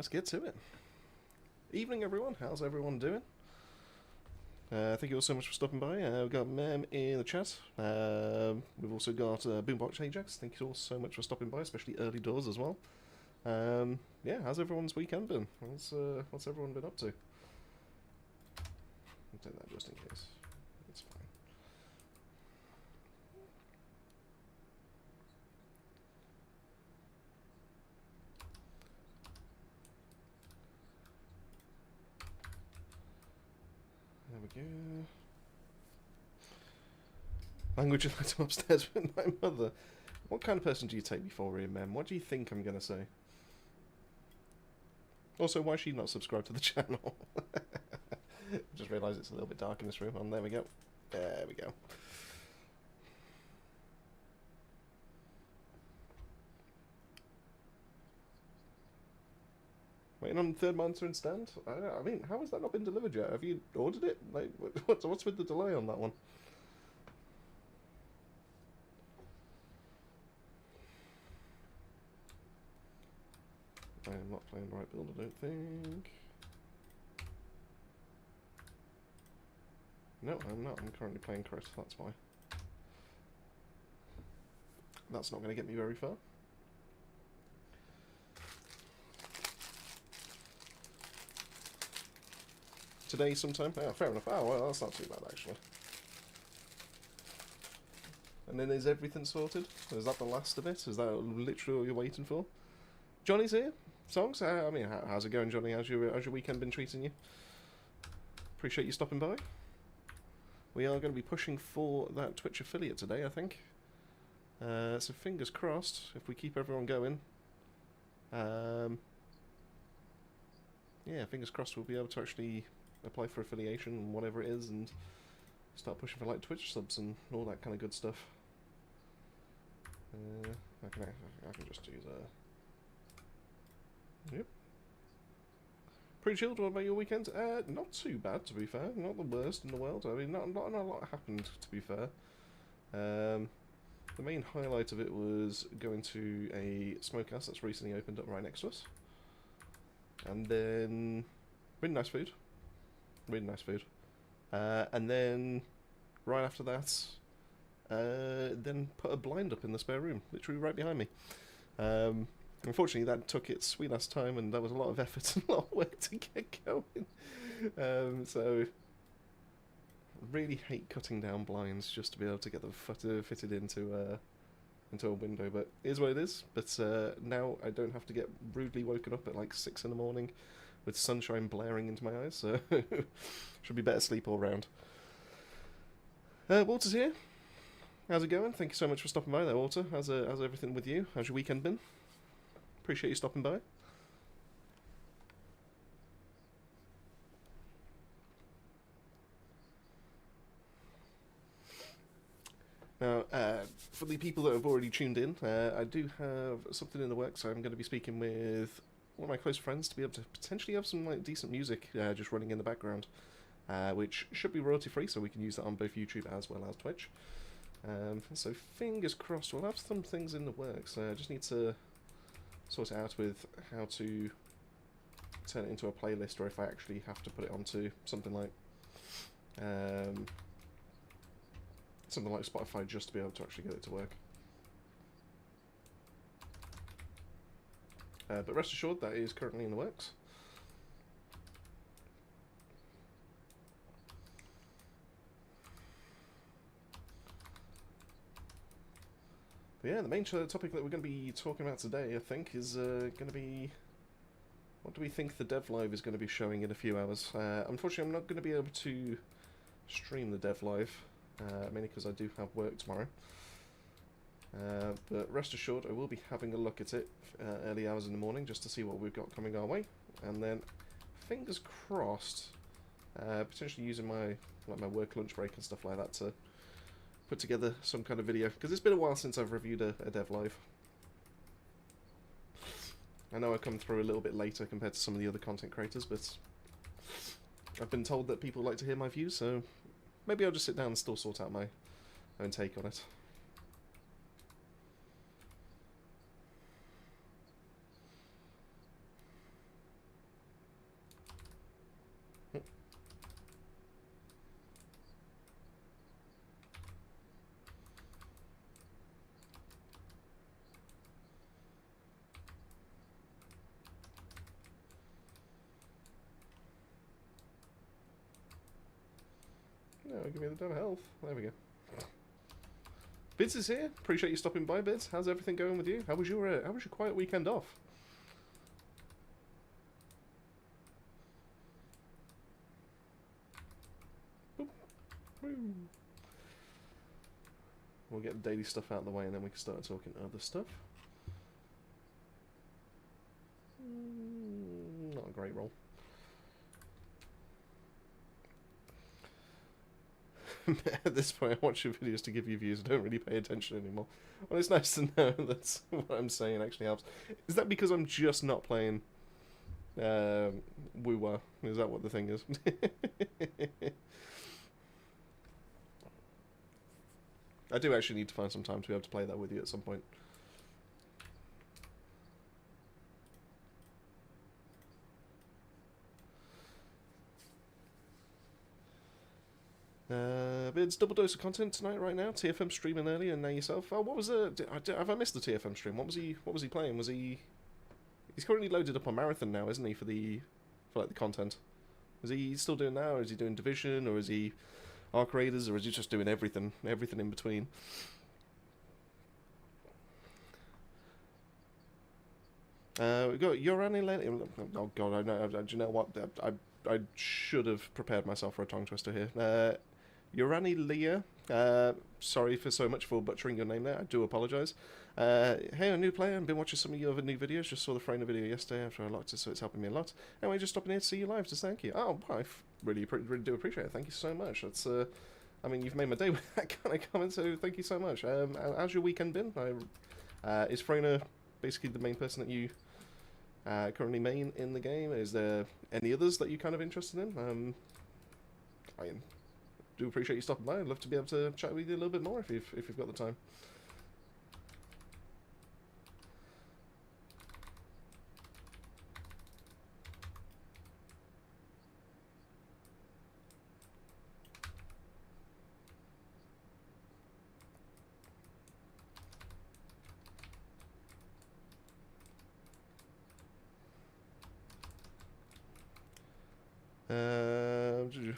let's get to it. Evening, everyone. How's everyone doing? Thank you all so much for stopping by. We've got Mem in the chat. We've also got Boombox Ajax. Thank you all so much for stopping by, especially early doors as well. Yeah, how's everyone's weekend been? What's everyone been up to? I'll take that just in case. It's fine. There we go. Language item upstairs with my mother. What kind of person do you take me for, Ian Mem? What do you think I'm going to say? Also, why is she not subscribed to the channel? Just realised it's a little bit dark in this room. Oh, there we go. There we go. Waiting on third monitor and stand? I mean, how has that not been delivered yet? Have you ordered it? Like, what's with the delay on that one? I am not playing the right build, I don't think. No, I'm not. I'm currently playing Chris, that's why. That's not going to get me very far. Today sometime? Oh, fair enough. Oh, well, that's not too bad, actually. And then is everything sorted? Is that the last of it? Is that literally all you're waiting for? Johnny's here. Songs? I mean, how's it going, Johnny? How's your weekend been treating you? Appreciate you stopping by. We are going to be pushing for that Twitch affiliate today, I think. So fingers crossed, if we keep everyone going. Yeah, fingers crossed we'll be able to actually apply for affiliation and whatever it is and start pushing for like Twitch subs and all that kind of good stuff. I can just use a... Yep. Pretty chilled. What about your weekend? Not too bad, to be fair. Not the worst in the world. I mean, not a lot happened, to be fair. The main highlight of it was going to a smokehouse that's recently opened up right next to us. And then... really nice food. Really nice food. And then, right after that, then put a blind up in the spare room, literally right behind me. Unfortunately, that took its sweet last time, and that was a lot of effort and a lot of work to get going. So, really hate cutting down blinds just to be able to get them fitted into a window, but it is what it is. But now I don't have to get rudely woken up at like 6 in the morning with sunshine blaring into my eyes, so should be better sleep all round. Walter's here. How's it going? Thank you so much for stopping by there, Walter. How's everything with you? How's your weekend been? Appreciate you stopping by. Now, for the people that have already tuned in, I do have something in the works. I'm going to be speaking with one of my close friends to be able to potentially have some like decent music just running in the background, which should be royalty free, so we can use that on both YouTube as well as Twitch. So fingers crossed, we'll have some things in the works. I just need to sort it out with how to turn it into a playlist, or if I actually have to put it onto something like Spotify just to be able to actually get it to work. But rest assured, that is currently in the works. But yeah, the main topic that we're going to be talking about today, I think, is going to be... what do we think the Dev Live is going to be showing in a few hours? Unfortunately, I'm not going to be able to stream the Dev Live, mainly because I do have work tomorrow. But rest assured, I will be having a look at it early hours in the morning just to see what we've got coming our way, and then fingers crossed, potentially using my work lunch break and stuff like that to put together some kind of video, because it's been a while since I've reviewed a Dev Live. I know I come through a little bit later compared to some of the other content creators, but I've been told that people like to hear my views, so maybe I'll just sit down and still sort out my own take on it. No, give me the damn health. There we go. Bids is here. Appreciate you stopping by, Bids. How's everything going with you? How was your quiet weekend off? Boop. Woo. We'll get the daily stuff out of the way and then we can start talking other stuff. Not a great roll. At this point, I watch your videos to give you views. I don't really pay attention anymore. Well, it's nice to know that what I'm saying actually helps. Is that because I'm just not playing Woo-Wah? Is that what the thing is? I do actually need to find some time to be able to play that with you at some point. But it's double dose of content tonight, right now. TFM streaming earlier, and now yourself. Oh, what was have I missed the TFM stream? What was he playing? He's currently loaded up on Marathon now, isn't he? For like the content. Is he still doing that, or is he doing Division, or is he Arc Raiders, or is he just doing everything in between? We got Yorani. Oh God, I know. Do you know what? I should have prepared myself for a tongue twister here. Yorani Leah, sorry for so much for butchering your name there, I do apologise. Hey, a new player, I've been watching some of your other new videos, just saw the Freyna video yesterday after I locked it, so it's helping me a lot. Anyway, just stopping here to see you live, just thank you. Oh, I really do appreciate it, thank you so much. That's, I mean, you've made my day with that kind of comment, so thank you so much. How's your weekend been? Is Freyna basically the main person that you currently main in the game? Is there any others that you're kind of interested in? I do appreciate you stopping by. I'd love to be able to chat with you a little bit more if you've got the time.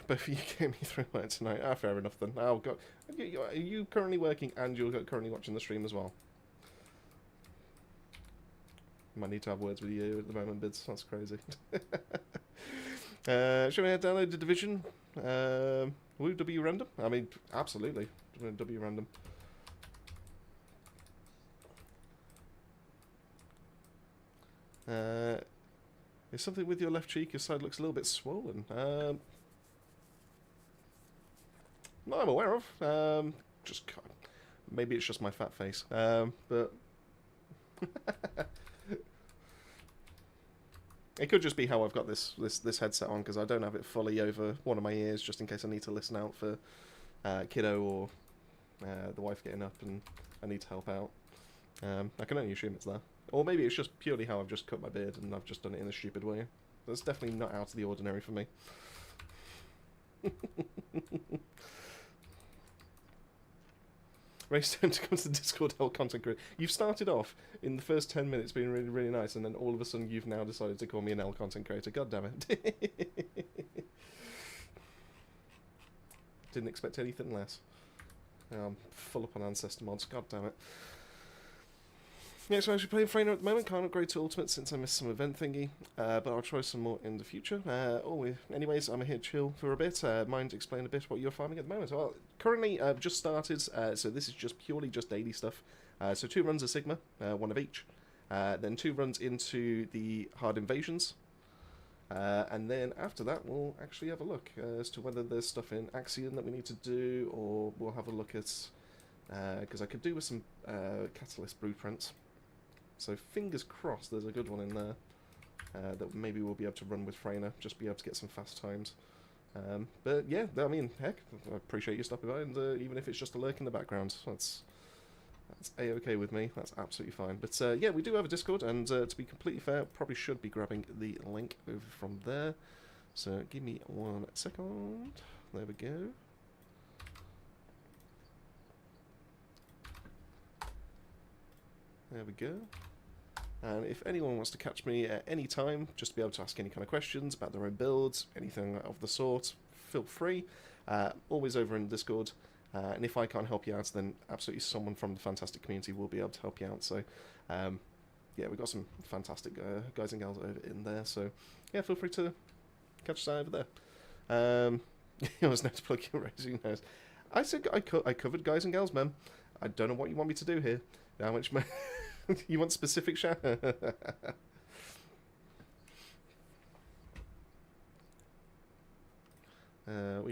Both of you came me through that tonight. Ah, fair enough then. Oh God, are you currently working and you're currently watching the stream as well? Might need to have words with you at the moment, Bids. That's crazy. Should we download the Division? Woo W random? I mean, absolutely. W random. Is something with your left cheek? Your side looks a little bit swollen. Not I'm aware of. Just maybe it's just my fat face. But it could just be how I've got this headset on, because I don't have it fully over one of my ears, just in case I need to listen out for kiddo or the wife getting up and I need to help out. I can only assume it's there. Or maybe it's just purely how I've just cut my beard and I've just done it in a stupid way. That's definitely not out of the ordinary for me. Raystone to come to the Discord help content creator. You've started off in the first 10 minutes being really, really nice, and then all of a sudden you've now decided to call me an L content creator. God damn it. Didn't expect anything less. I'm full up on Ancestor mods. God damn it. Yeah, so I'm actually playing Freyna at the moment. Can't upgrade to Ultimate since I missed some event thingy, but I'll try some more in the future. Anyways, I'm here to chill for a bit. Mind explain a bit what you're farming at the moment? Well, currently I've just started, so this is just purely just daily stuff. So 2 runs of Sigma, 1 of each. Then 2 runs into the Hard Invasions. And then after that, we'll actually have a look as to whether there's stuff in Axion that we need to do, or we'll have a look at, because I could do with some Catalyst blueprints. So fingers crossed there's a good one in there that maybe we'll be able to run with Freyna, just be able to get some fast times. But yeah, I mean, heck, I appreciate you stopping by, and even if it's just a lurk in the background, that's a-okay with me, that's absolutely fine. But yeah, we do have a Discord, and to be completely fair, probably should be grabbing the link over from there. So give me 1 second, there we go. There we go. And if anyone wants to catch me at any time, just to be able to ask any kind of questions about their own builds, anything of the sort, feel free. always over in Discord. And if I can't help you out, then absolutely someone from the fantastic community will be able to help you out. So, yeah, we've got some fantastic guys and gals over in there. So, yeah, feel free to catch us over there. It was nice to plug your raising nose. I said I covered guys and gals, man. I don't know what you want me to do here. How much? You want specific shout? We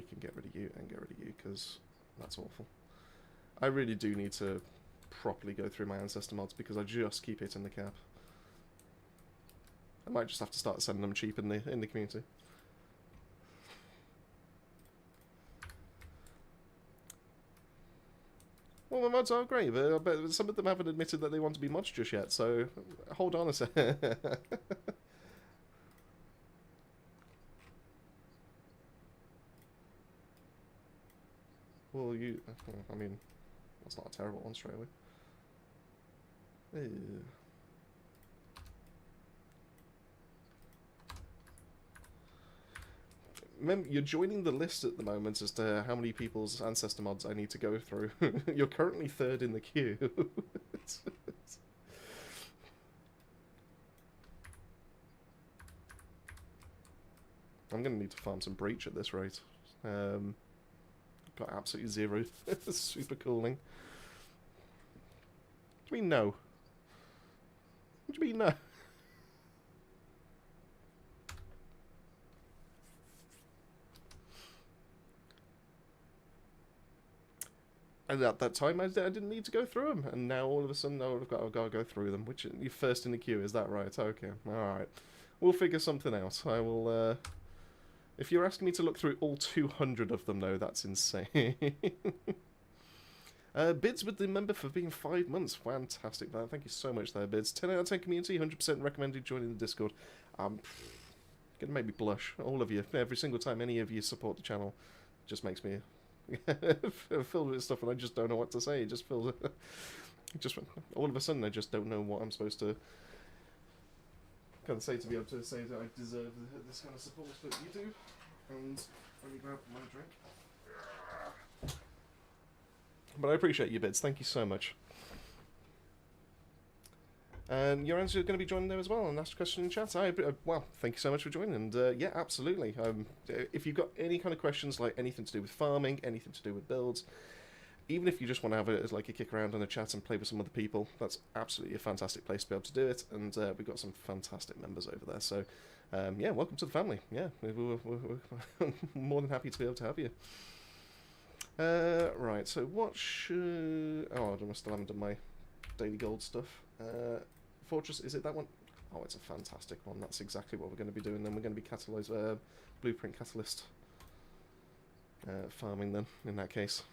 can get rid of you and get rid of you because that's awful. I really do need to properly go through my ancestor mods because I just keep hitting the cap. I might just have to start sending them cheap in the community. Well, my mods are great, but some of them haven't admitted that they want to be mods just yet, so hold on a sec. Well, I mean, that's not a terrible one straight away. Ew. Remember, you're joining the list at the moment as to how many people's ancestor mods I need to go through. You're currently third in the queue. I'm going to need to farm some breach at this rate. Got absolutely zero super cooling. What do you mean no? What do you mean no? And at that time, I didn't need to go through them, and now all of a sudden, I've got to go through them. Which you're first in the queue, is that right? Okay, all right. We'll figure something out. I will. If you're asking me to look through all 200 of them, though, that's insane. Bids with the member for being 5 months. Fantastic, man. Thank you so much there, Bids. 10 out of 10 community, 100% recommended joining the Discord. Gonna make me blush. All of you. Every single time any of you support the channel. Just makes me filled with stuff and I just don't know what to say. It just feels... just all of a sudden I just don't know what I'm supposed to kind of say to be able to say that I deserve this kind of support, but you do. And let me grab my drink. But I appreciate you, Bids. Thank you so much. And your answer is going to be joining there as well and ask a question in chat. Well, thank you so much for joining. And yeah, absolutely. If you've got any kind of questions, like anything to do with farming, anything to do with builds, even if you just want to have a kick around on a chat and play with some other people, that's absolutely a fantastic place to be able to do it. And we've got some fantastic members over there. So yeah, welcome to the family. Yeah, we're more than happy to be able to have you. Right, so what should... Oh, I still haven't done my daily gold stuff. Fortress, is it that one? Oh, it's a fantastic one. That's exactly what we're going to be doing then. We're going to be blueprint catalyst farming then, in that case.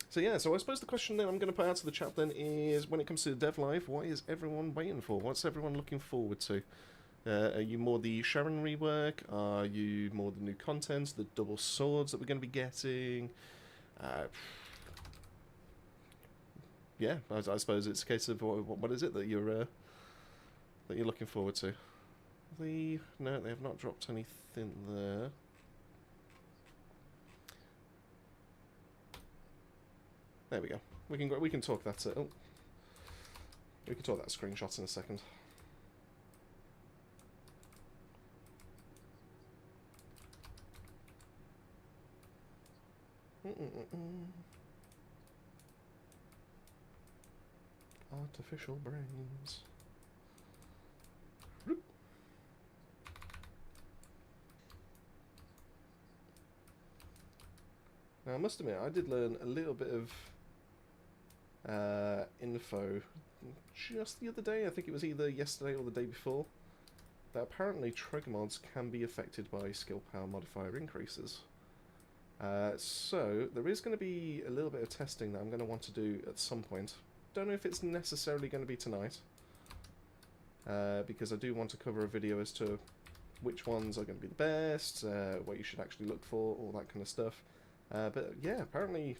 So yeah, so I suppose the question then I'm going to put out to the chat then is, when it comes to Dev Live, what is everyone waiting for? What's everyone looking forward to? Are you more the Sharon rework? Are you more the new content, the double swords that we're going to be getting? Yeah, I suppose it's a case of what is it that you're looking forward to? No, they have not dropped anything there. There we go. We can talk that. We can talk that screenshot in a second. Artificial brains. Now I must admit, I did learn a little bit of info just the other day. I think it was either yesterday or the day before, that apparently trigger mods can be affected by skill power modifier increases. So there is going to be a little bit of testing that I'm going to want to do at some point. Don't know if it's necessarily going to be tonight, because I do want to cover a video as to which ones are going to be the best, what you should actually look for, all that kind of stuff. But yeah, apparently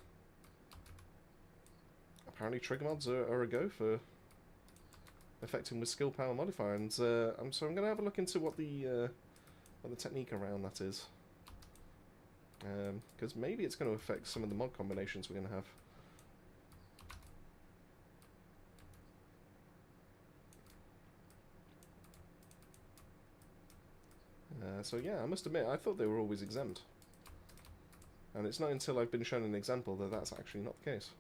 trigger mods are a go for affecting with skill power modifier, and so I'm going to have a look into what the technique around that is, because maybe it's going to affect some of the mod combinations we're going to have. So yeah, I must admit, I thought they were always exempt. And it's not until I've been shown an example that that's actually not the case.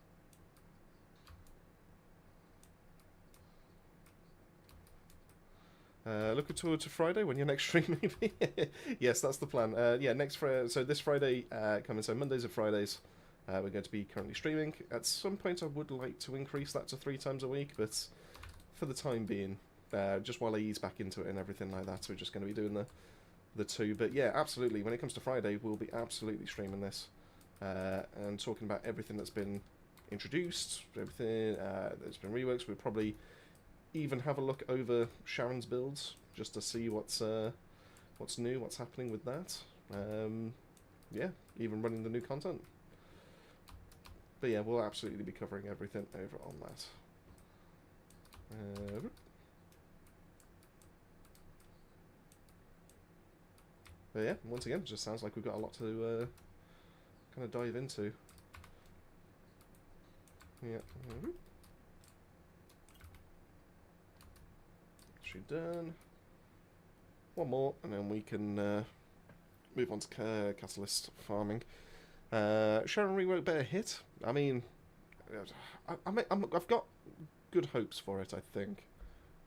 Looking forward to Friday when your next stream, maybe? Yes, that's the plan. Yeah, next Friday, so this Friday coming, so Mondays and Fridays, we're going to be currently streaming. At some point I would like to increase that to 3 times a week, but for the time being, just while I ease back into it and everything like that, we're just going to be doing the 2. But yeah, absolutely, when it comes to Friday, we'll be absolutely streaming this, and talking about everything that's been introduced, everything that's been reworked. We'll probably even have a look over Sharon's builds, just to see what's new, what's happening with that. Yeah, even running the new content. But yeah, we'll absolutely be covering everything over on that. But yeah, once again, it just sounds like we've got a lot to kind of dive into. Yeah. Actually done. One more, and then we can move on to Catalyst farming. Sharon rework better hit. I mean, I've got good hopes for it, I think.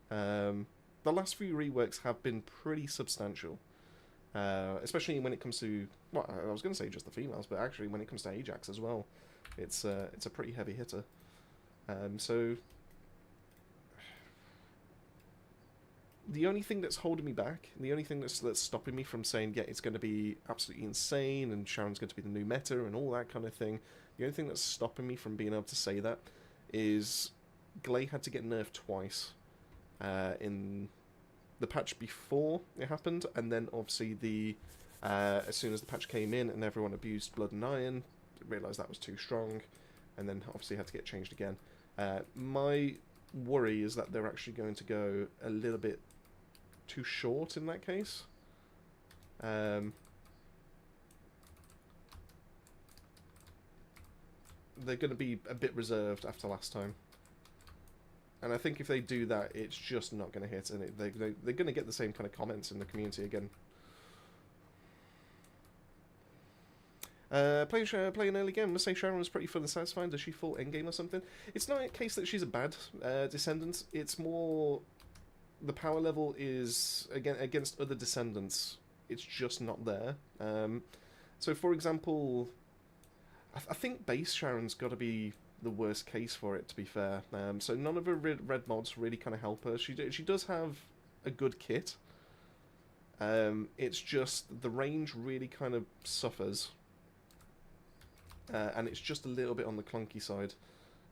The last few reworks have been pretty substantial. Especially when it comes to, well, I was going to say just the females, but actually when it comes to Ajax as well, it's a pretty heavy hitter. So the only thing that's holding me back, the only thing that's stopping me from saying, yeah, it's going to be absolutely insane and Sharon's going to be the new meta and all that kind of thing, the only thing that's stopping me from being able to say that is Gley had to get nerfed twice in the patch before it happened, and then obviously as soon as the patch came in and everyone abused Blood and Iron, realised that was too strong, and then obviously had to get changed again. My worry is that they're actually going to go a little bit too short in that case. They're going to be a bit reserved after last time. And I think if they do that, it's just not going to hit, and they're going to get the same kind of comments in the community again. Playing early game, must say Sharon was pretty fun and satisfying. Does she fall endgame or something? It's not a case that she's a bad descendant. It's more the power level is, again, against other descendants, it's just not there. So, for example, I think base Sharon's got to be the worst case for it, to be fair. So none of her red mods really kind of help her. She does have a good kit. It's just the range really kind of suffers. And it's just a little bit on the clunky side.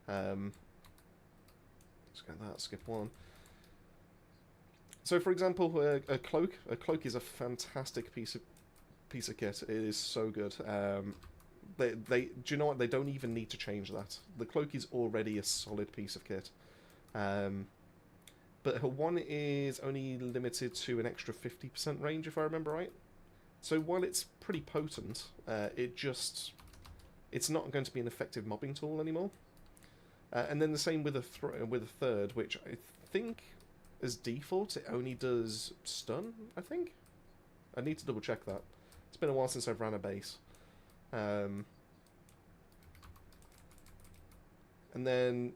Let's get that, skip one. So, for example, a cloak. A cloak is a fantastic piece of kit. It is so good. Do you know what? They don't even need to change that. The cloak is already a solid piece of kit. But her one is only limited to an extra 50% range, if I remember right. So while it's pretty potent, it's not going to be an effective mobbing tool anymore. And then the same with a third, which I think, as default, it only does stun, I think? I need to double check that. It's been a while since I've ran a base. And then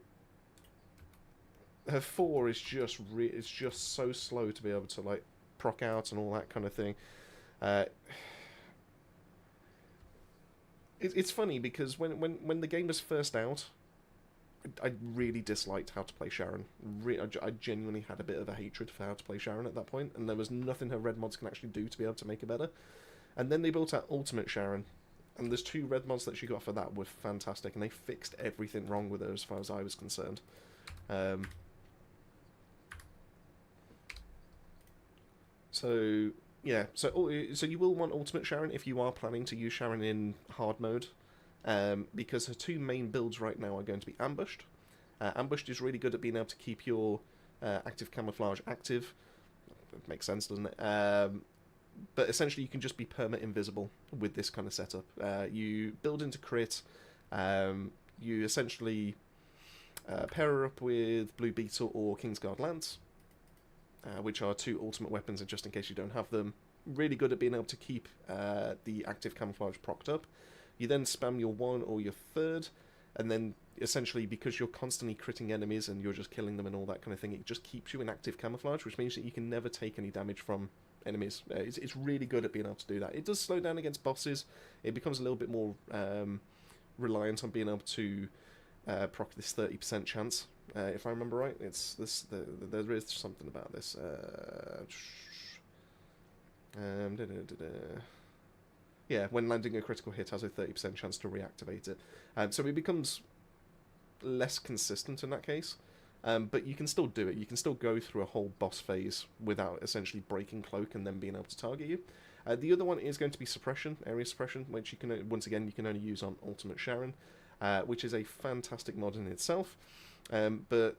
her 4 is just it's just so slow to be able to like proc out and all that kind of thing. It's funny because when the game was first out, I really disliked how to play Sharon. I genuinely had a bit of a hatred for how to play Sharon at that point, and there was nothing her red mods can actually do to be able to make it better. And then they built out Ultimate Sharon, and there's 2 red mods that she got for that were fantastic, and they fixed everything wrong with her as far as I was concerned. So yeah, so you will want Ultimate Sharon if you are planning to use Sharon in hard mode, because her 2 main builds right now are going to be Ambushed. Ambushed is really good at being able to keep your active camouflage active. It makes sense, doesn't it? But essentially you can just be perma invisible with this kind of setup. You build into crit, you essentially pair her up with Blue Beetle or Kingsguard Lance, which are 2 ultimate weapons, and just in case you don't have them, really good at being able to keep the active camouflage procced up. You then spam your 1 or your 3rd, and then essentially because you're constantly critting enemies and you're just killing them and all that kind of thing, it just keeps you in active camouflage, which means that you can never take any damage from enemies. It's really good at being able to do that. It does slow down against bosses. It becomes a little bit more reliant on being able to proc this 30% chance. If I remember right, it's this. There is something about this. Yeah, when landing a critical hit, has a 30% chance to reactivate it. So it becomes less consistent in that case. But you can still do it. You can still go through a whole boss phase without essentially breaking cloak and then being able to target you. The other one is going to be suppression, area suppression, which you can once again you can only use on Ultimate Sharon, which is a fantastic mod in itself. But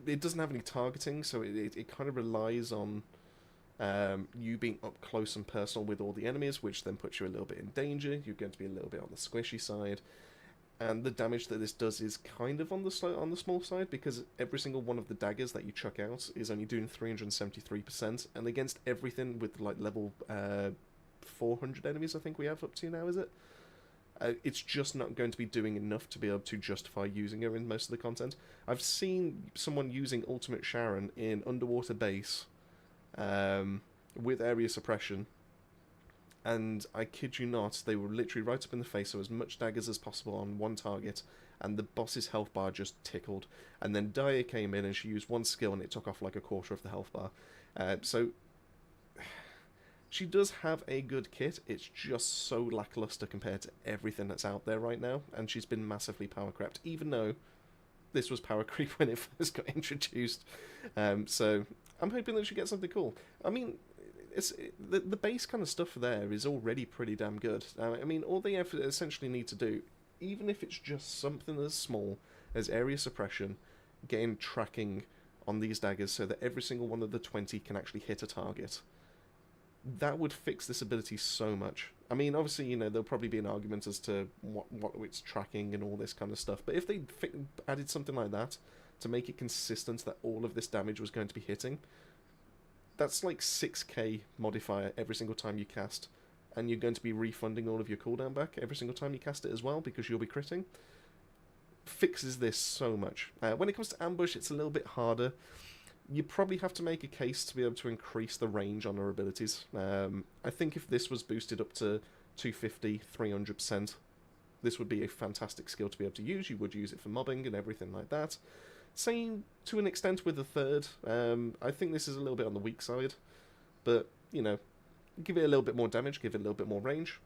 it doesn't have any targeting, so it kind of relies on you being up close and personal with all the enemies, which then puts you a little bit in danger. You're going to be a little bit on the squishy side. And the damage that this does is kind of on the small side, because every single one of the daggers that you chuck out is only doing 373%, and against everything with like level 400 enemies I think we have up to now, is it? It's just not going to be doing enough to be able to justify using her in most of the content. I've seen someone using Ultimate Sharon in Underwater Base with area suppression, and I kid you not, they were literally right up in the face, so as much daggers as possible on one target, and the boss's health bar just tickled. And then Daya came in and she used one skill and it took off like a quarter of the health bar. So she does have a good kit, it's just so lackluster compared to everything that's out there right now, and she's been massively power crept, even though this was power creep when it first got introduced. So I'm hoping that she gets something cool. I mean, the base kind of stuff there is already pretty damn good. I mean, all they essentially need to do, even if it's just something as small as area suppression, getting tracking on these daggers so that every single one of the 20 can actually hit a target, that would fix this ability so much. I mean, obviously, you know, there'll probably be an argument as to what it's tracking and all this kind of stuff, but if they added something like that to make it consistent that all of this damage was going to be hitting, that's like 6k modifier every single time you cast, and you're going to be refunding all of your cooldown back every single time you cast it as well, because you'll be critting. Fixes this so much. When it comes to ambush, it's a little bit harder. You probably have to make a case to be able to increase the range on her abilities. I think if this was boosted up to 250, 300%, this would be a fantastic skill to be able to use. You would use it for mobbing and everything like that. Same to an extent with the 3rd. I think this is a little bit on the weak side, but, you know, give it a little bit more damage, give it a little bit more range,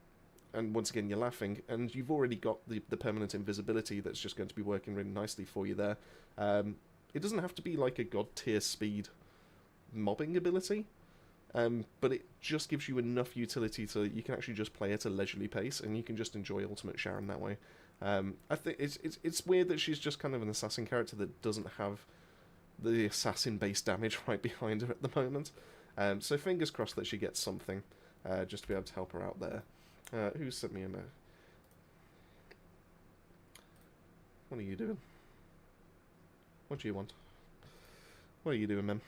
and once again you're laughing, and you've already got the permanent invisibility that's just going to be working really nicely for you there. It doesn't have to be like a god tier speed mobbing ability, but it just gives you enough utility so that you can actually just play at a leisurely pace, and you can just enjoy Ultimate Sharon that way. I think it's weird that she's just kind of an assassin character that doesn't have the assassin base damage right behind her at the moment. So fingers crossed that she gets something just to be able to help her out there. Who sent me a mail? What are you doing? What do you want? What are you doing, Mem?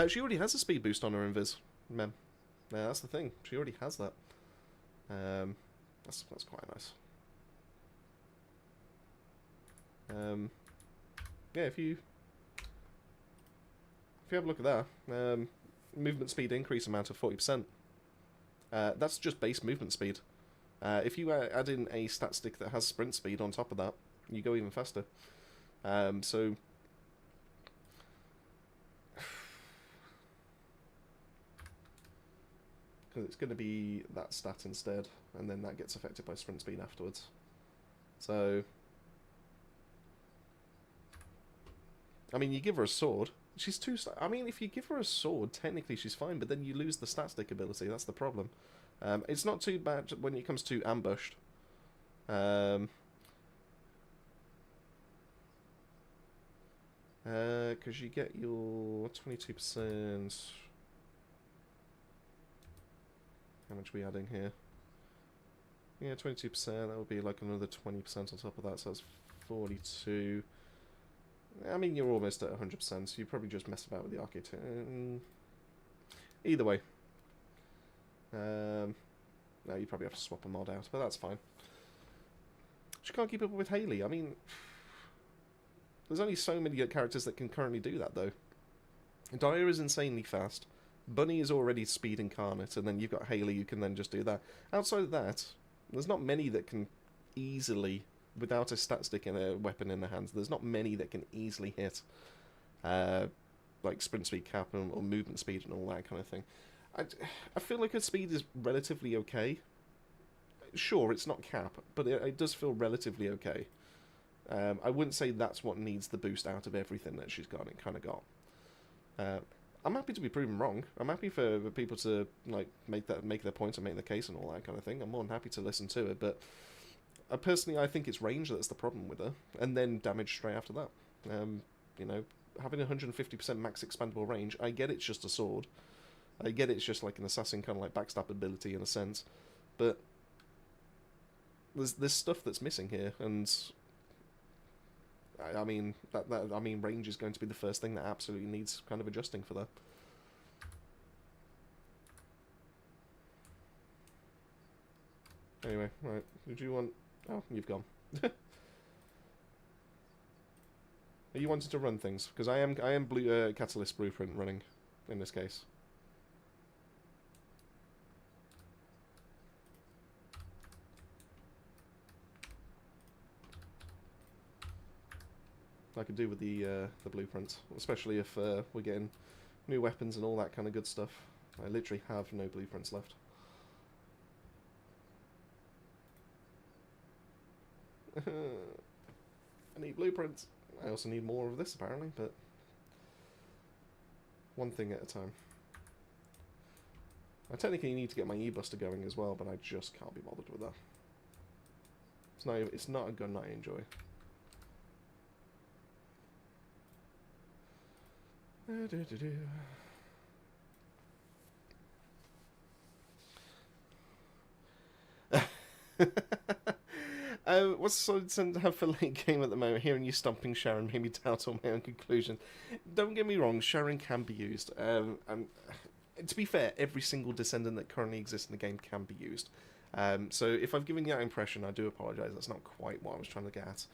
She already has a speed boost on her invis, Mem. Yeah, that's the thing. She already has that. That's quite nice. Yeah, if you have a look at that, movement speed increase amount of 40%. That's just base movement speed. If you add in a stat stick that has sprint speed on top of that, you go even faster. So because it's going to be that stat instead, and then that gets affected by sprint speed afterwards. So, I mean, you give her a sword, she's I mean, if you give her a sword, technically she's fine, but then you lose the stat stick ability, that's the problem. It's not too bad when it comes to ambushed. Because you get your 22%. How much are we adding here? Yeah, 22%. That would be like another 20% on top of that, so that's 42. I mean, you're almost at 100%, so you probably just mess about with the arcade. Either way. No, you probably have to swap a mod out, but that's fine. She can't keep up with Hayley. I mean, there's only so many characters that can currently do that, though. Dyer is insanely fast. Bunny is already speed incarnate, and then you've got Hayley who can then just do that. Outside of that, there's not many that can easily, without a stat stick and a weapon in their hands, there's not many that can easily hit like sprint speed cap or movement speed and all that kind of thing. I feel like her speed is relatively okay. Sure, it's not cap, but it does feel relatively okay. I wouldn't say that's what needs the boost out of everything that she's got. It kind of got. I'm happy to be proven wrong. I'm happy for people to like make their point and make their case and all that kind of thing. I'm more than happy to listen to it, but personally, I think it's range that's the problem with her, and then damage straight after that. You know, having 150% max expandable range, I get it's just a sword. I get it's just like an assassin kind of like backstab ability in a sense, but there's stuff that's missing here, and I mean I mean range is going to be the first thing that absolutely needs kind of adjusting for that. Anyway, right, did you want... Oh, you've gone. Are you wanting to run things? Because I am blue Catalyst Blueprint running in this case. I could do with the blueprints, especially if we're getting new weapons and all that kind of good stuff. I literally have no blueprints left. I need blueprints. I also need more of this apparently, but one thing at a time. I technically need to get my E-Buster going as well, but I just can't be bothered with that. It's not a gun I enjoy. What's Solid Sun have for late game at the moment? Hearing you stomping Sharon made me doubt on my own conclusion. Don't get me wrong, Sharon can be used. And to be fair, every single Descendant that currently exists in the game can be used. So if I've given you that impression, I do apologise. That's not quite what I was trying to get at.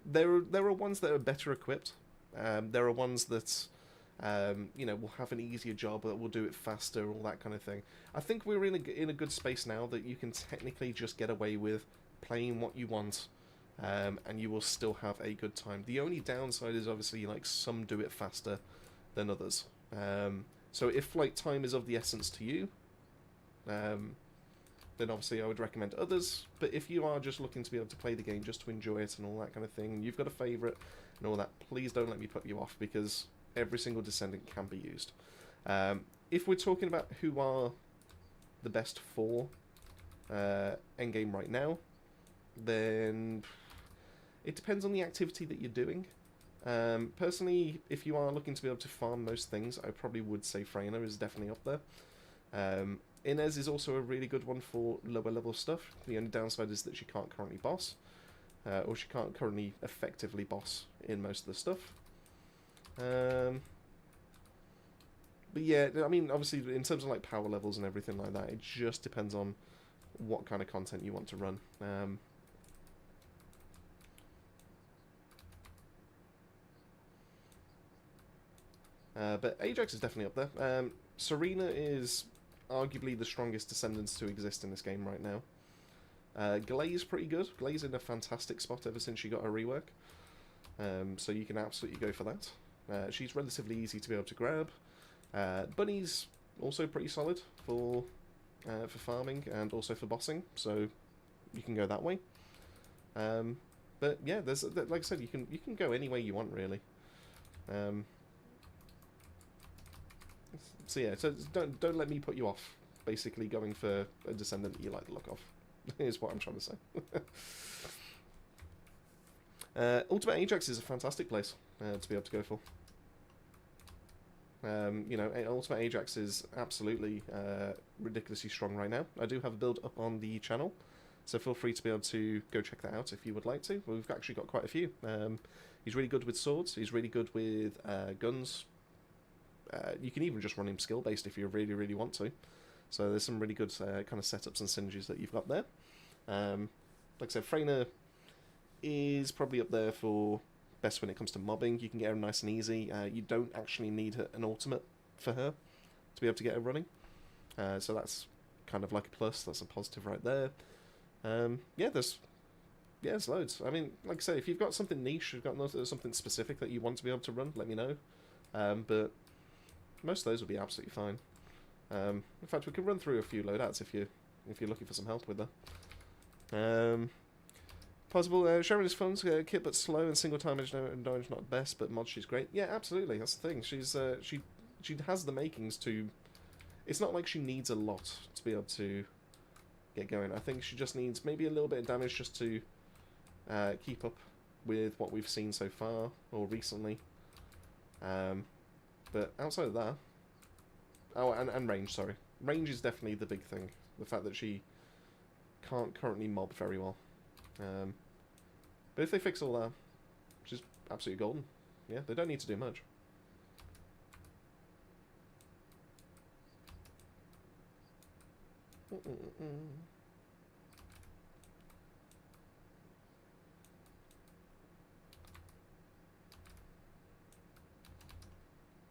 There are ones that are better equipped. There are ones that you know, will have an easier job, that will do it faster, all that kind of thing. I think we're in a good space now that you can technically just get away with playing what you want, and you will still have a good time. The only downside is obviously like some do it faster than others. So if like time is of the essence to you, then obviously I would recommend others. But if you are just looking to be able to play the game just to enjoy it and all that kind of thing, you've got a favourite and all that, please don't let me put you off, because every single Descendant can be used. If we're talking about who are the best for endgame right now, then it depends on the activity that you're doing. Personally, if you are looking to be able to farm most things, I probably would say Freyna is definitely up there. Inez is also a really good one for lower level stuff. The only downside is that she can't currently boss, or she can't currently effectively boss in most of the stuff. But yeah, I mean, obviously in terms of like power levels and everything like that, it just depends on what kind of content you want to run. But Ajax is definitely up there. Serena is arguably the strongest Descendants to exist in this game right now. Glaze pretty good. Glaze in a fantastic spot ever since she got her rework. So you can absolutely go for that. She's relatively easy to be able to grab. Bunny's also pretty solid for farming and also for bossing, so you can go that way. But yeah, there's like I said, you can go any way you want really. So yeah, so don't let me put you off. Basically, going for a Descendant that you like the look of is what I'm trying to say. Ultimate Ajax is a fantastic place to be able to go for. You know, Ultimate Ajax is absolutely ridiculously strong right now. I do have a build up on the channel, so feel free to be able to go check that out if you would like to. We've actually got quite a few. He's really good with swords. He's really good with guns. You can even just run him skill-based if you really, really want to. So there's some really good kind of setups and synergies that you've got there. Like I said, Freyna is probably up there for best when it comes to mobbing. You can get her nice and easy. You don't actually need an ultimate for her to be able to get her running. So that's kind of like a plus. That's a positive right there. Yeah, there's loads. I mean, like I say, if you've got something niche, you've got something specific that you want to be able to run, let me know. But most of those will be absolutely fine. In fact, we can run through a few loadouts if you're looking for some help with that. Possible Sharon is fun, kit but slow and single time damage not best, but mod she's great. Yeah, absolutely. That's the thing. She's she has the makings to. It's not like she needs a lot to be able to get going. I think she just needs maybe a little bit of damage just to keep up with what we've seen so far or recently. But outside of that, oh, and range. Sorry, range is definitely the big thing. The fact that she can't currently mob very well. But if they fix all that, she's absolutely golden. Yeah, they don't need to do much.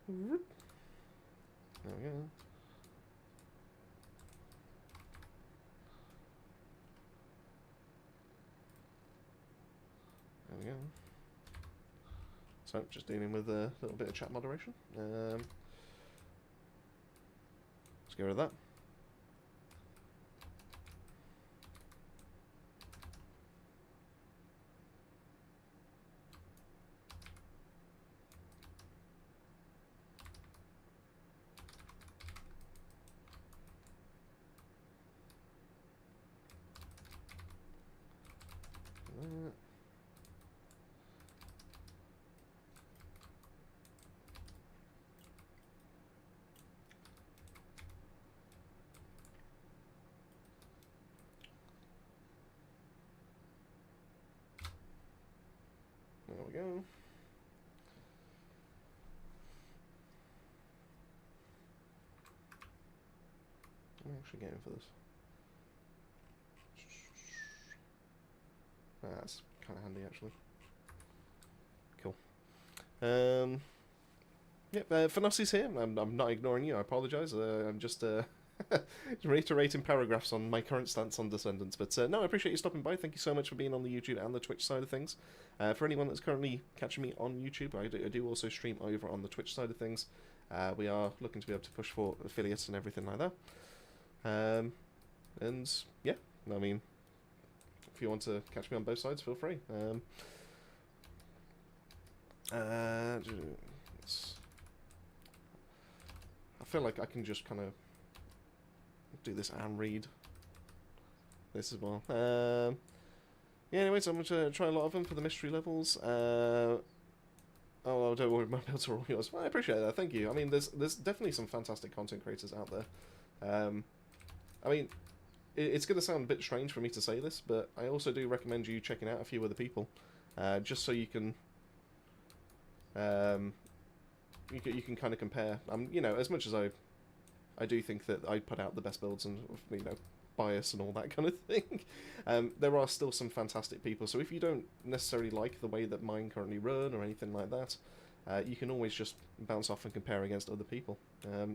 There we go. There we go. So, just dealing with a little bit of chat moderation. Let's get rid of that. There we go. I'm actually getting for this. That's kind of handy, actually. Cool. Yep, Phenosis here. I'm not ignoring you. I apologise. I'm just reiterating paragraphs on my current stance on Descendants. But no, I appreciate you stopping by. Thank you so much for being on the YouTube and the Twitch side of things. For anyone that's currently catching me on YouTube, I do also stream over on the Twitch side of things. We are looking to be able to push for affiliates and everything like that. And yeah, I mean, if you want to catch me on both sides, feel free. I feel like I can just kind of do this and read this as well. Yeah, anyways, I'm going to try a lot of them for the mystery levels. Oh, don't worry, my builds are all yours. Well, I appreciate that, thank you. I mean, there's definitely some fantastic content creators out there. I mean, it's going to sound a bit strange for me to say this, but I also do recommend you checking out a few other people, just so you can kind of compare. You know, as much as I do think that I put out the best builds and, you know, bias and all that kind of thing, there are still some fantastic people. So if you don't necessarily like the way that mine currently run or anything like that, you can always just bounce off and compare against other people.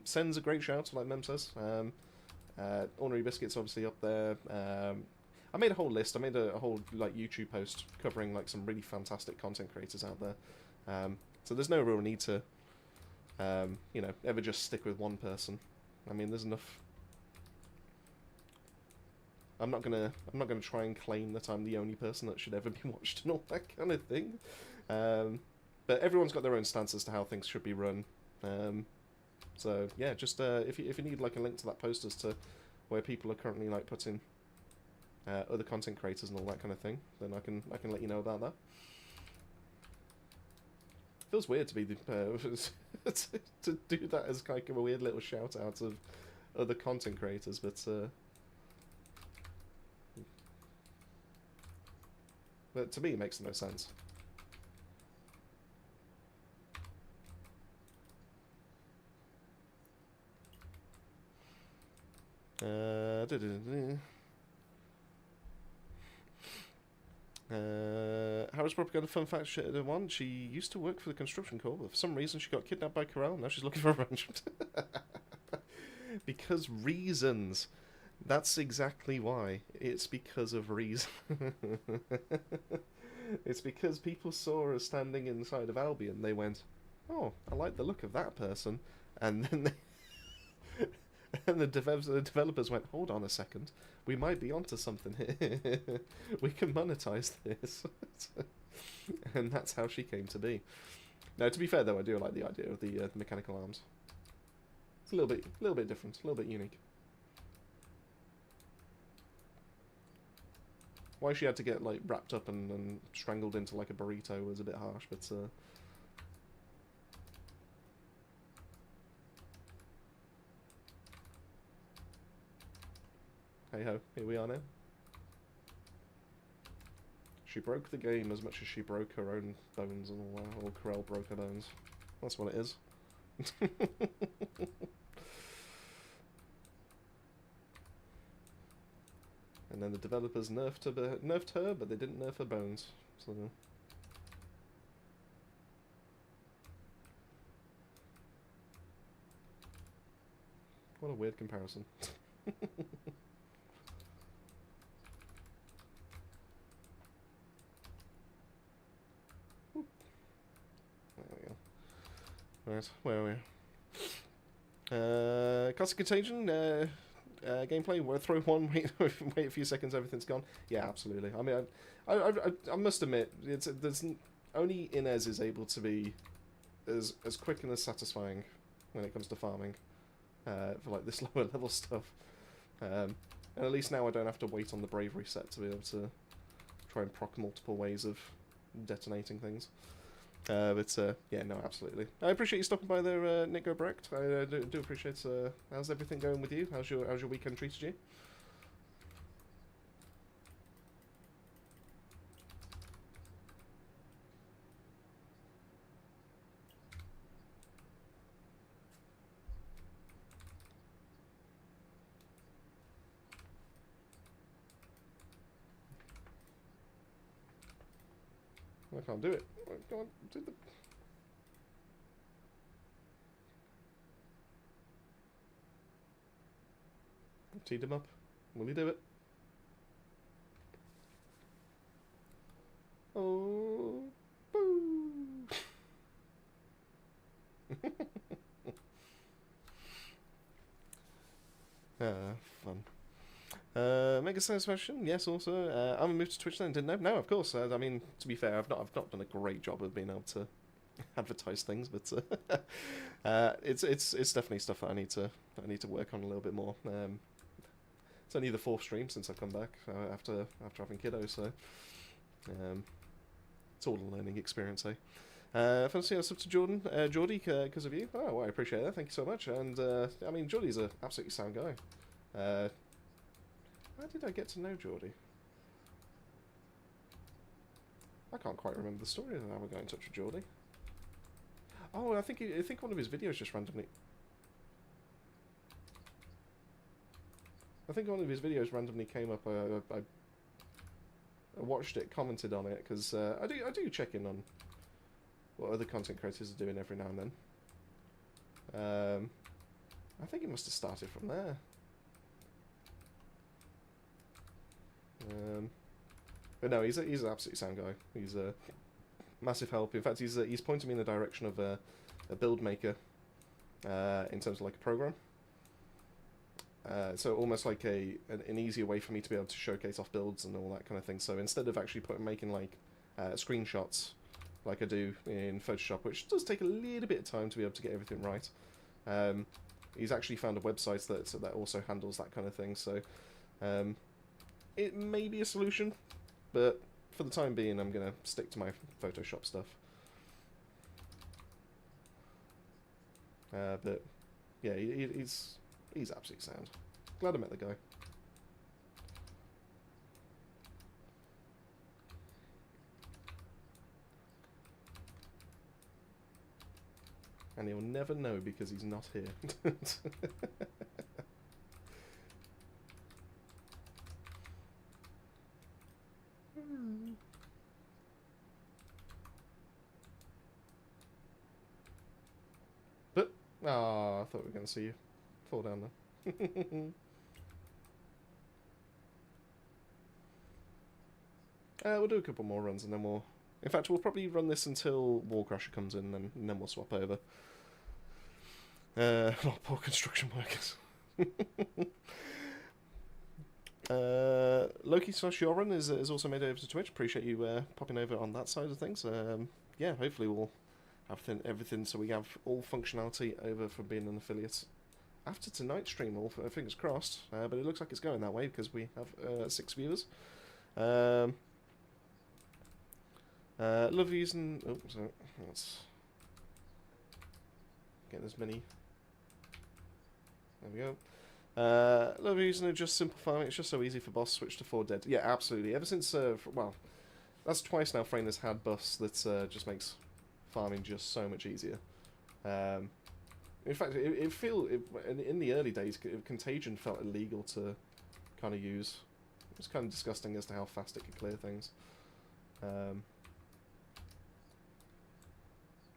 Sen's a great shout, like Mem says. Ornery Biscuit's obviously up there. I made a whole list. I made a whole like YouTube post covering like some really fantastic content creators out there. So there's no real need to, you know, ever just stick with one person. I mean, there's enough. I'm not gonna try and claim that I'm the only person that should ever be watched and all that kind of thing. But everyone's got their own stance as to how things should be run. So yeah, just if you need like a link to that post as to where people are currently like putting other content creators and all that kind of thing, then I can let you know about that. feels weird to be the to do that as kind of a weird little shout out of other content creators, but to me it makes no sense. Harris Propaganda fun fact one. She used to work for the Construction Corps, but for some reason she got kidnapped by Corral. Now she's looking for revenge. Because reasons. That's exactly why. It's because of reason. It's because people saw her standing inside of Albion. They went, "Oh, I like the look of that person," and then they and the developers went, "Hold on a second, we might be onto something here. We can monetize this." And that's how she came to be. Now, to be fair though, I do like the idea of the mechanical arms. It's a little bit different, a little bit unique. Why she had to get like wrapped up and strangled into like a burrito was a bit harsh, but hey ho, here we are now. She broke the game as much as she broke her own bones and all that, or Corel broke her bones. That's what it is. And then the developers nerfed her, but they didn't nerf her bones. So. What a weird comparison. There we go. Right, where are we? Classic Contagion, gameplay, we'll throw one, wait a few seconds, everything's gone. Yeah, absolutely. I mean, I must admit, there's only Inez is able to be as quick and as satisfying when it comes to farming for like this lower level stuff. And at least now I don't have to wait on the bravery set to be able to try and proc multiple ways of detonating things. Yeah, no, absolutely. I appreciate you stopping by there, Nico Brecht. I do appreciate. How's everything going with you? How's your weekend treated you? I can't do it. Go on, do the. Teed him up. Will he do it? Oh, boo! Fun. Mega Satisfaction, yes. Also, I'm moved to Twitch then. Didn't know. No, of course. I mean, to be fair, I've not done a great job of being able to advertise things, but it's definitely stuff that I need to work on a little bit more. It's only the 4th stream since I've come back after having kiddos, so it's all a learning experience, eh? Fancy us up to Jordan, Geordie, because of you. Oh, well, I appreciate that. Thank you so much. And I mean, Geordie's an absolutely sound guy. How did I get to know Geordie? I can't quite remember the story of how we got in touch with Geordie. Oh, I think one of his videos just randomly. I think one of his videos randomly came up. I watched it, commented on it, because I do check in on what other content creators are doing every now and then. I think it must have started from there. But no, he's an absolutely sound guy. He's a massive help. In fact, he's pointing me in the direction of a build maker in terms of like a program. So almost like an easier way for me to be able to showcase off builds and all that kind of thing. So instead of actually making like screenshots like I do in Photoshop, which does take a little bit of time to be able to get everything right, he's actually found a website that also handles that kind of thing. So it may be a solution, but for the time being, I'm going to stick to my Photoshop stuff. But yeah, he's absolutely sound. Glad I met the guy. And he'll never know because he's not here. But, I thought we were going to see you fall down there. We'll do a couple more runs and then we'll... In fact, we'll probably run this until Warcrusher comes in and then we'll swap over. Poor construction workers. Loki/Yoran is also made over to Twitch. Appreciate you popping over on that side of things. Yeah, hopefully we'll have everything so we have all functionality over from being an affiliate after tonight's stream. All fingers crossed. But it looks like it's going that way because we have 6 viewers. Love using... Oh, so let's get as many... There we go. Love using it, just simple farming. It's just so easy for boss switch to 4 dead. Yeah, absolutely. Ever since, well, that's twice now Freyna's had buffs that just makes farming just so much easier. In fact, in the early days, Contagion felt illegal to kind of use. It was kind of disgusting as to how fast it could clear things.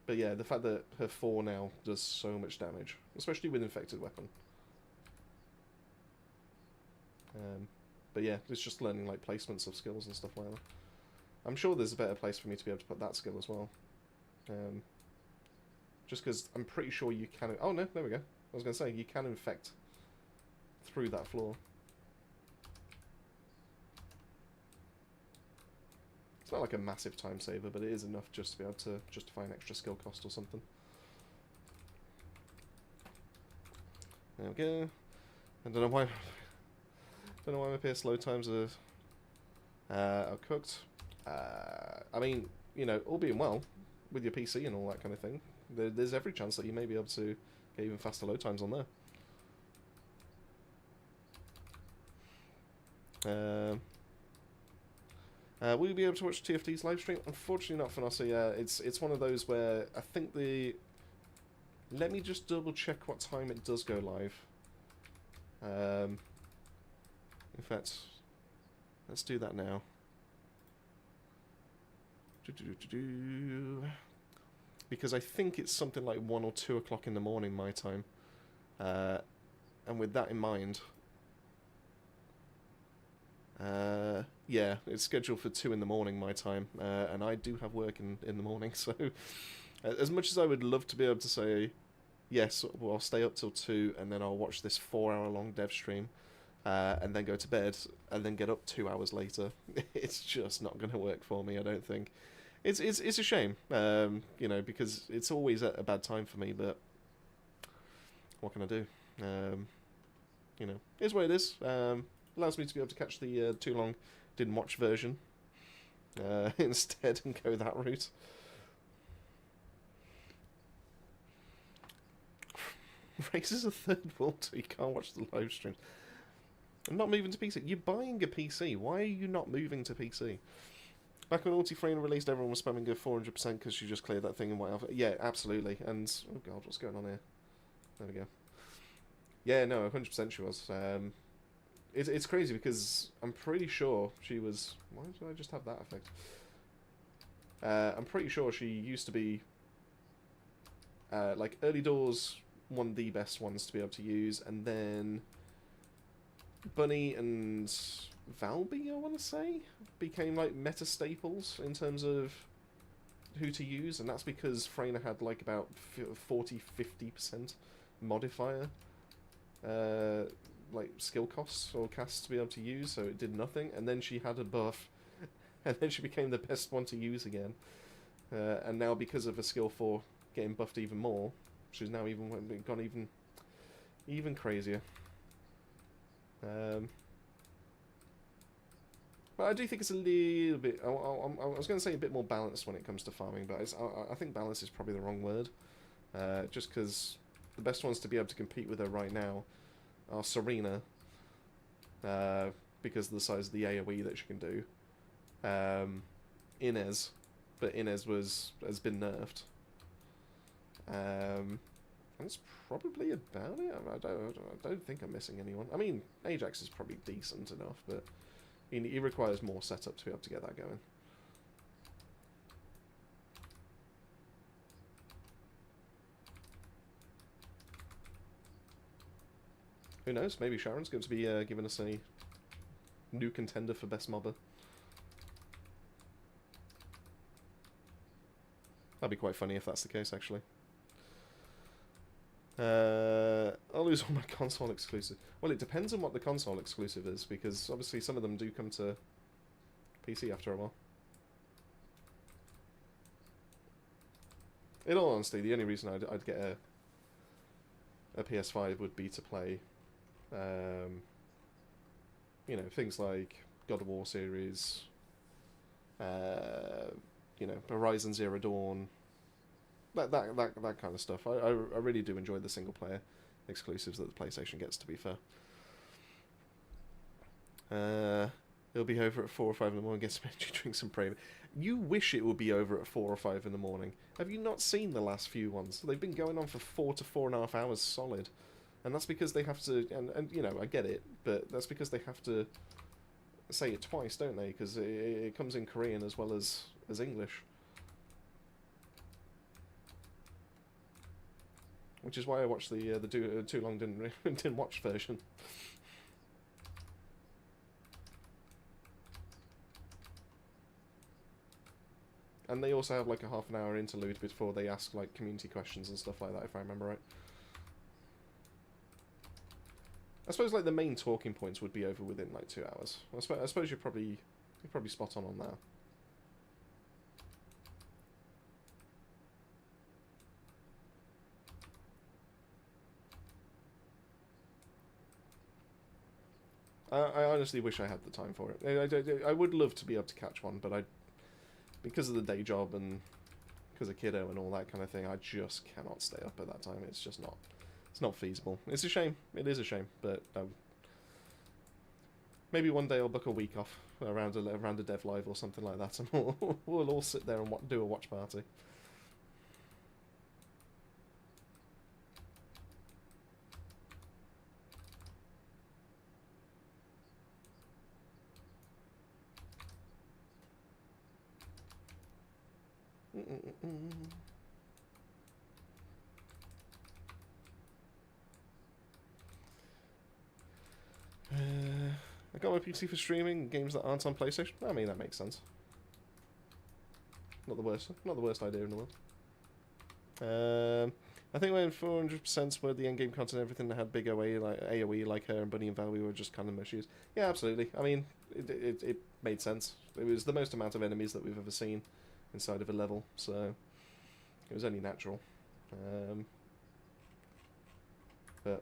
But yeah, the fact that her 4 now does so much damage, especially with Infected Weapon. But yeah, it's just learning like placements of skills and stuff like that. I'm sure there's a better place for me to be able to put that skill as well. Just because I'm pretty sure you can... Oh no, there we go. I was going to say, you can infect through that floor. It's not like a massive time saver, but it is enough just to be able to justify an extra skill cost or something. There we go. I don't know why my PS load times are cooked. I mean, you know, all being well, with your PC and all that kind of thing, there's every chance that you may be able to get even faster load times on there. Will you be able to watch TFT's live stream? Unfortunately not, Fanossa. Yeah, it's one of those where I think the... Let me just double check what time it does go live. In fact, let's do that now. Because I think it's something like 1 or 2 o'clock in the morning my time. And with that in mind... yeah, it's scheduled for 2 in the morning my time, and I do have work in the morning, so as much as I would love to be able to say, yes, well, I'll stay up till 2, and then I'll watch this 4-hour-long dev stream, and then go to bed, and then get up 2 hours later, it's just not going to work for me, I don't think. It's a shame, you know, because it's always at a bad time for me, but what can I do? You know, here's what it is. Allows me to be able to catch the too long didn't watch version instead and go that route. Raises a third wall so you can't watch the live streams. I'm not moving to PC. You're buying a PC. Why are you not moving to PC? Back when Ulti-Frame released, everyone was spamming go 400% because she just cleared that thing in White Alpha. Yeah, absolutely. And, oh god, what's going on here? There we go. Yeah, no, 100% she was. It's crazy because I'm pretty sure she was... Why did I just have that effect? I'm pretty sure she used to be... like, early doors, one of the best ones to be able to use, and then... Bunny and Valby, I want to say, became, like, meta staples in terms of who to use, and that's because Freyna had, like, about 40-50% modifier. Like skill costs or casts to be able to use, so it did nothing, and then she had a buff, and then she became the best one to use again, and now because of a skill 4 getting buffed even more, she's now gone even crazier. But I do think it's a little bit... I was going to say a bit more balanced when it comes to farming, but I think balance is probably the wrong word, just because the best ones to be able to compete with her right now are Serena, because of the size of the AoE that she can do. Inez, but Inez has been nerfed. That's probably about it. I don't think I'm missing anyone. I mean, Ajax is probably decent enough, but he requires more setup to be able to get that going. Who knows? Maybe Sharon's going to be giving us a new contender for best mobber. That'd be quite funny if that's the case, actually. I'll lose all my console exclusive. Well, it depends on what the console exclusive is, because obviously some of them do come to PC after a while. In all honesty, the only reason I'd get a PS5 would be to play, you know, things like God of War series, you know, Horizon Zero Dawn, that kind of stuff. I really do enjoy the single player exclusives that the PlayStation gets, to be fair. It'll be over at 4 or 5 in the morning, get some energy drinks and pray. You wish it would be over at 4 or 5 in the morning. Have you not seen the last few ones? They've been going on for 4 to 4.5 hours solid. And that's because they have to, and you know, I get it, but that's because they have to say it twice, don't they? Because it comes in Korean as well as English. Which is why I watched the too long didn't watch version. And they also have like a half an hour interlude before they ask like community questions and stuff like that, if I remember right. I suppose like the main talking points would be over within like 2 hours. I suppose you're probably spot on that. I honestly wish I had the time for it. I would love to be able to catch one, but because of the day job and because of kiddo and all that kind of thing, I just cannot stay up at that time. It's just not. It's not feasible. It's a shame. It is a shame, but maybe one day I'll book a week off around a dev live or something like that, and we'll all sit there and do a watch party. I got my PC for streaming games that aren't on PlayStation. I mean, that makes sense. Not the worst idea in the world. I think when 400% were the endgame content, everything that had big AoE like her and Bunny and Valby were just kind of mushies. Yeah, absolutely. I mean, it made sense. It was the most amount of enemies that we've ever seen inside of a level, so it was only natural. But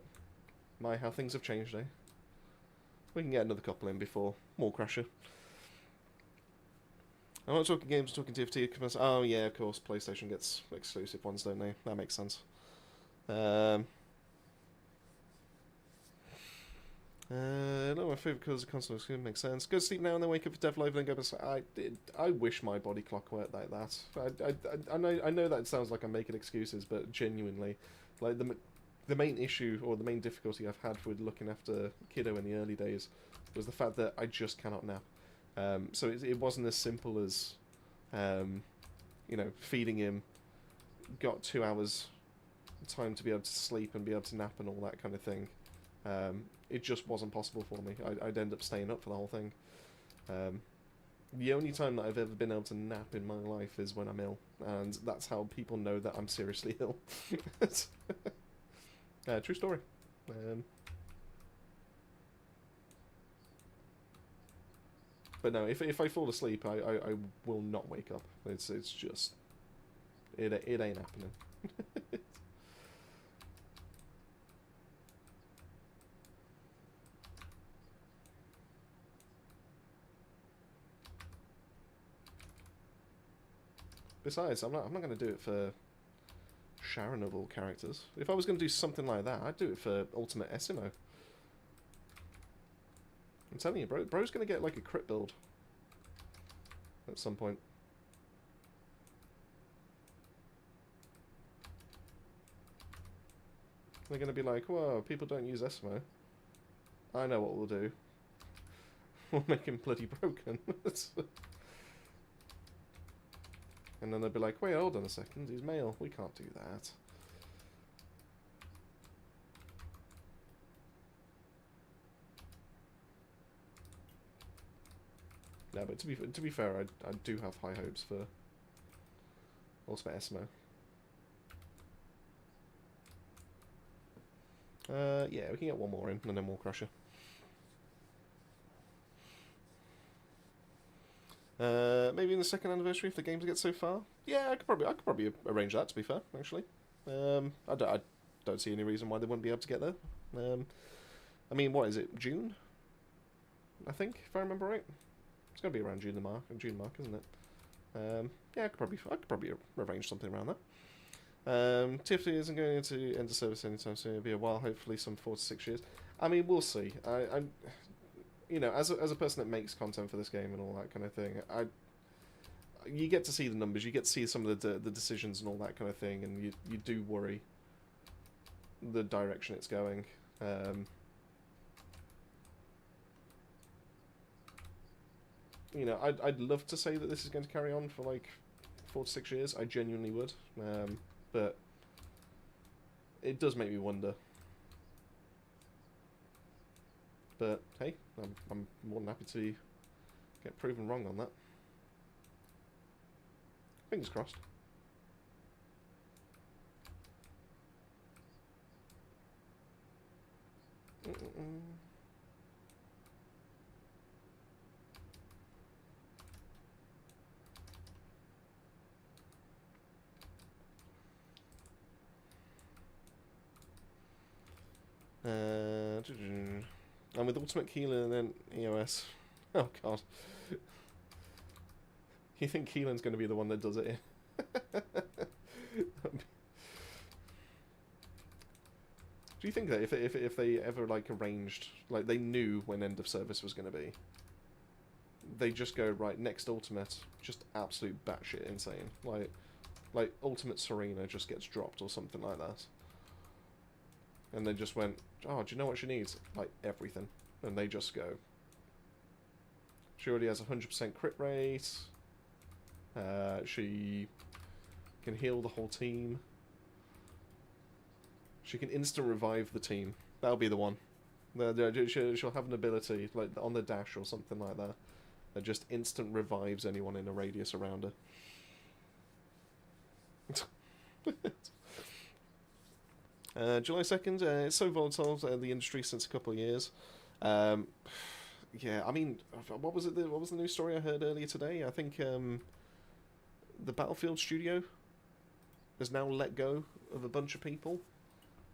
my, how things have changed, eh? We can get another couple in before more Crasher. I'm not talking games, I'm talking TFT. Oh yeah, of course, PlayStation gets exclusive ones, don't they? That makes sense. No, my favourite colours of console exclusive makes sense. Go to sleep now and then wake up for Dev Live, then go back. I wish my body clock worked like that. I know that sounds like I'm making excuses, but genuinely, like the main issue or the main difficulty I've had with looking after kiddo in the early days was the fact that I just cannot nap. So it wasn't as simple as, you know, feeding him, got 2 hours time to be able to sleep and be able to nap and all that kind of thing. It just wasn't possible for me. I'd end up staying up for the whole thing. The only time that I've ever been able to nap in my life is when I'm ill, and that's how people know that I'm seriously ill. True story. But no, if I fall asleep, I will not wake up. It's just it ain't happening. Besides, I'm not going to do it for Sharon of all characters. If I was going to do something like that, I'd do it for Ultimate Essimo. I'm telling you, bro's going to get like a crit build at some point. They're going to be like, whoa, people don't use Essimo. I know what we'll do. We'll make him bloody broken. And then they'll be like, wait, hold on a second, he's male. We can't do that. No, but to be fair, I do have high hopes for Ultimate Essimo. Yeah, we can get one more in, and then we'll crush her. Maybe in the second anniversary if the games get so far. Yeah, I could probably arrange that. To be fair, actually, I don't see any reason why they wouldn't be able to get there. I mean, what is it? June? I think, if I remember right. It's gonna be around June mark, isn't it? Yeah, I could probably arrange something around that. TFT isn't going into end of service anytime soon. It'll be a while, hopefully some 4 to 6 years. I mean, we'll see. I'm you know, as a person that makes content for this game and all that kind of thing, you get to see the numbers, you get to see some of the decisions and all that kind of thing, and you do worry the direction it's going. You know, I'd love to say that this is going to carry on for like 4 to 6 years. I genuinely would, but it does make me wonder. But hey, I'm more than happy to get proven wrong on that. Fingers crossed. And with Ultimate Keelan and then EOS. Oh god. You think Keelan's going to be the one that does it? Do you think that if they ever like arranged, like they knew when end of service was going to be, they just go right next Ultimate, just absolute batshit insane, like Ultimate Serena just gets dropped or something like that, and they just went, oh, do you know what she needs? Like everything, and they just go. She already has 100% crit rate. She can heal the whole team. She can instant revive the team. That'll be the one. She'll have an ability, like on the dash or something like that, that just instant revives anyone in a radius around her. July 2nd, it's so volatile, the industry since a couple of years. Yeah, I mean, what was it? What was the news story I heard earlier today? I think the Battlefield studio has now let go of a bunch of people,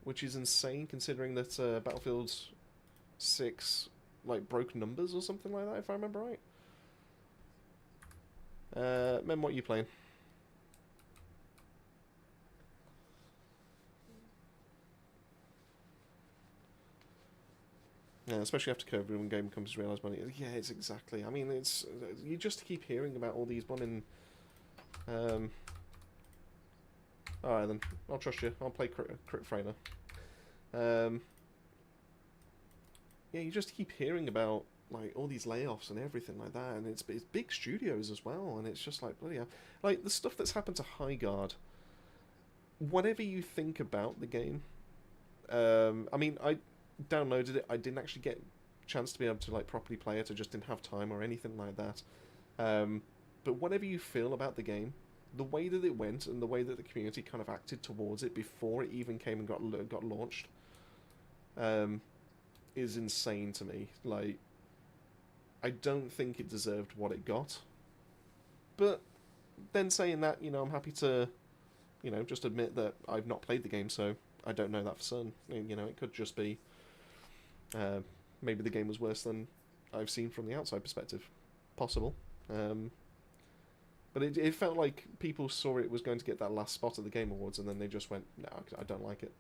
which is insane considering that Battlefield 6 like broke numbers or something like that, if I remember right. Mem, what are you playing? Yeah, especially after COVID, when game comes to realise money. Yeah, it's exactly. I mean, it's you just keep hearing about all these blooming. Alright then, I'll trust you. I'll play Crit Frainer. Yeah, you just keep hearing about like all these layoffs and everything like that, and it's big studios as well, and it's just like bloody hell. Like the stuff that's happened to Highguard. Whatever you think about the game, I mean, I downloaded it. I didn't actually get a chance to be able to like properly play it. I just didn't have time or anything like that. But whatever you feel about the game, the way that it went and the way that the community kind of acted towards it before it even came and got launched, is insane to me. Like, I don't think it deserved what it got. But then saying that, you know, I'm happy to, you know, just admit that I've not played the game, so I don't know that for certain. You know, it could just be maybe the game was worse than I've seen from the outside perspective. Possible. But But it felt like people saw it was going to get that last spot at the Game Awards, and then they just went, no, I don't like it.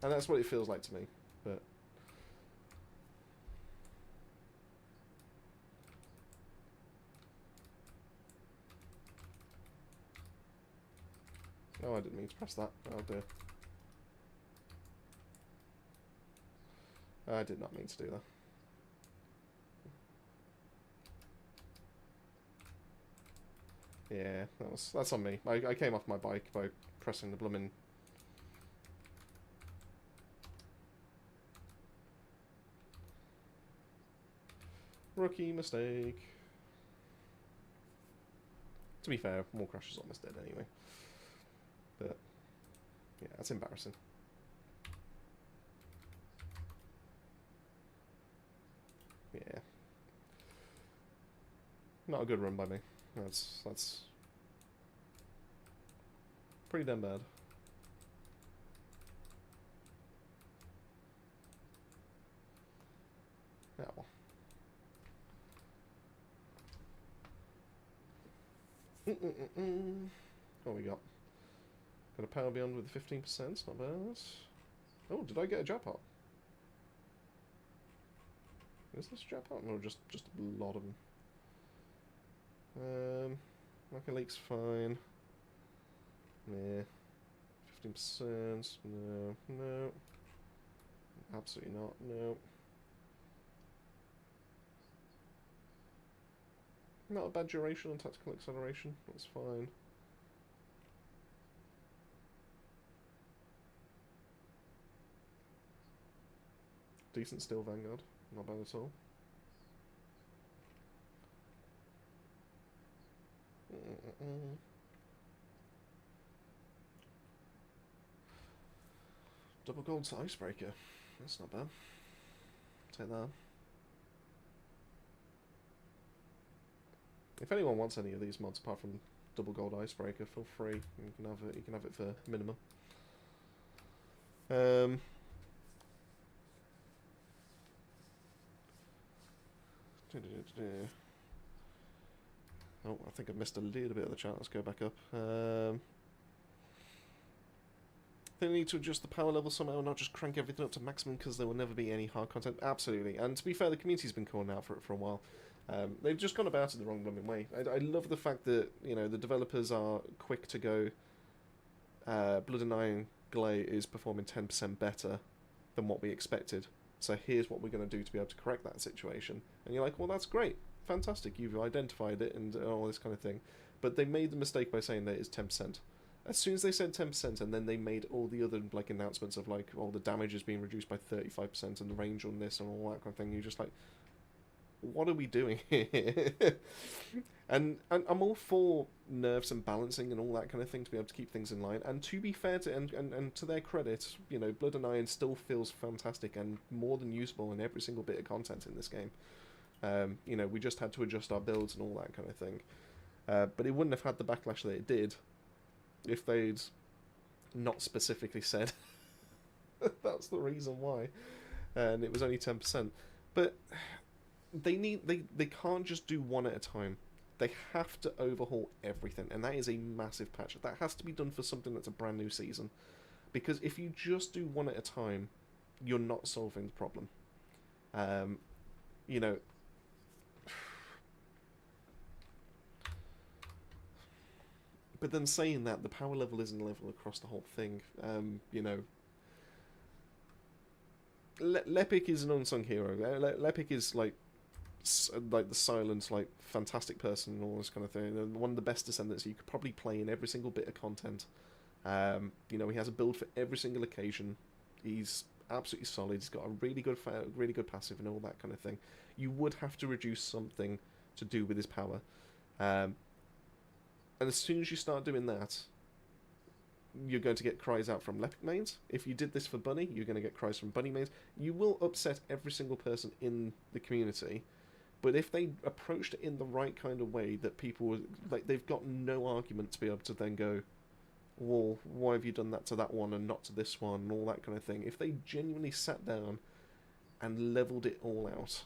And that's what it feels like to me. But oh, I didn't mean to press that. Oh dear. I did not mean to do that. Yeah, that's on me. I came off my bike by pressing the bloomin'. Rookie mistake. To be fair, more crashes almost dead anyway. But yeah, that's embarrassing. Yeah. Not a good run by me. That's pretty damn bad. Yeah, well. What we got? Got a power beyond with 15%, not bad. Oh, did I get a jackpot? Is this a jackpot? No, just a lot of them. Mecha Leak's fine. Yeah. 15%. No. Absolutely not. No. Not a bad duration on tactical acceleration. That's fine. Decent Steel Vanguard. Not bad at all. Double gold to Icebreaker. That's not bad. Take that. If anyone wants any of these mods apart from double gold Icebreaker, feel free. You can have it. You can have it for minimum. Oh, I think I missed a little bit of the chat. Let's go back up. They need to adjust the power level somehow, not just crank everything up to maximum because there will never be any hard content. Absolutely. And to be fair, the community's been calling out for it for a while. They've just gone about it the wrong blooming way. I love the fact that, you know, the developers are quick to go, Blood and Iron Glay is performing 10% better than what we expected. So here's what we're going to do to be able to correct that situation. And you're like, well, that's great. Fantastic. You've identified it and all this kind of thing. But they made the mistake by saying that it's 10%. As soon as they said 10%, and then they made all the other like announcements of like, oh, the damage is being reduced by 35% and the range on this and all that kind of thing, you're just like, what are we doing here? and I'm all for nerfs and balancing and all that kind of thing to be able to keep things in line. And to be fair to and to their credit, you know, Blood and Iron still feels fantastic and more than usable in every single bit of content in this game. You know, we just had to adjust our builds and all that kind of thing. But it wouldn't have had the backlash that it did if they'd not specifically said that's the reason why, and it was only 10%. But they can't just do one at a time. They have to overhaul everything, and that is a massive patch. That has to be done for something that's a brand new season, because if you just do one at a time, you're not solving the problem. You know. But then saying that, the power level isn't level across the whole thing. You know, Lepic is an unsung hero. Lepic is like the silent, like fantastic person and all this kind of thing. One of the best descendants you could probably play in every single bit of content. You know, he has a build for every single occasion. He's absolutely solid. He's got a really good passive and all that kind of thing. You would have to reduce something to do with his power. And as soon as you start doing that, you're going to get cries out from Lepic mains. If you did this for Bunny, you're going to get cries from Bunny mains. You will upset every single person in the community. But if they approached it in the right kind of way, that people, like, they've got no argument to be able to then go, well, why have you done that to that one and not to this one, and all that kind of thing. If they genuinely sat down and leveled it all out,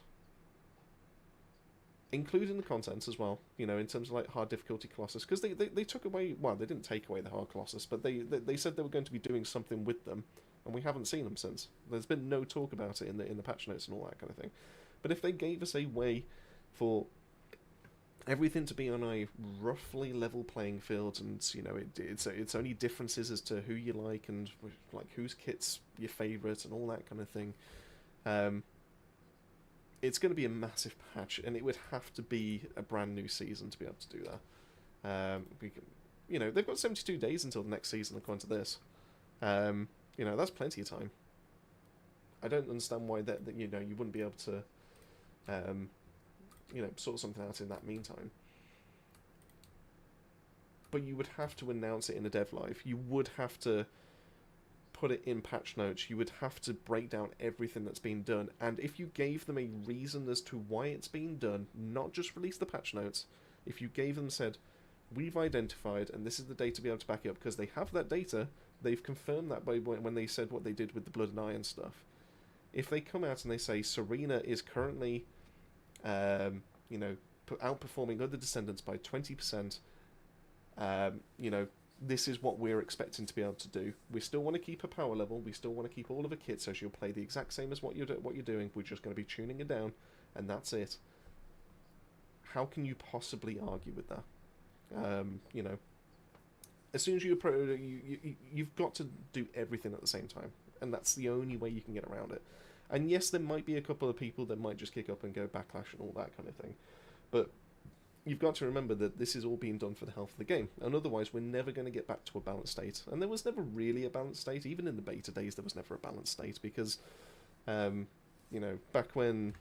including the content as well, you know, in terms of like hard difficulty Colossus, because they took away, well, they didn't take away the hard Colossus, but they said they were going to be doing something with them, and we haven't seen them since. There's been no talk about it in the patch notes and all that kind of thing. But if they gave us a way for everything to be on a roughly level playing field, and you know it's only differences as to who you like and like whose kit's your favourite and all that kind of thing, it's going to be a massive patch, and it would have to be a brand new season to be able to do that. You know, they've got 72 days until the next season according to this. You know, that's plenty of time. I don't understand why that you know, you wouldn't be able to you know, sort something out in that meantime. But you would have to announce it in a dev live. You would have to put it in patch notes. You would have to break down everything that's been done. And if you gave them a reason as to why it's been done, not just release the patch notes, if you gave them, said, we've identified, and this is the data to be able to back it up, because they have that data, they've confirmed that by when they said what they did with the Blood and Iron stuff. If they come out and they say Serena is currently, you know, outperforming other Descendants by 20%, you know, this is what we're expecting to be able to do. We still want to keep her power level. We still want to keep all of her kits, so she'll play the exact same as what you're doing. We're just going to be tuning it down, and that's it. How can you possibly argue with that? You know, as soon as you've got to do everything at the same time, and that's the only way you can get around it. And yes, there might be a couple of people that might just kick up and go backlash and all that kind of thing, but you've got to remember that this is all being done for the health of the game, and otherwise we're never going to get back to a balanced state. And there was never really a balanced state. Even in the beta days, there was never a balanced state, because, you know, back when,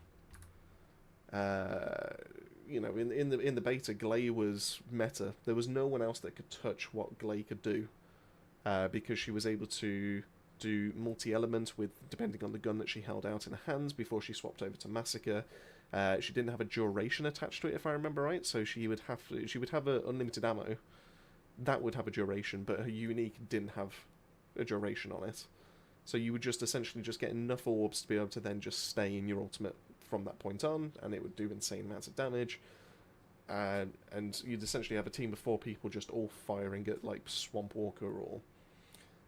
you know, in the beta, Gley was meta. There was no one else that could touch what Gley could do, because she was able to do multi-element with depending on the gun that she held out in her hands before she swapped over to Massacre. She didn't have a duration attached to it, if I remember right. So she would have a unlimited ammo. That would have a duration, but her unique didn't have a duration on it. So you would just essentially just get enough orbs to be able to then just stay in your ultimate from that point on, and it would do insane amounts of damage. And you'd essentially have a team of 4 people just all firing at like Swamp Walker or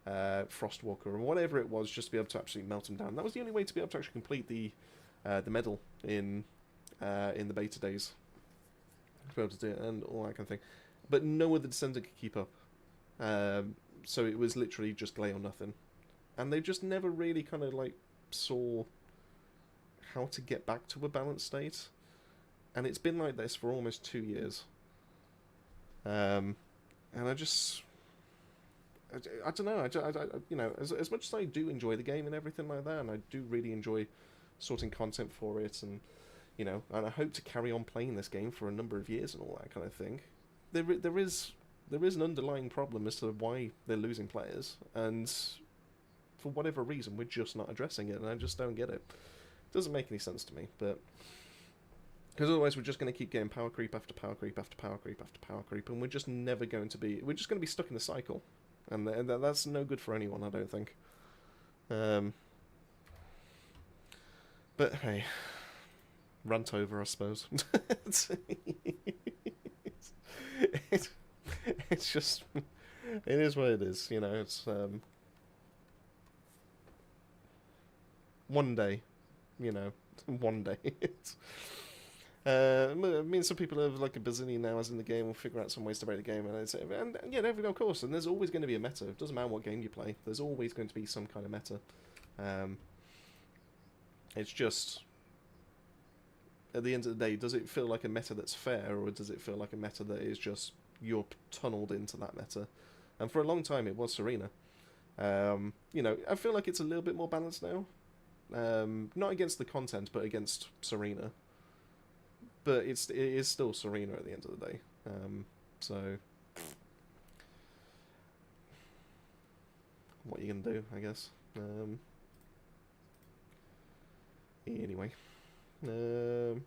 Frostwalker or whatever it was, just to be able to actually melt them down. That was the only way to be able to actually complete the medal in the beta days, to be able to do it and all that kind of thing. But no other Descendant could keep up, so it was literally just Gley or nothing, and they just never really kind of like saw how to get back to a balanced state, and it's been like this for almost 2 years. And I don't know. I you know, as much as I do enjoy the game and everything like that, and I do really enjoy sorting content for it, and you know, and I hope to carry on playing this game for a number of years and all that kind of thing. There is an underlying problem as to why they're losing players, and for whatever reason, we're just not addressing it, and I just don't get it. It doesn't make any sense to me, but because otherwise we're just going to keep getting power creep after power creep after power creep after power creep, and we're just never going to be. We're just going to be stuck in a cycle, and that's no good for anyone, I don't think. But hey, rant over, I suppose. It's just, it is what it is, you know. It's one day, you know, one day. It's, I mean, some people have like a bazillion hours in the game will figure out some ways to break the game, and yeah, of course, and there's always going to be a meta. It doesn't matter what game you play. There's always going to be some kind of meta. It's just, at the end of the day, does it feel like a meta that's fair, or does it feel like a meta that is just you're tunneled into that meta? And for a long time, it was Serena. You know, I feel like it's a little bit more balanced now. Not against the content, but against Serena. But it is still Serena at the end of the day. So, what are you gonna do, I guess? Anyway. Do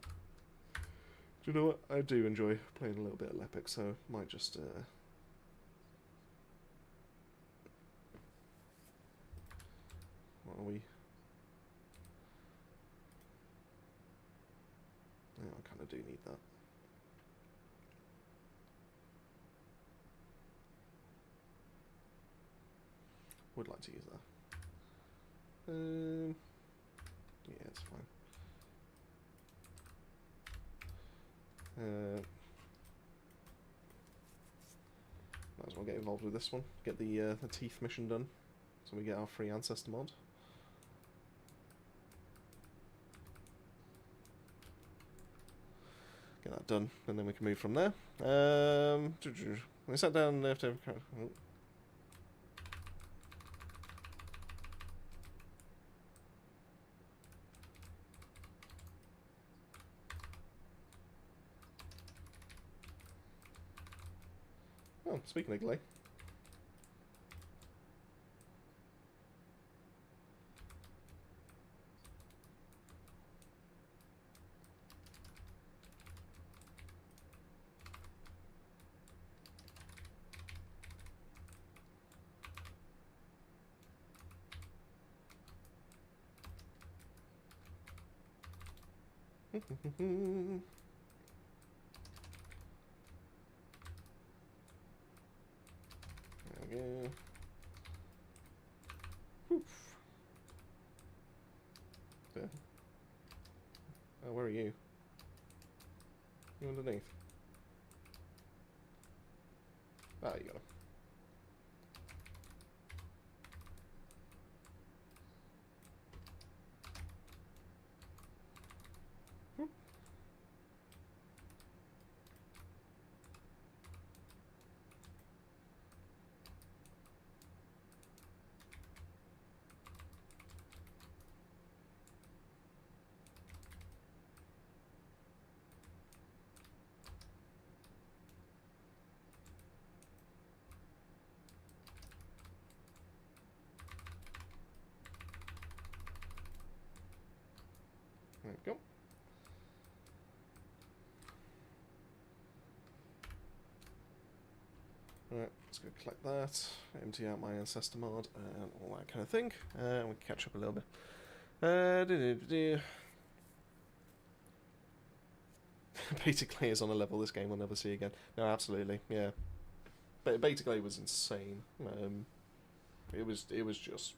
you know what? I do enjoy playing a little bit of Lepic, so I might just what are we? Yeah, I kind of do need that. Would like to use that. Yeah, it's fine. Might as well get involved with this one. Get the teeth mission done, so we get our free ancestor mod. Get that done, and then we can move from there. We sat down left over. Oh, speaking of Gley. There we go. Oof. There. Oh, where are you? You underneath? Ah, you got him. There we go. Alright, let's go collect that, empty out my ancestor mod, and all that kind of thing, and we can catch up a little bit. Beta Clay is on a level this game we'll never see again. No, absolutely, yeah. But Beta Clay was insane. It was just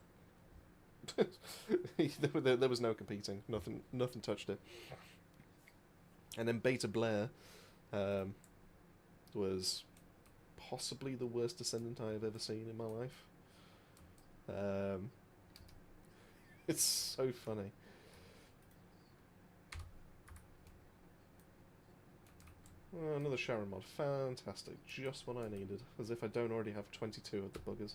there was no competing. Nothing touched it. And then Beta Blair was possibly the worst Descendant I have ever seen in my life. It's so funny. Oh, another Sharon mod. Fantastic. Just what I needed. As if I don't already have 22 of the buggers.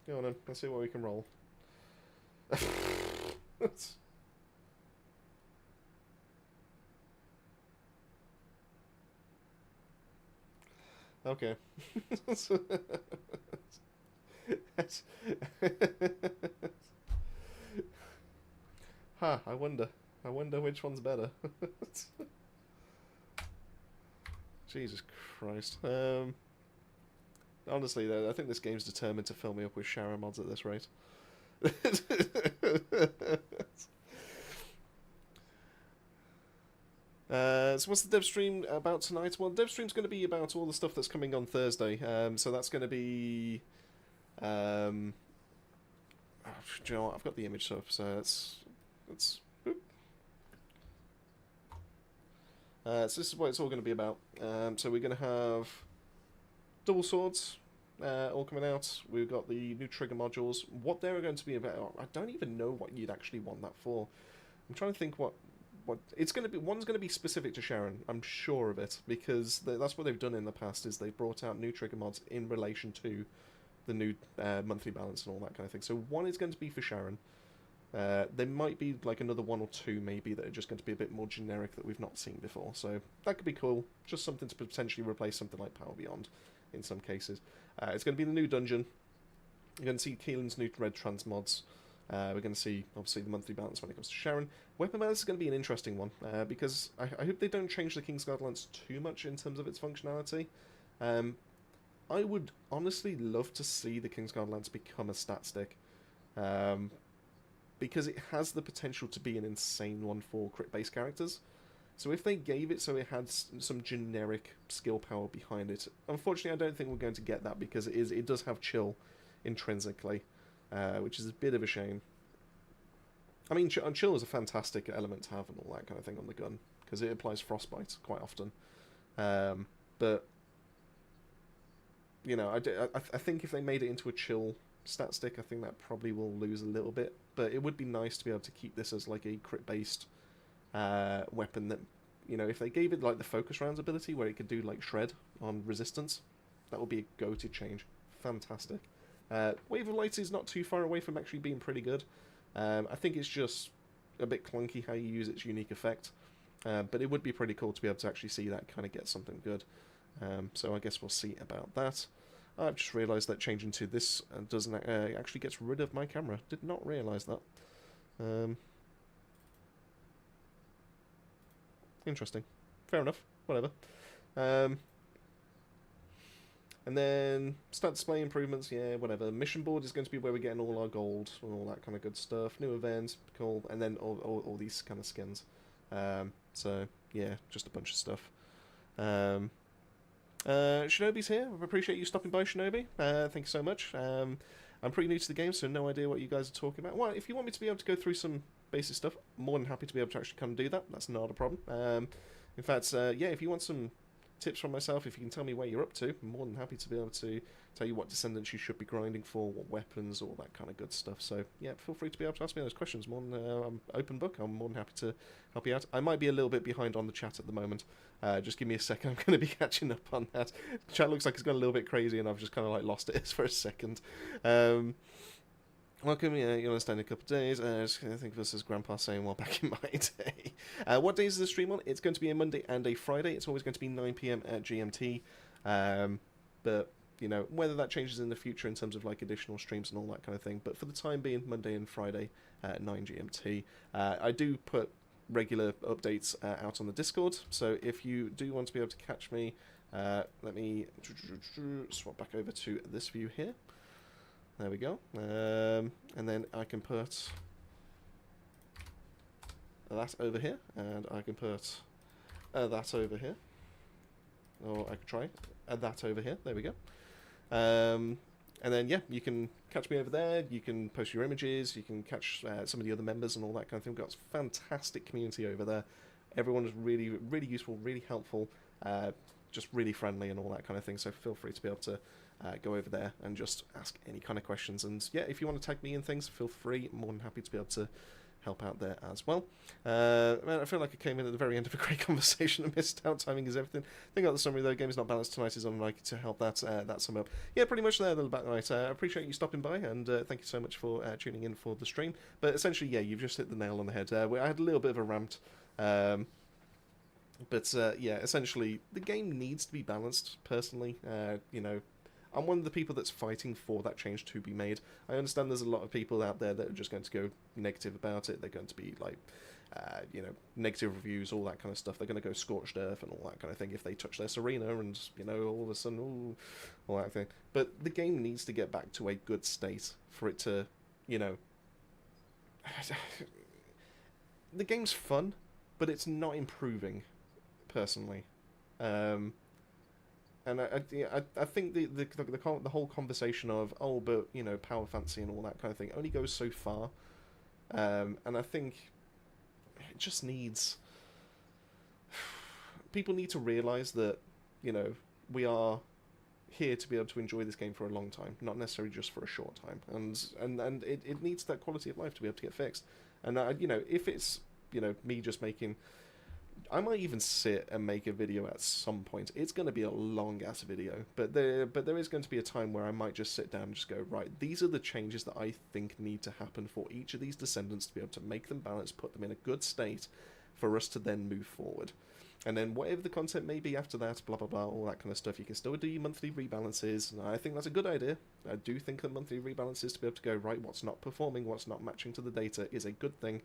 Go on then. Let's see what we can roll. Okay. Huh, I wonder which one's better. Jesus Christ. Honestly, though, I think this game's determined to fill me up with Sharon mods at this rate. So what's the dev stream about tonight? Well, the dev stream's going to be about all the stuff that's coming on Thursday. So that's going to be... do you know what? I've got the image up, so let's so this is what it's all going to be about. So we're going to have double swords all coming out. We've got the new trigger modules. What they're going to be about, I don't even know what you'd actually want that for. I'm trying to think what it's going to be. One's going to be specific to Sharon. I'm sure of it, because that's what they've done in the past. Is they've brought out new trigger mods in relation to the new monthly balance and all that kind of thing. So one is going to be for Sharon. There might be like another one or two maybe that are just going to be a bit more generic that we've not seen before. So that could be cool. Just something to potentially replace something like Power Beyond in some cases. It's going to be the new dungeon. You're going to see Keelan's new red transmods. We're going to see, obviously, the monthly balance when it comes to Sharon. Weapon balance is going to be an interesting one, because I hope they don't change the Kingsguard lance too much in terms of its functionality. I would honestly love to see the Kingsguard lance become a stat stick. Um, because it has the potential to be an insane one for crit-based characters. So if they gave it so it had some generic skill power behind it, unfortunately I don't think we're going to get that because it does have chill intrinsically, which is a bit of a shame. I mean, chill is a fantastic element to have and all that kind of thing on the gun because it applies frostbite quite often. But you know, I think if they made it into a chill stat stick, I think that probably will lose a little bit. But it would be nice to be able to keep this as like a crit-based weapon that, you know, if they gave it like the focus rounds ability where it could do like shred on resistance, that would be a go-to change. Fantastic. Wave of Light is not too far away from actually being pretty good. I think it's just a bit clunky how you use its unique effect. But it would be pretty cool to be able to actually see that kind of get something good. So I guess we'll see about that. I've just realised that changing to this doesn't actually gets rid of my camera. Did not realise that. Interesting. Fair enough. Whatever. And then start display improvements. Yeah, whatever. Mission board is going to be where we're getting all our gold and all that kind of good stuff. New events, cool. And then all these kind of skins. So yeah, just a bunch of stuff. Shinobi's here. I appreciate you stopping by, Shinobi. Thank you so much. I'm pretty new to the game, so no idea what you guys are talking about. Well, if you want me to be able to go through some basic stuff, more than happy to be able to actually come and do that. That's not a problem. In fact, yeah, if you want some tips from myself, if you can tell me where you're up to, I'm more than happy to be able to tell you what descendants you should be grinding for, what weapons, all that kind of good stuff. So yeah, feel free to be able to ask me those questions. I'm open book. I'm more than happy to help you out. I might be a little bit behind on the chat at the moment. Just give me a second. I'm going to be catching up on that. The chat looks like it's gone a little bit crazy, and I've just kind of like lost it for a second. Welcome, yeah, you understand in a couple of days. I think this is Grandpa saying, well, back in my day. What days is the stream on? It's going to be a Monday and a Friday. It's always going to be 9 PM at GMT. But, you know, whether that changes in the future in terms of, like, additional streams and all that kind of thing. But for the time being, Monday and Friday at 9 GMT. I do put regular updates out on the Discord. So if you do want to be able to catch me, let me swap back over to this view here. There we go. And then I can put that over here, and I can put that over here. Or I could try that over here. There we go. And then, yeah, you can catch me over there. You can post your images. You can catch some of the other members and all that kind of thing. We've got a fantastic community over there. Everyone is really, really useful, really helpful, just really friendly and all that kind of thing. So feel free to be able to go over there and just ask any kind of questions. And yeah, if you want to tag me in things, feel free. I'm more than happy to be able to help out there as well. Man, I feel like I came in at the very end of a great conversation and missed out. Timing is everything. Think about the summary though. The game is not balanced tonight. Is unlikely to help that sum up. Yeah, pretty much there. The back night. I appreciate you stopping by, and thank you so much for tuning in for the stream. But essentially, yeah, you've just hit the nail on the head. I had a little bit of a rant. But yeah, essentially, the game needs to be balanced. Personally, you know, I'm one of the people that's fighting for that change to be made. I understand there's a lot of people out there that are just going to go negative about it. They're going to be like, you know, negative reviews, all that kind of stuff. They're going to go scorched earth and all that kind of thing if they touch their Serena and, you know, all of a sudden, ooh, all that thing. But the game needs to get back to a good state for it to, you know... The game's fun, but it's not improving, personally. And I think the whole conversation of, oh, but, you know, power fancy and all that kind of thing only goes so far. And I think it just needs... People need to realise that, you know, we are here to be able to enjoy this game for a long time, not necessarily just for a short time. And it needs that quality of life to be able to get fixed. And, you know, if it's, you know, me just making... I might even sit and make a video at some point. It's going to be a long-ass video, but there is going to be a time where I might just sit down and just go, right, these are the changes that I think need to happen for each of these descendants to be able to make them balanced, put them in a good state for us to then move forward. And then whatever the content may be after that, blah, blah, blah, all that kind of stuff, you can still do your monthly rebalances. And I think that's a good idea. I do think that monthly rebalances to be able to go, right, what's not performing, what's not matching to the data is a good thing.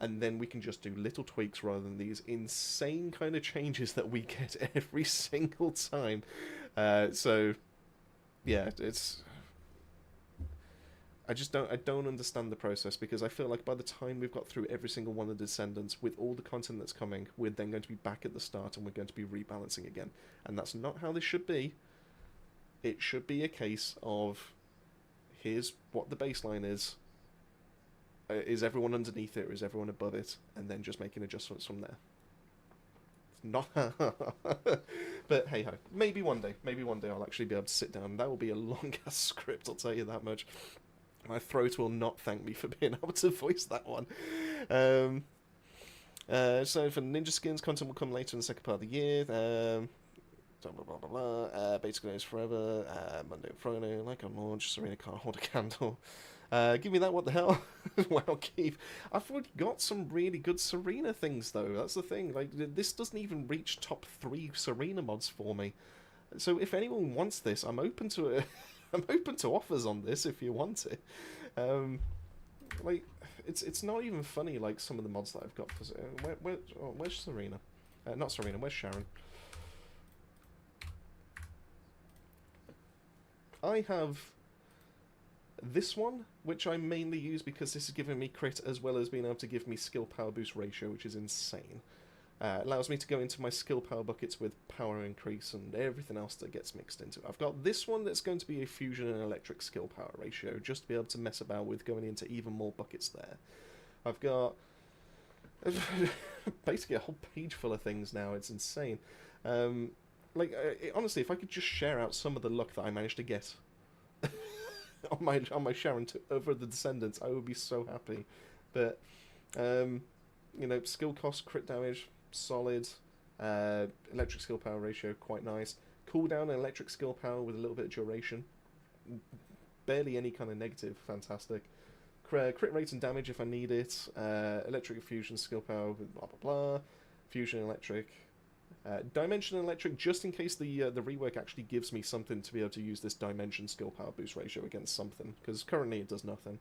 And then we can just do little tweaks rather than these insane kind of changes that we get every single time. So, yeah, it's... I don't understand the process, because I feel like by the time we've got through every single one of the Descendants with all the content that's coming, we're then going to be back at the start and we're going to be rebalancing again. And that's not how this should be. It should be a case of, here's what the baseline is. Is everyone underneath it or is everyone above it? And then just making adjustments from there. It's not. But hey ho. Maybe one day I'll actually be able to sit down. That will be a long ass script, I'll tell you that much. My throat will not thank me for being able to voice that one. So for Ninja Skins, content will come later in the second part of the year. Blah, blah, blah, blah. Basically, it's forever. Monday and Friday, like on launch. Serena can't hold a candle. Give me that, what the hell? Wow, Keith. I've already got some really good Serena things, though. That's the thing. Like, this doesn't even reach top 3 Serena mods for me. So if anyone wants this, I'm open to it. I'm open to offers on this if you want it. Like, it's not even funny, like, some of the mods that I've got. For, where's Serena? Not Serena, where's Sharon? I have this one, which I mainly use because this is giving me crit as well as being able to give me skill power boost ratio, which is insane. Allows me to go into my skill power buckets with power increase and everything else that gets mixed into it. I've got this one that's going to be a fusion and electric skill power ratio, just to be able to mess about with going into even more buckets there. I've got basically a whole page full of things now. It's insane. Honestly, if I could just share out some of the luck that I managed to get on my Sharon over the Descendants, I would be so happy. But you know, skill cost, crit damage, solid. Electric skill power ratio, quite nice. Cooldown and electric skill power with a little bit of duration. Barely any kind of negative, fantastic. Crit rate and damage if I need it. Electric fusion skill power with blah blah blah. Fusion electric. Dimension electric, just in case the rework actually gives me something to be able to use this dimension skill power boost ratio against something, because currently it does nothing.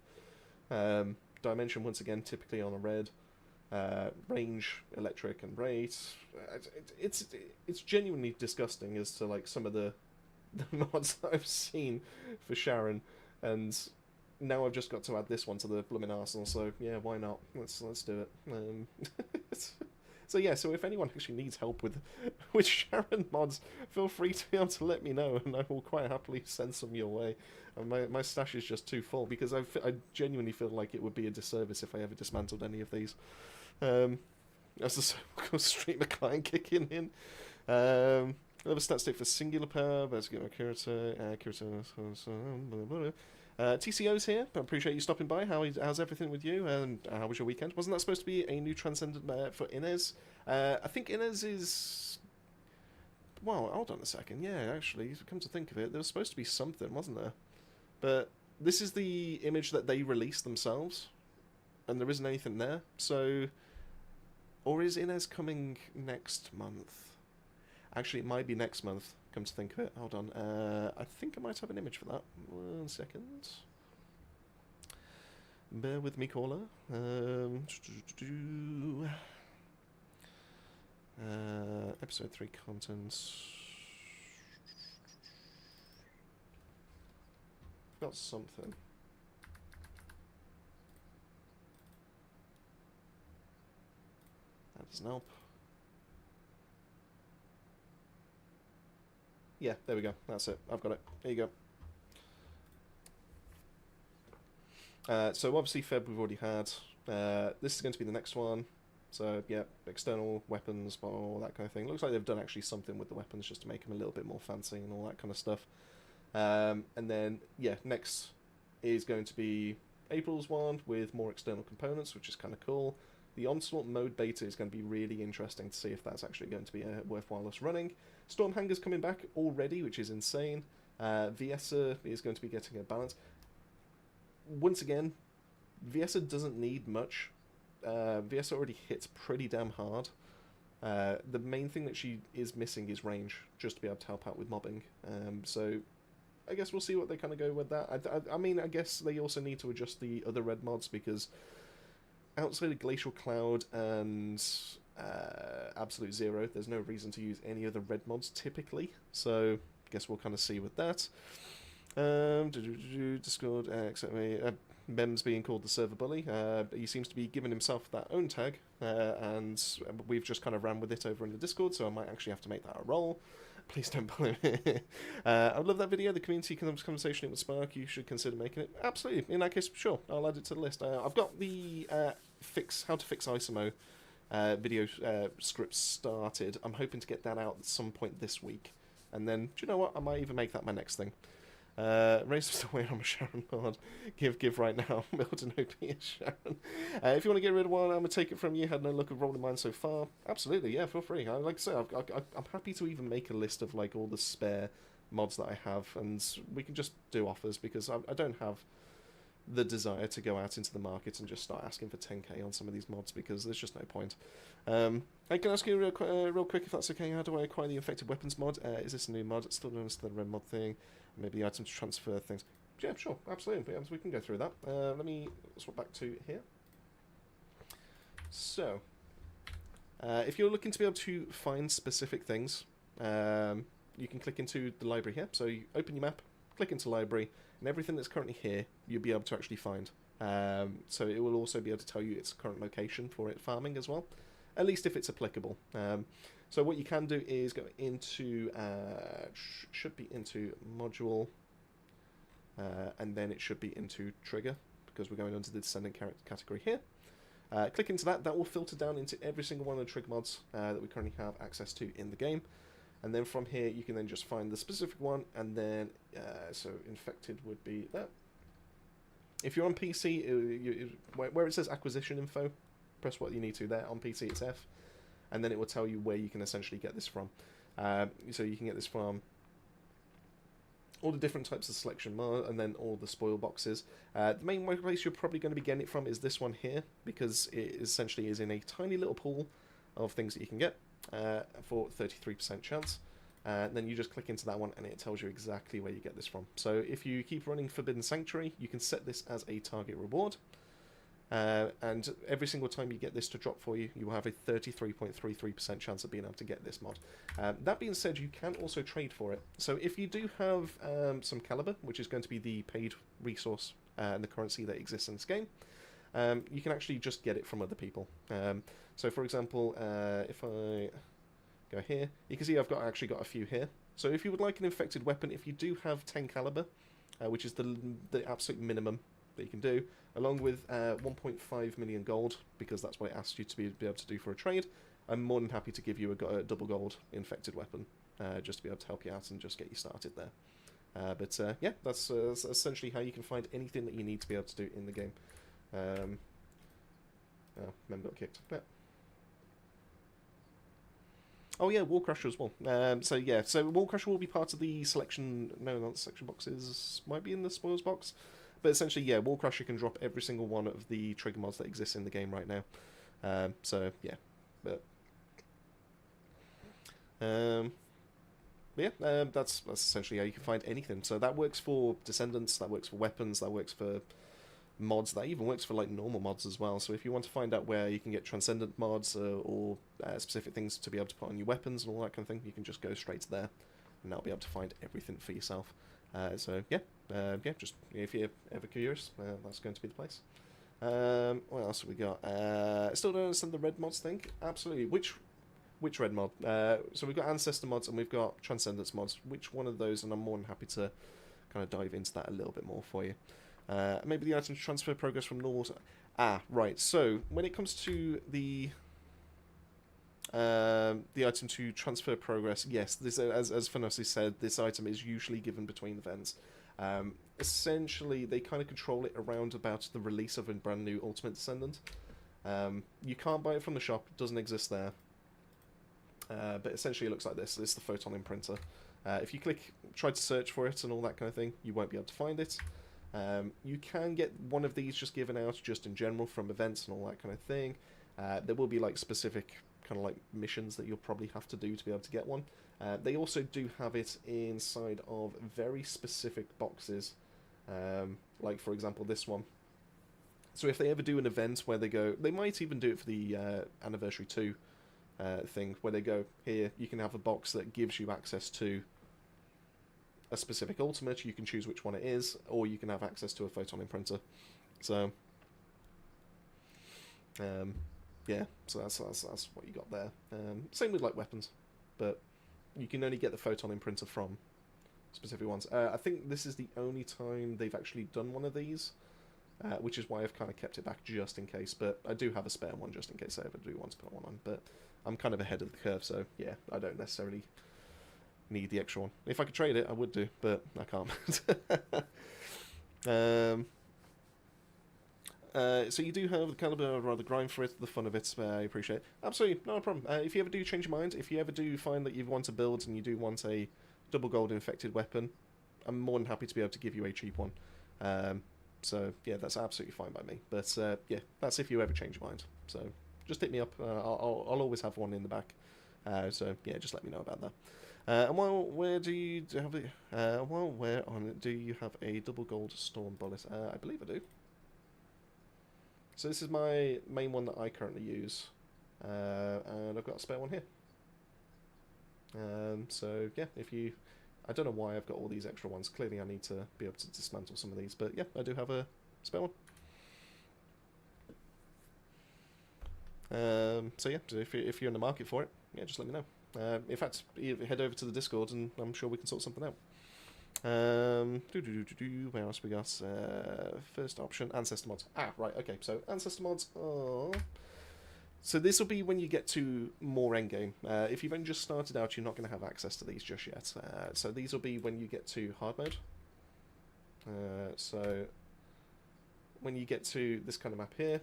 Dimension, once again, typically on a red. Range, electric, and rate. It's genuinely disgusting as to like some of the mods that I've seen for Sharon, and now I've just got to add this one to the blooming arsenal. So yeah, why not? Let's do it. So yeah, so if anyone actually needs help with Sharon mods, feel free to be able to let me know, and I will quite happily send some your way. And my stash is just too full, because I genuinely feel like it would be a disservice if I ever dismantled any of these. As the so-called streamer client kicking in. Another stat stick for singular power, but let's get my Kirita. TCO's here. I appreciate you stopping by. How's everything with you? And how was your weekend? Wasn't that supposed to be a new Transcendent for Inez? I think Inez is... Well, hold on a second. Yeah, actually, come to think of it, there was supposed to be something, wasn't there? But this is the image that they released themselves, and there isn't anything there. So, or is Inez coming next month? Actually, it might be next month, come to think of it. Hold on. I think I might have an image for that. 1 second. Bear with me, caller. Episode 3 contents. I've got something. That doesn't help. Yeah, there we go. That's it. I've got it. There you go. So obviously Feb we've already had. This is going to be the next one. So yeah, external weapons, all that kind of thing. Looks like they've done actually something with the weapons just to make them a little bit more fancy and all that kind of stuff. And then yeah, next is going to be April's one with more external components, which is kind of cool. The Onslaught mode beta is going to be really interesting to see if that's actually going to be worthwhile us running. Stormhanger's coming back already, which is insane. Viessa is going to be getting a balance. Once again, Viessa doesn't need much. Viessa already hits pretty damn hard. The main thing that she is missing is range, just to be able to help out with mobbing. So I guess we'll see what they kind of go with that. I mean, I guess they also need to adjust the other red mods, because outside of Glacial Cloud and Absolute Zero, there's no reason to use any other red mods typically. So I guess we'll kind of see with that. Discord, accept me. Mem's being called the server bully. He seems to be giving himself that own tag, and we've just kind of ran with it over in the Discord, so I might actually have to make that a role. Please don't bully me. I would love that video. The community conversation it would spark. You should consider making it. Absolutely. In that case, sure. I'll add it to the list. I've got the how to fix ISOMO video script started. I'm hoping to get that out at some point this week. And then, do you know what? I might even make that my next thing. Race still waiting on a Sharon Hard. Give right now. Milton OP is Sharon. If you want to get rid of one, I'm going to take it from you. Had no luck of rolling mine so far. Absolutely, yeah, feel free. Like I say, I'm happy to even make a list of like all the spare mods that I have, and we can just do offers because I don't have the desire to go out into the market and just start asking for 10k on some of these mods because there's just no point. I can ask you real quick if that's okay. How do I acquire the infected weapons mod? Is this a new mod? It's still known as the red mod thing. Maybe the items to transfer things. Yeah, sure, absolutely. We can go through that. Let me swap back to here. So, if you're looking to be able to find specific things, you can click into the library here. So you open your map, click into library, and everything that's currently here, you'll be able to actually find. So it will also be able to tell you its current location for it farming as well, at least if it's applicable. So what you can do is go into, should be into module, and then it should be into trigger, because we're going under the descendant category here. Click into that, that will filter down into every single one of the trigger mods that we currently have access to in the game. And then from here, you can then just find the specific one, and then, so infected would be that. If you're on PC, where it says acquisition info, press what you need to there. On PC, it's F. And then it will tell you where you can essentially get this from. So you can get this from all the different types of selection mod, and then all the spoil boxes. The main place you're probably going to be getting it from is this one here, because it essentially is in a tiny little pool of things that you can get for 33% chance. Then you just click into that one and it tells you exactly where you get this from. So if you keep running Forbidden Sanctuary, you can set this as a target reward. And every single time you get this to drop for you, you will have a 33.33% chance of being able to get this mod. That being said, you can also trade for it. So if you do have some caliber, which is going to be the paid resource and the currency that exists in this game, you can actually just get it from other people. So for example, if I go here, you can see I've actually got a few here. So if you would like an infected weapon, if you do have 10 caliber, which is the absolute minimum that you can do, along with 1.5 million gold, because that's what it asks you to be able to do for a trade, I'm more than happy to give you a double gold infected weapon, just to be able to help you out and just get you started there. But yeah, that's essentially how you can find anything that you need to be able to do in the game. Oh, Mem got kicked. Yeah. Oh yeah, Wall Crusher as well. So yeah, so Wall Crusher will be part of the selection. No, not the selection boxes. Might be in the spoils box. But essentially, yeah, Wall Crusher can drop every single one of the trigger mods that exist in the game right now. So yeah, but yeah, that's essentially how you can find anything. So that works for Descendants, that works for weapons, that works for mods, that even works for like normal mods as well. So if you want to find out where you can get Transcendent mods or specific things to be able to put on your weapons and all that kind of thing, you can just go straight to there, and that'll be able to find everything for yourself. So yeah, yeah, just if you're ever curious, that's going to be the place. What else have we got? Still don't understand the red mods thing. Absolutely. Which red mod? So we've got Ancestor mods and we've got Transcendence mods. Which one of those? And I'm more than happy to kind of dive into that a little bit more for you. Maybe the item transfer progress from normal to... right. So when it comes to the item to transfer progress, yes, this, as Fanosi said, this item is usually given between events. Essentially, they kind of control it around about the release of a brand new Ultimate Descendant. You can't buy it from the shop; it doesn't exist there. But essentially, it looks like this. This is the Photon Imprinter. If you try to search for it and all that kind of thing, you won't be able to find it. You can get one of these just given out just in general from events and all that kind of thing. There will be like specific kind of like missions that you'll probably have to do to be able to get one. They also do have it inside of very specific boxes, like for example this one. So if they ever do an event where they go, they might even do it for the Anniversary 2 thing, where they go, here, you can have a box that gives you access to a specific ultimate, you can choose which one it is, or you can have access to a photon imprinter. So, yeah, so that's what you got there. Same with like weapons, but you can only get the photon imprinter from specific ones. I think this is the only time they've actually done one of these, which is why I've kind of kept it back just in case. But I do have a spare one just in case I ever do want to put one on. But I'm kind of ahead of the curve, so yeah, I don't necessarily need the extra one. If I could trade it, I would do, but I can't. So you do have the caliber, I'd rather grind for it, the fun of it, I appreciate it. Absolutely, no problem. If you ever do change your mind, if you ever do find that you want to build and you do want a double gold infected weapon, I'm more than happy to be able to give you a cheap one. So yeah, that's absolutely fine by me. But yeah, that's if you ever change your mind. So just hit me up. I'll always have one in the back. So yeah, just let me know about that. And while where do you have it? Where on it do you have a double gold storm bullet? I believe I do. So this is my main one that I currently use, and I've got a spare one here. So yeah, I don't know why I've got all these extra ones. Clearly I need to be able to dismantle some of these, but yeah, I do have a spare one. So yeah, if you're in the market for it, yeah, just let me know. In fact, head over to the Discord and I'm sure we can sort something out. Where else we got? First option, Ancestor mods. Right, okay, so Ancestor mods are... So this will be when you get to more endgame. If you've only just started out, you're not going to have access to these just yet. So these will be when you get to hard mode. So when you get to this kind of map here,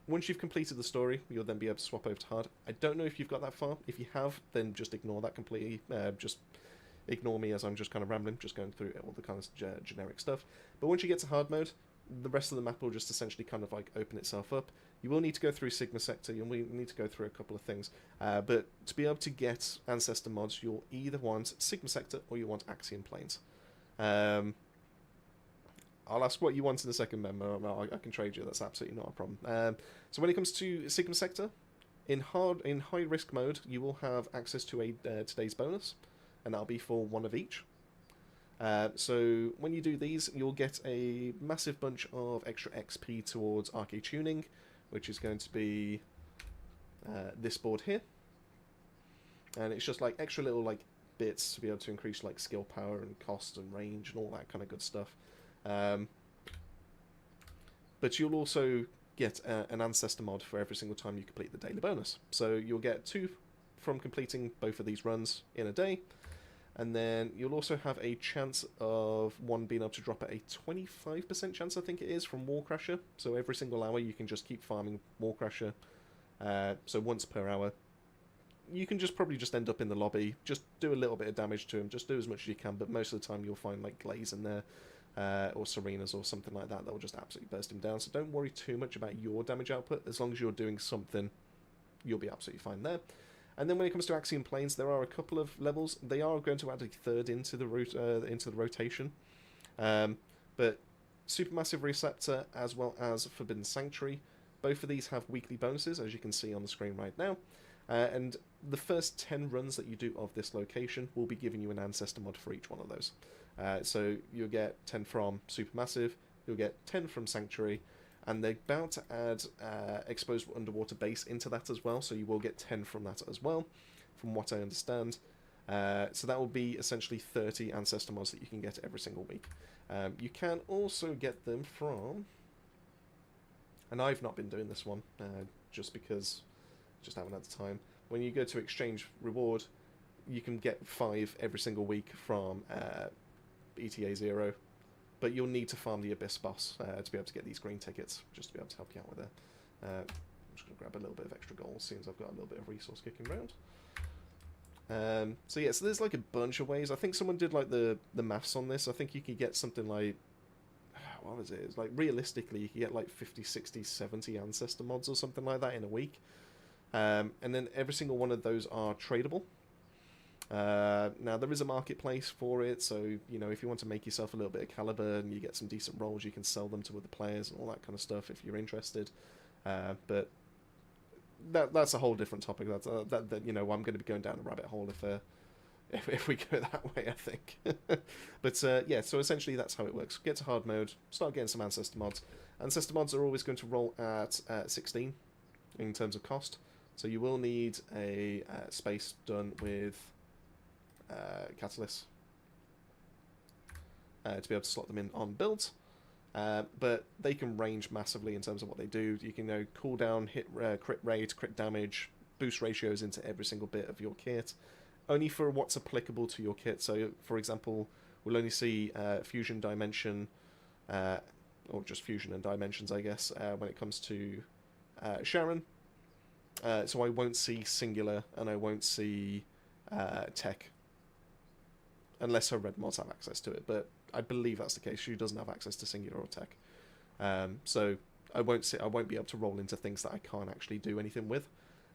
once you've completed the story, you'll then be able to swap over to hard. I don't know if you've got that far. If you have, then just ignore that completely. Just ignore me as I'm just kind of rambling, just going through all the kind of generic stuff. But once you get to hard mode, the rest of the map will just essentially kind of like open itself up. You will need to go through Sigma Sector, you'll need to go through a couple of things. But to be able to get Ancestor mods, you'll either want Sigma Sector or you want Axiom Plains. I'll ask what you want in a second, member. I can trade you, that's absolutely not a problem. So when it comes to Sigma Sector, in high risk mode, you will have access to a today's bonus, and that'll be for one of each. So when you do these, you'll get a massive bunch of extra XP towards Arcade Tuning, which is going to be this board here. And it's just like extra little like bits to be able to increase like skill power and cost and range and all that kind of good stuff. But you'll also get an Ancestor mod for every single time you complete the daily bonus. So you'll get 2 from completing both of these runs in a day. And then you'll also have a chance of one being able to drop at a 25% chance, I think it is, from Warcrasher. So every single hour you can just keep farming Warcrasher. So once per hour. You can probably just end up in the lobby, just do a little bit of damage to him, just do as much as you can, but most of the time you'll find like Glaze in there, or Serenas or something like that will just absolutely burst him down. So don't worry too much about your damage output. As long as you're doing something, you'll be absolutely fine there. And then when it comes to Axiom Plains, there are a couple of levels. They are going to add a third into the rotation. But Supermassive Receptor as well as Forbidden Sanctuary, both of these have weekly bonuses, as you can see on the screen right now. And the first 10 runs that you do of this location will be giving you an Ancestor mod for each one of those. So you'll get 10 from Supermassive, you'll get 10 from Sanctuary, and they're about to add Exposed Underwater Base into that as well, so you will get 10 from that as well, from what I understand. So that will be essentially 30 Ancestor mods that you can get every single week. You can also get them from... And I've not been doing this one, just because I just haven't had the time. When you go to exchange reward, you can get 5 every single week from ETA 0. But you'll need to farm the Abyss boss to be able to get these green tickets, just to be able to help you out with it. I'm just going to grab a little bit of extra gold, seeing as I've got a little bit of resource kicking around. So yeah, so there's like a bunch of ways. I think someone did like the maths on this. I think you could get something like, what was it? It's like realistically, you could get like 50, 60, 70 Ancestor mods or something like that in a week. And then every single one of those are tradable. Now there is a marketplace for it, so you know, if you want to make yourself a little bit of caliber and you get some decent rolls, you can sell them to other players and all that kind of stuff if you're interested. But that's a whole different topic. That you know, I'm going to be going down a rabbit hole if we go that way, I think. But yeah, so essentially that's how it works. Get to hard mode, start getting some Ancestor mods. Ancestor mods are always going to roll at 16 in terms of cost. So you will need a space done with Catalyst to be able to slot them in on builds. But they can range massively in terms of what they do. You can go cooldown, hit crit rate, crit damage, boost ratios into every single bit of your kit. Only for what's applicable to your kit. So, for example, we'll only see Fusion Dimension, or just Fusion and Dimensions, I guess, when it comes to Sharon. So I won't see Singular, and I won't see Tech. Unless her red mods have access to it, but I believe that's the case. She doesn't have access to Singular or Tech. So I won't be able to roll into things that I can't actually do anything with.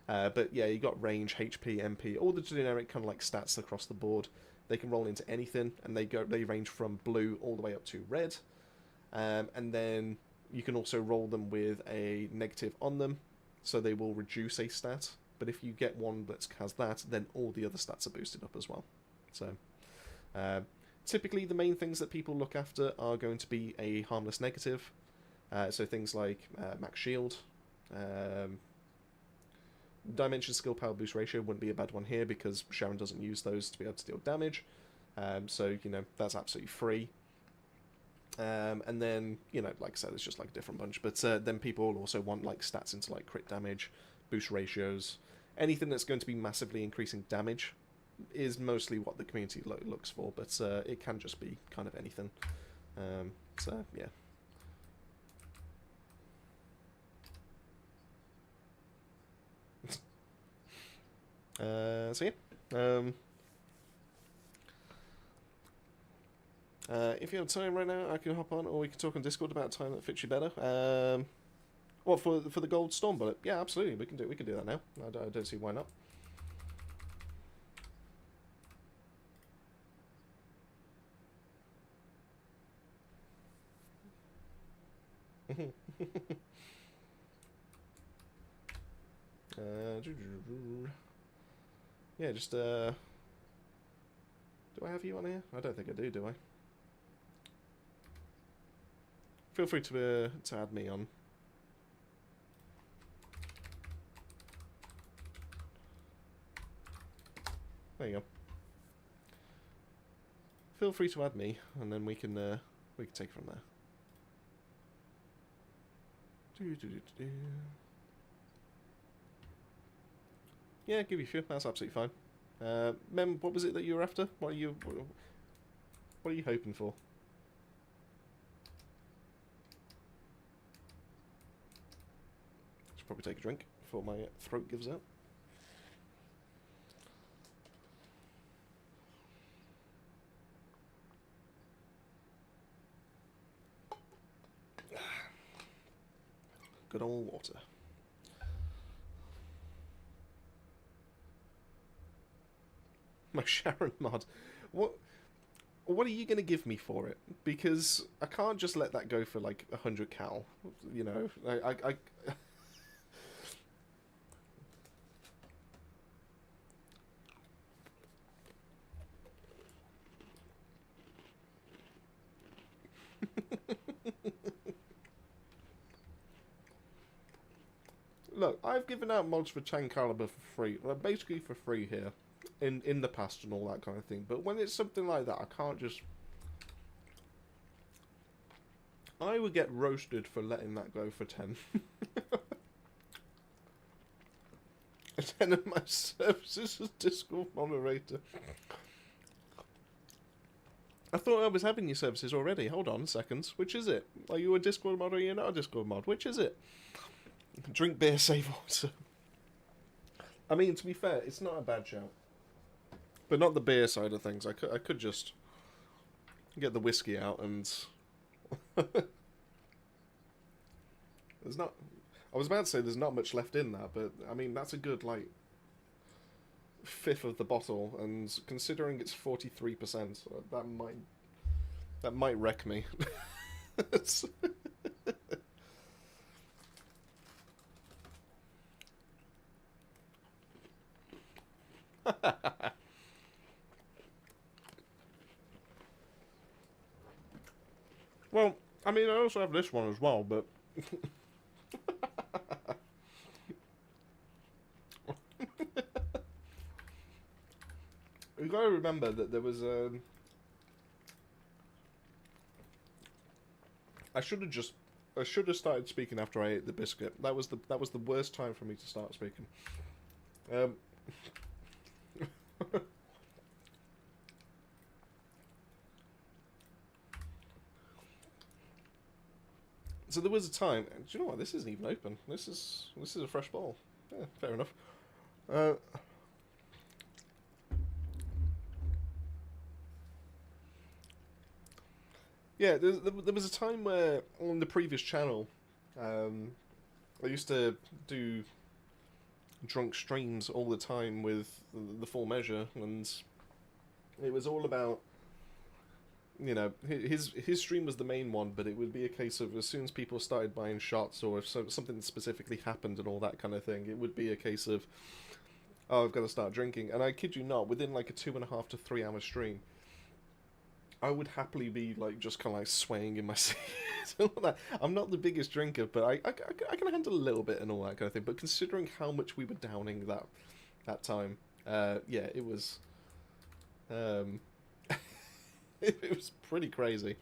But yeah, you got range, HP, MP, all the generic kind of like stats across the board. They can roll into anything, and they range from blue all the way up to red. And then you can also roll them with a negative on them, so they will reduce a stat. But if you get one that has that, then all the other stats are boosted up as well. So typically the main things that people look after are going to be a harmless negative. So things like max shield, Dimension skill power boost ratio wouldn't be a bad one here because Sharon doesn't use those to be able to deal damage. So, you know, that's absolutely free. And then, you know, like I said, it's just like a different bunch. But then people also want like stats into like crit damage, boost ratios. Anything that's going to be massively increasing damage is mostly what the community looks for. But it can just be kind of anything. So, yeah. So yeah, if you have time right now, I can hop on, or we can talk on Discord about a time that fits you better. Well, for the gold storm bullet, yeah, absolutely, we can do that now. I don't see why not. Yeah, just do I have you on here? I don't think I do I? Feel free to add me on. There you go. Feel free to add me, and then we can take it from there. Yeah, give you a few. That's absolutely fine. Mem, what was it that you were after? What are you hoping for? Should probably take a drink before my throat gives out. Good old water. My Sharon mod. What are you going to give me for it? Because I can't just let that go for like 100 cal. You know, I Look, I've given out mods for Tank Caliber for free, basically for free here, in the past and all that kind of thing. But when it's something like that, I can't just. I would get roasted for letting that go for 10. 10 of my services as Discord moderator. I thought I was having your services already. Hold on a second. Which is it? Are you a Discord mod or are you not a Discord mod? Which is it? Drink beer, save water. I mean, to be fair, it's not a bad shout. But not the beer side of things. I could just get the whiskey out and... There's not... I was about to say there's not much left in that, but, I mean, that's a good, like, fifth of the bottle, and considering it's 43%, that might wreck me. Well, I mean, I also have this one as well, but you got to remember that there was I should have just. I should have started speaking after I ate the biscuit. That was the worst time for me to start speaking. Um, so there was a time. Do you know what? This isn't even open. This is a fresh bowl. Yeah, fair enough. Uh, yeah, there was a time where on the previous channel, I used to do drunk streams all the time with the full measure, and it was all about, you know, his stream was the main one, but it would be a case of as soon as people started buying shots or if something specifically happened and all that kind of thing, it would be a case of, oh, I've got to start drinking. And I kid you not, within like a 2.5 to 3 hour stream, I would happily be like just kind of like swaying in my seat. I'm not the biggest drinker, but I can handle a little bit and all that kind of thing. But considering how much we were downing that time, yeah, it was it was pretty crazy.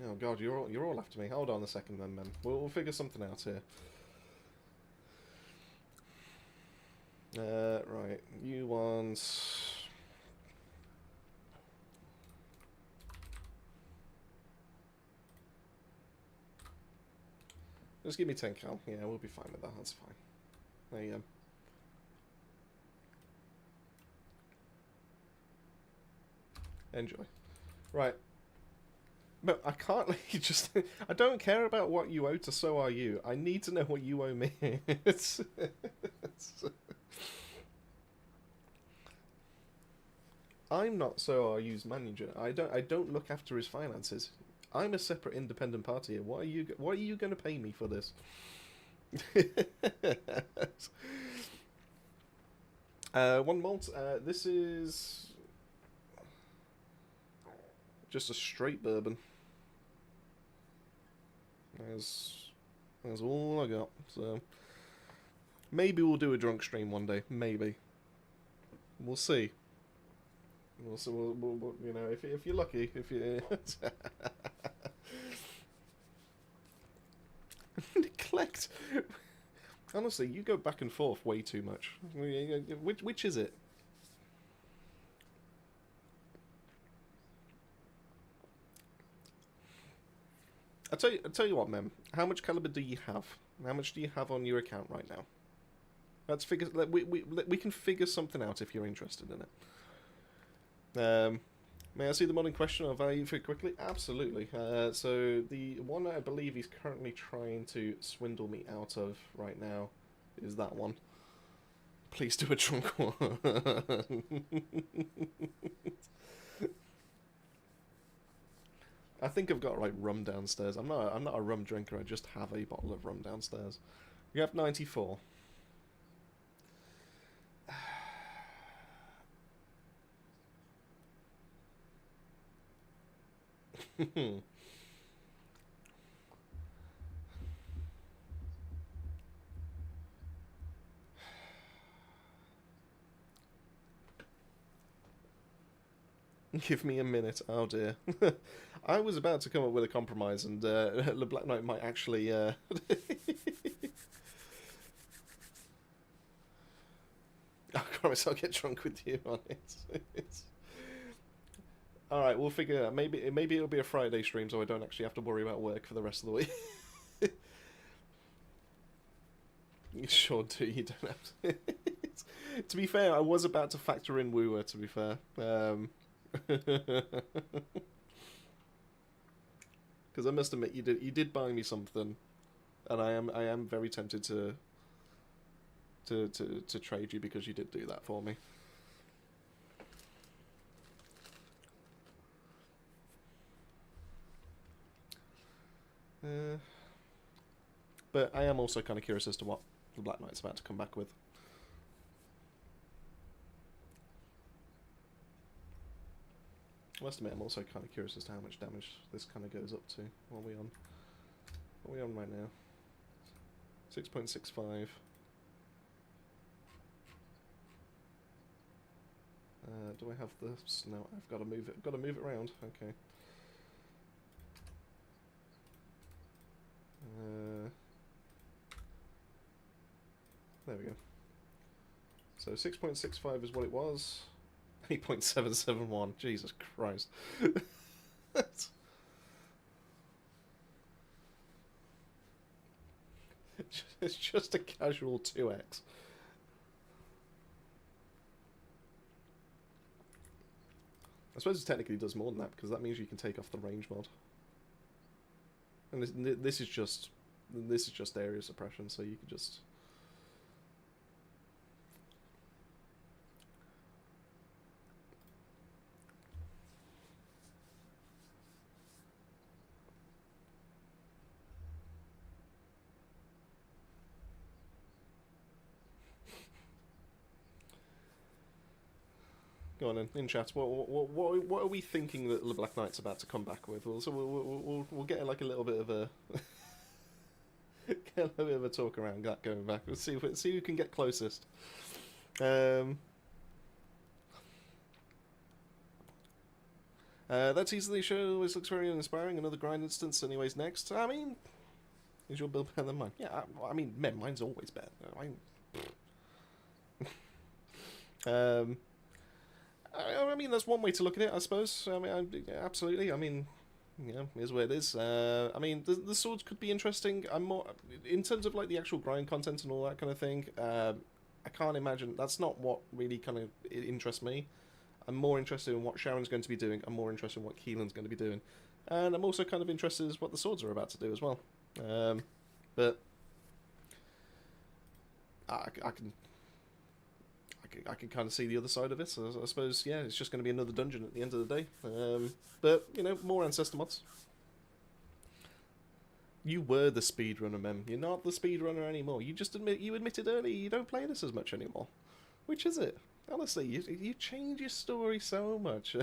Oh god, you're all after me. Hold on a second, then, man. We'll figure something out here. Right, you want. Just give me 10 cal. Yeah, we'll be fine with that. That's fine. There you go. Enjoy. Right. But I can't let you just. I don't care about what you owe to So Are You. I need to know what you owe me. I'm not So Are You's manager. I don't look after his finances. I'm a separate independent party here. What are you going to pay me for this? One malt. This is just a straight bourbon. That's all I got. So maybe we'll do a drunk stream one day. Maybe. We'll see. We'll you know, if you're lucky, if you neglect. Honestly, you go back and forth way too much. Which is it? I tell you what, Mem. How much caliber do you have? How much do you have on your account right now? Let's figure. We can figure something out if you're interested in it. May I see the mod in question or value for quickly? Absolutely. So the one I believe he's currently trying to swindle me out of right now is that one. Please do a drunk one. I think I've got like rum downstairs. I'm not a rum drinker. I just have a bottle of rum downstairs. You have 94. Give me a minute. Oh dear. I was about to come up with a compromise, and the Black Knight might actually. I promise I'll get drunk with you on it. All right, we'll figure it out. Maybe it'll be a Friday stream, so I don't actually have to worry about work for the rest of the week. You sure do. You don't have to. To be fair, I was about to factor in Wooer. To be fair, because I must admit, you did buy me something, and I am very tempted to trade you because you did do that for me. But I am also kind of curious as to what the Black Knight's about to come back with. must admit, I'm also kind of curious as to how much damage this kind of goes up to. What are we on? What are we on right now? 6.65. Do I have this? No, I've got to move it. I've got to move it around. Okay. There we go. So 6.65 is what it was. 8.771. Jesus Christ. It's just a casual 2x. I suppose it technically does more than that, because that means you can take off the range mod. And this is just area suppression, so you could just... Go on in chat. What are we thinking that the Black Knight's about to come back with? So we'll get like a little bit of a get a little bit of a talk around that going back. We'll see who can get closest. That easily show always looks very uninspiring. Another grind instance. Anyways, next. I mean, is your build better than mine? Yeah. I mean, mine's always better. I mean, that's one way to look at it, I suppose. I mean, absolutely. I mean, you know, here's where it is. I mean, the swords could be interesting. I'm more in terms of like the actual grind content and all that kind of thing. I can't imagine. That's not what really kind of interests me. I'm more interested in what Sharon's going to be doing. I'm more interested in what Keelan's going to be doing, and I'm also kind of interested in what the swords are about to do as well. But I can kind of see the other side of it. So I suppose, yeah, it's just going to be another dungeon at the end of the day. But, you know, more Ancestor mods. You were the speedrunner, Mem. You're not the speedrunner anymore. You admitted earlier you don't play this as much anymore. Which is it? Honestly, you change your story so much.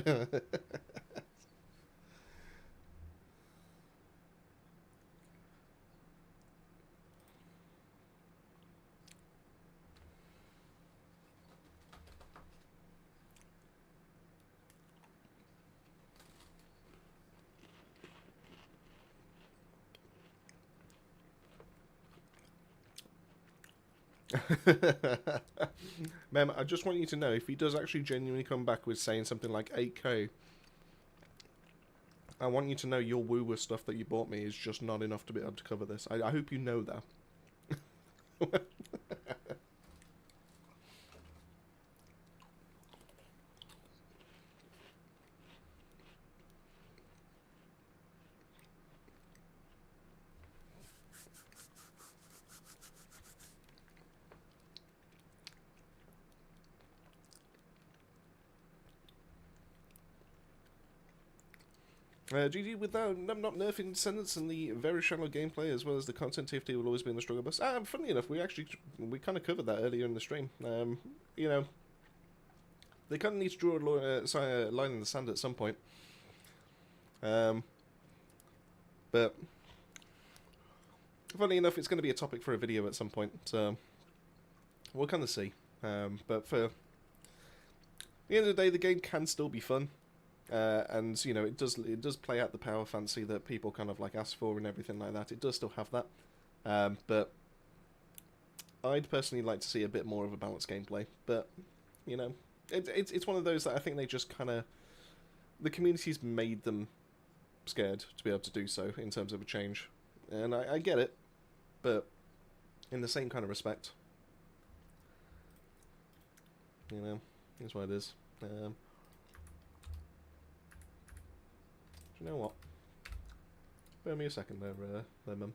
Mem, I just want you to know, if he does actually genuinely come back with saying something like 8k, I want you to know your woo-woo stuff that you bought me is just not enough to be able to cover this. I hope you know that. GG, without not nerfing Descendants and the very shallow gameplay as well as the content, TFT will always be in the struggle bus. Funnily enough, we kind of covered that earlier in the stream. You know, they kind of need to draw a line in the sand at some point. But funny enough, it's going to be a topic for a video at some point, so we'll kind of see. But for the end of the day, the game can still be fun. And you know, it does play out the power fantasy that people kind of like ask for and everything like that. It does still have that, but I'd personally like to see a bit more of a balanced gameplay. But you know, it's one of those that I think they just kind of, the community's made them scared to be able to do so in terms of a change, and I get it, but in the same kind of respect, you know, here's what it is. You know what? Bear me a second there, Mum.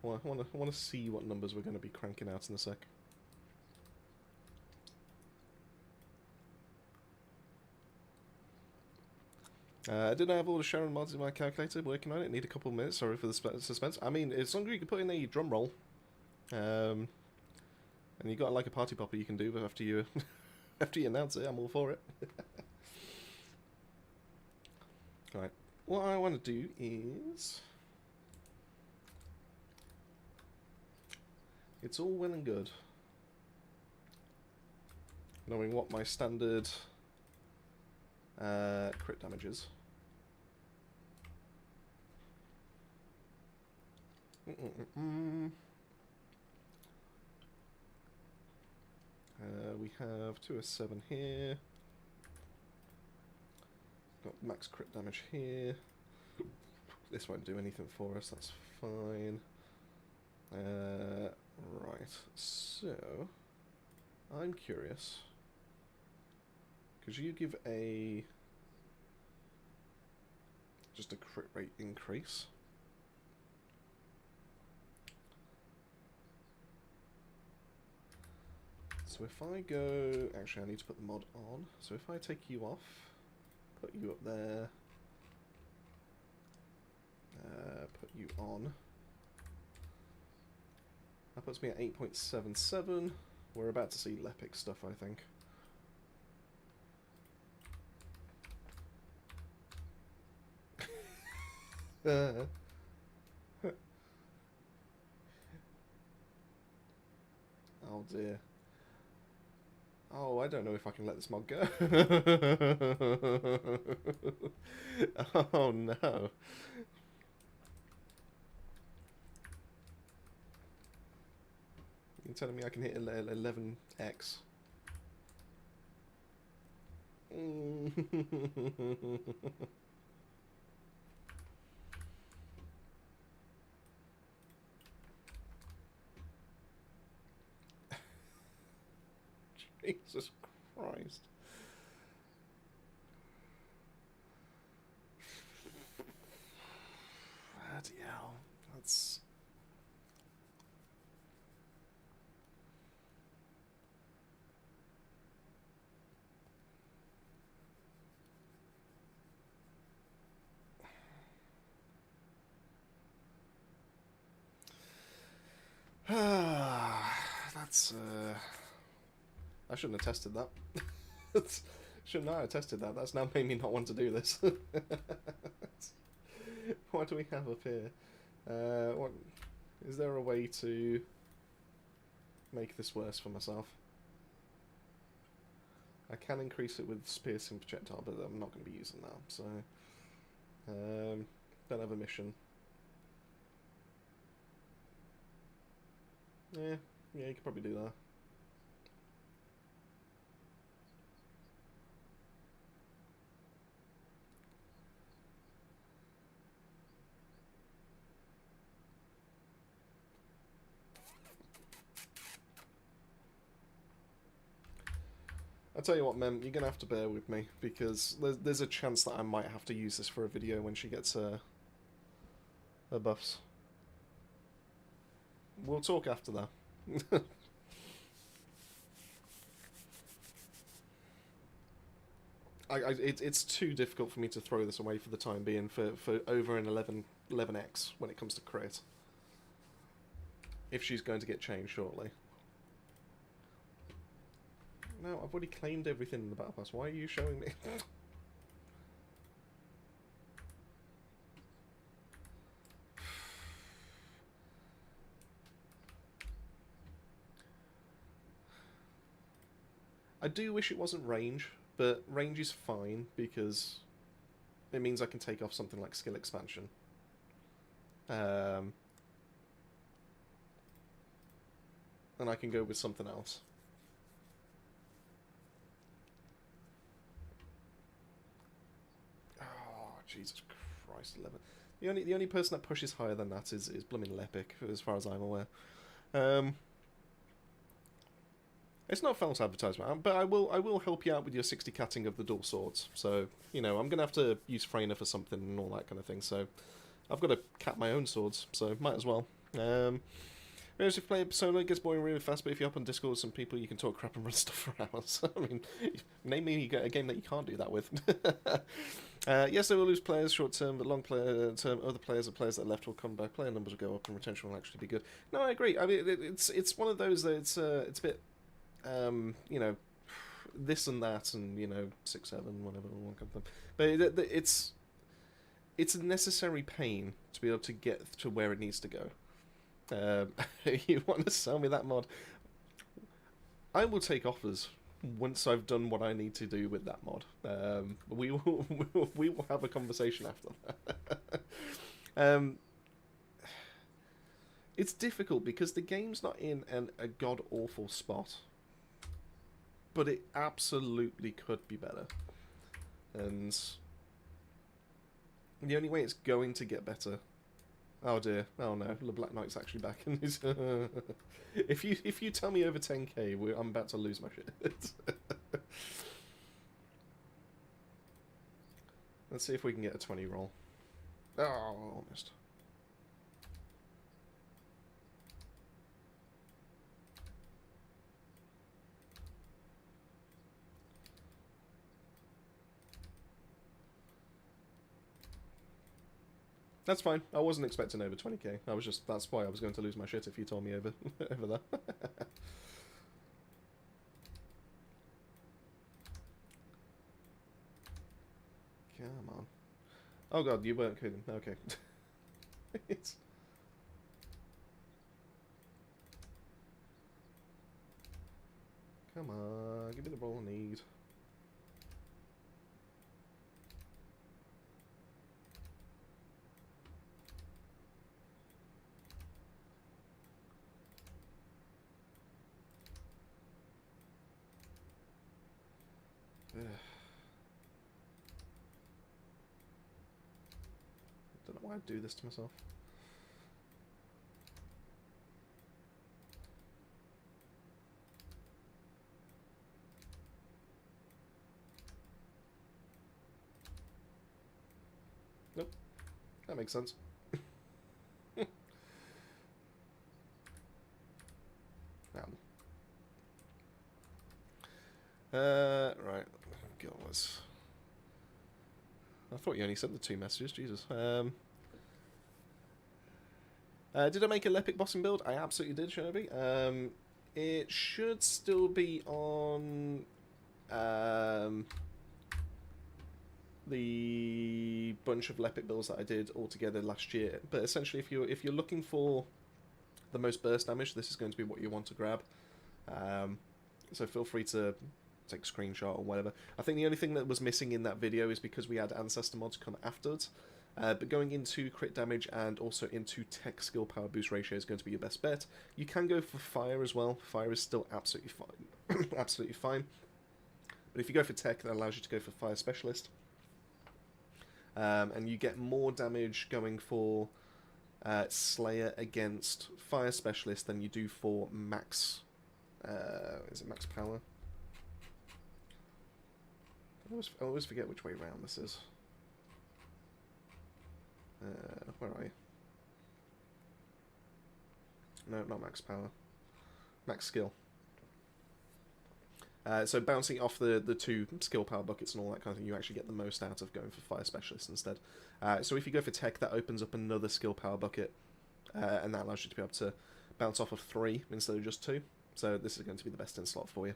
I want to see what numbers we're going to be cranking out in a sec. I didn't have all the Sharon mods in my calculator. Working on it. Need a couple of minutes. Sorry for the suspense. I mean, as long as you can put in a drum roll, and you got like a party popper you can do after you after you announce it. I'm all for it. Right. What I want to do is... It's all well and good knowing what my standard crit damage is. We have 207 here. Got max crit damage here. This won't do anything for us, that's fine. Right, so I'm curious. Could you give just a crit rate increase? So if I go... Actually, I need to put the mod on. So if I take you off, put you up there, put you on, that puts me at 8.77. We're about to see Lepic stuff, I think. Oh dear. Oh, I don't know if I can let this mod go. Oh no. You're telling me I can hit 11x? Jesus Christ. Bloody hell. That's... That's, I shouldn't have tested that. Shouldn't I have tested that? That's now made me not want to do this. What do we have up here? What is there a way to make this worse for myself? I can increase it with piercing projectile, but I'm not going to be using that. So, don't have a mission. Yeah, you could probably do that. I tell you what, Mem, you're gonna have to bear with me because there's a chance that I might have to use this for a video when she gets her buffs. We'll talk after that. It's too difficult for me to throw this away for the time being for over an 11x when it comes to crit. If she's going to get changed shortly. No, I've already claimed everything in the Battle Pass. Why are you showing me? I do wish it wasn't range, but range is fine because it means I can take off something like skill expansion. And I can go with something else. Jesus Christ, 11. The only person that pushes higher than that is blooming Lepic, as far as I'm aware. It's not false advertisement, but I will help you out with your 60 catting of the dual swords. So, you know, I'm gonna have to use Freyna for something and all that kind of thing. So, I've got to cat my own swords, so might as well. Whereas if you play solo, it gets boring really fast, but if you hop on Discord with some people, you can talk crap and run stuff for hours. I mean, name me a game that you can't do that with. Yes, they will lose players short term, but long term, other players and players that are left will come back. Player numbers will go up, and retention will actually be good. No, I agree. I mean, it's one of those that it's a bit, you know, this and that, and you know, 6, 7, whatever, all kind of thing. But it's it's a necessary pain to be able to get to where it needs to go. You want to sell me that mod? I will take offers once I've done what I need to do with that mod. We will have a conversation after that. It's difficult because the game's not in a god-awful spot. But it absolutely could be better. And the only way it's going to get better... Oh dear. Oh no. The Black Knight's actually back. And he's if you tell me over 10k, I'm about to lose my shit. Let's see if we can get a 20 roll. Oh, almost. That's fine. I wasn't expecting over 20k. That's why I was going to lose my shit if you told me over over there. Come on. Oh god, you weren't kidding. Okay. It's... Come on, give me the roll I need. Don't know why I'd do this to myself. Nope. That makes sense. Right. God, I thought you only sent the 2 messages. Jesus. Did I make a Lepic bossing build? I absolutely did, Shinobi. It should still be on the bunch of Lepic builds that I did all together last year. But essentially, if you're looking for the most burst damage, this is going to be what you want to grab. So feel free to take a screenshot or whatever. I think the only thing that was missing in that video is because we had Ancestor mods come afterwards. But going into crit damage and also into tech skill power boost ratio is going to be your best bet. You can go for fire as well. Fire is still absolutely fine. Absolutely fine. But if you go for tech, that allows you to go for fire specialist. And you get more damage going for Slayer against fire specialist than you do for max... is it max power? I always forget which way around this is. Where are you? No, not max power. Max skill. So bouncing off the 2 skill power buckets and all that kind of thing, you actually get the most out of going for fire specialist instead. So if you go for tech, that opens up another skill power bucket, and that allows you to be able to bounce off of 3 instead of just 2. So this is going to be the best in slot for you.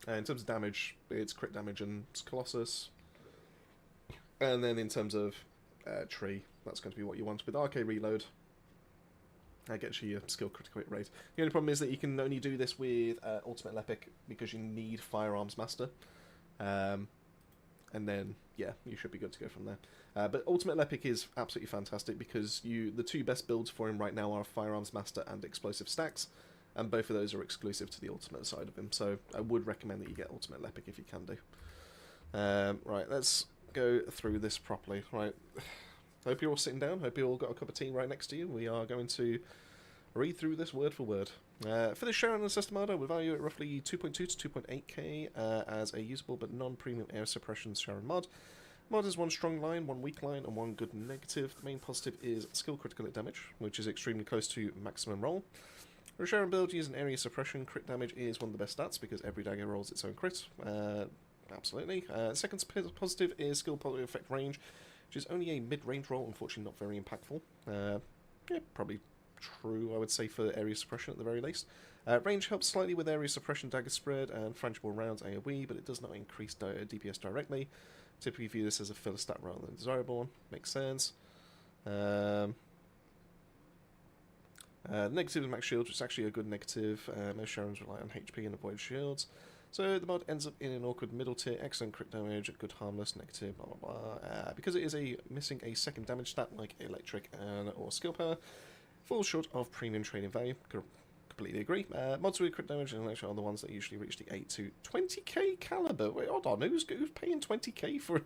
In terms of damage, it's crit damage and Colossus. And then in terms of tree, that's going to be what you want. With RK Reload, that gets you your skill critical hit rate. The only problem is that you can only do this with Ultimate Lepic because you need Firearms Master. And then, yeah, you should be good to go from there. But Ultimate Lepic is absolutely fantastic because the 2 best builds for him right now are Firearms Master and Explosive Stacks. And both of those are exclusive to the Ultimate side of him. So I would recommend that you get Ultimate Lepic if you can do. Right, let's go through this properly. Right, hope you're all sitting down. Hope you all got a cup of tea right next to you. We are going to read through this word for word. For the Sharon Ancestor mod, I would value it roughly 2.2 to 2.8k as a usable but non-premium air suppression Sharon mod. Mod is 1 strong line, 1 weak line, and 1 good negative. The main positive is skill critical hit damage, which is extremely close to maximum roll. For a Sharon build using area suppression, crit damage is one of the best stats because every dagger rolls its own crit. Absolutely. Second positive is skill positive effect range, which is only a mid-range roll, unfortunately not very impactful. Yeah, probably true, I would say, for area suppression at the very least. Range helps slightly with area suppression, dagger spread, and frangible rounds AoE, but it does not increase DPS directly. Typically view this as a filler stat rather than a desirable one. Makes sense. Negative is max shield, which is actually a good negative. Most Sharons rely on HP and avoid shields. So the mod ends up in an awkward middle tier, excellent crit damage, good harmless, negative, blah blah blah. Because it is missing a second damage stat like electric or skill power, falls short of premium trading value. Completely agree. Mods with crit damage and electric are the ones that usually reach the 8 to 20k caliber. Wait, hold on, who's paying 20k for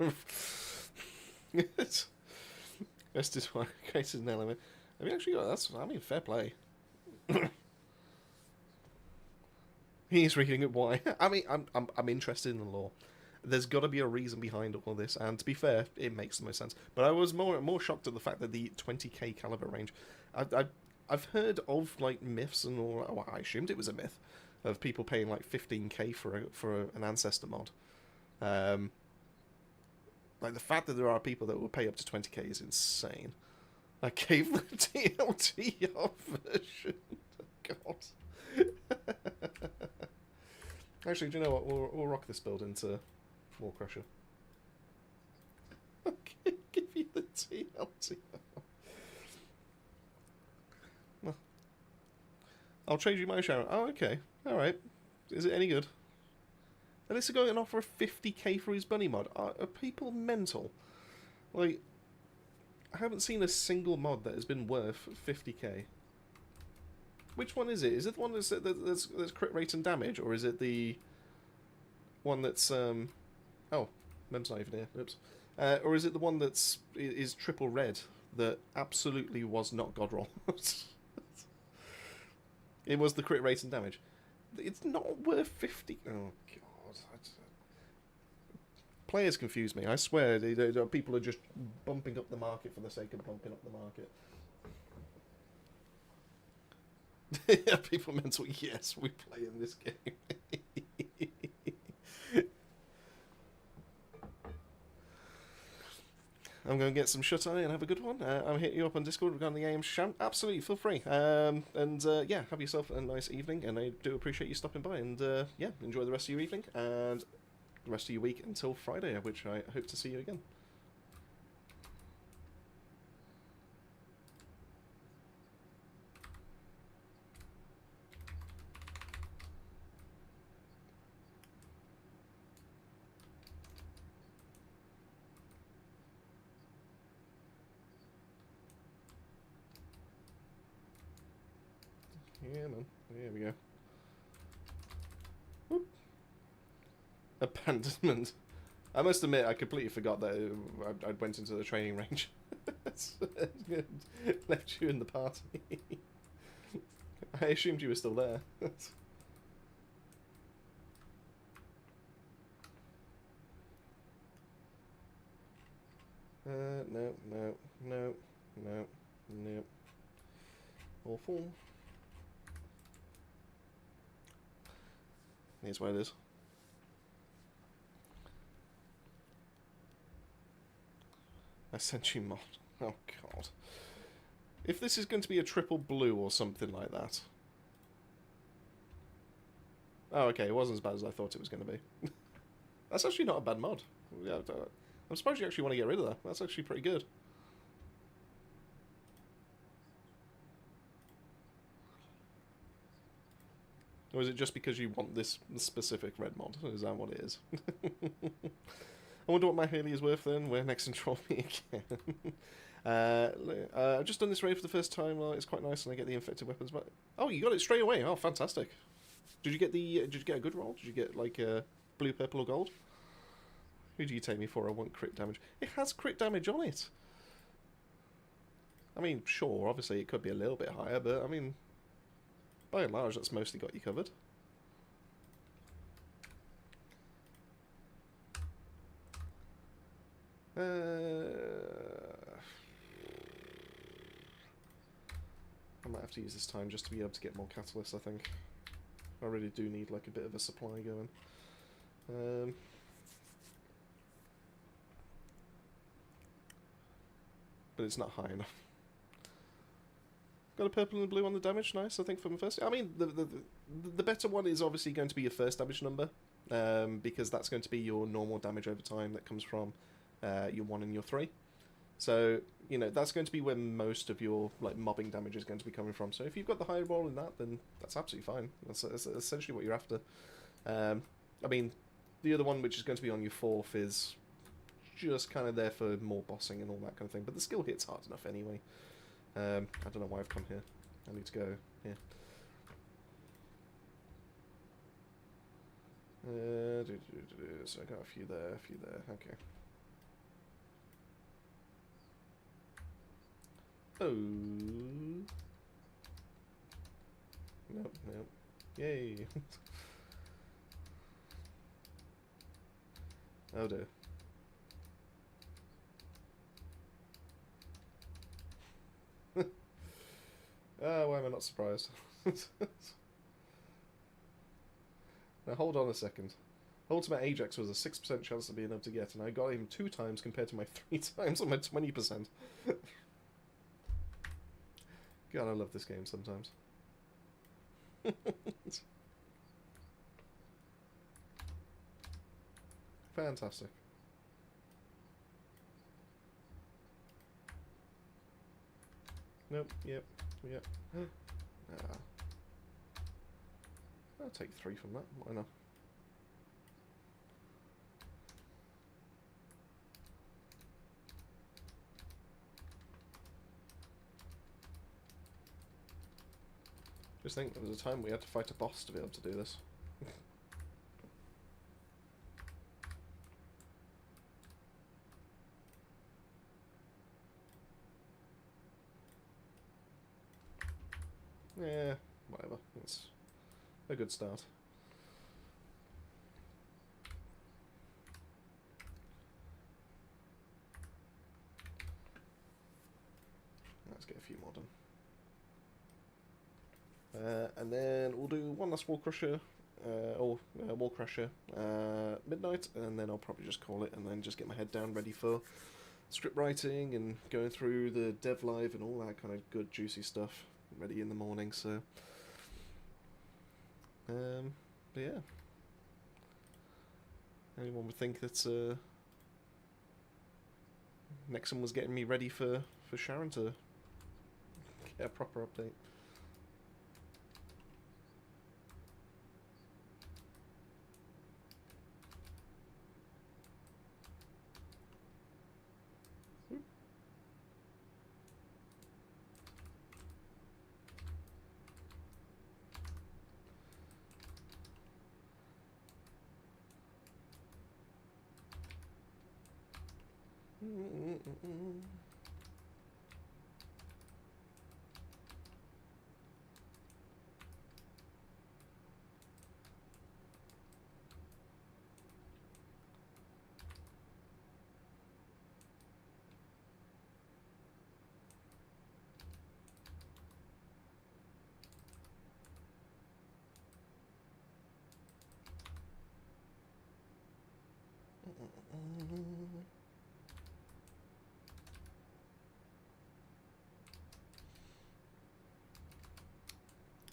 Best is why created an element. I mean, actually, fair play. He's reading it. Why? I mean, I'm interested in the lore. There's got to be a reason behind all this, and to be fair, it makes the most sense. But I was more shocked at the fact that the 20k caliber range. I've heard of like myths and all. Well, I assumed it was a myth of people paying like 15k for an ancestor mod. Like the fact that there are people that will pay up to 20k is insane. I gave the TLDR version. God. Actually, do you know what? We'll rock this build into War Crusher. Okay, give you the TLDR. Well, I'll trade you my Sharon. Oh, okay. Alright. Is it any good? And this is going to offer 50k for his bunny mod. Are people mental? Like, I haven't seen a single mod that has been worth 50k. Which one is it? Is it the one that's crit rate and damage, or is it the one that's oh, Mem's not even here. Oops. Or is it the one that's is triple red that absolutely was not god roll? It was the crit rate and damage. It's not worth 50. Oh god. Players confuse me. I swear, people are just bumping up the market for the sake of bumping up the market. Yeah, people mental. Yes, we play in this game. I'm going to get some shut eye and have a good one. I'll hit you up on Discord regarding the game. Absolutely, feel free. Yeah, have yourself a nice evening, and I do appreciate you stopping by. And yeah, enjoy the rest of your evening and the rest of your week until Friday, which I hope to see you again. Yeah, man. There we go. Whoop. Abandonment. I must admit, I completely forgot that I went into the training range. Left you in the party. I assumed you were still there. No. Awful. Here's what it is. I sent you mod. Oh god. If this is going to be a triple blue or something like that. Oh, okay, it wasn't as bad as I thought it was going to be. That's actually not a bad mod. Yeah, I'm surprised you actually want to get rid of that. That's actually pretty good. Or is it just because you want this specific red mod? Is that what it is? I wonder what my Haley is worth then. We're next in trophy again. I've just done this raid for the first time. It's quite nice, and I get the infected weapons. But oh, you got it straight away. Oh, fantastic! Did you get the? Did you get a good roll? Did you get like blue, purple, or gold? Who do you take me for? I want crit damage. It has crit damage on it. I mean, sure. Obviously, it could be a little bit higher, but I mean, by and large, that's mostly got you covered. I might have to use this time just to be able to get more catalysts, I think. I really do need like a bit of a supply going. But it's not high enough. Got a purple and a blue on the damage, nice, I think, from the first. I mean, the better one is obviously going to be your first damage number. because that's going to be your normal damage over time that comes from your 1 and your 3. So, you know, that's going to be where most of your like mobbing damage is going to be coming from. So if you've got the high roll in that, then that's absolutely fine. That's essentially what you're after. I mean, the other one, which is going to be on your 4th, is just kind of there for more bossing and all that kind of thing. But the skill hits hard enough anyway. I don't know why I've come here. I need to go here. So I got a few there, okay. Oh. Nope, nope. Yay. Oh dear. Why am I not surprised? Now hold on a second. Ultimate Ajax was a 6% chance of being able to get, and I got him 2 times compared to my 3 times on my 20%. God, I love this game sometimes. Fantastic. Nope, yep. I'll take 3 from that, why not? Just think, there was a time we had to fight a boss to be able to do this. Yeah, whatever. It's a good start. Let's get a few more done. And then we'll do one last Wall Crusher, Wall Crusher midnight, and then I'll probably just call it, and then just get my head down ready for script writing and going through the dev live and all that kind of good juicy stuff ready in the morning. So, but yeah, anyone would think that Nexon was getting me ready for Sharon to get a proper update.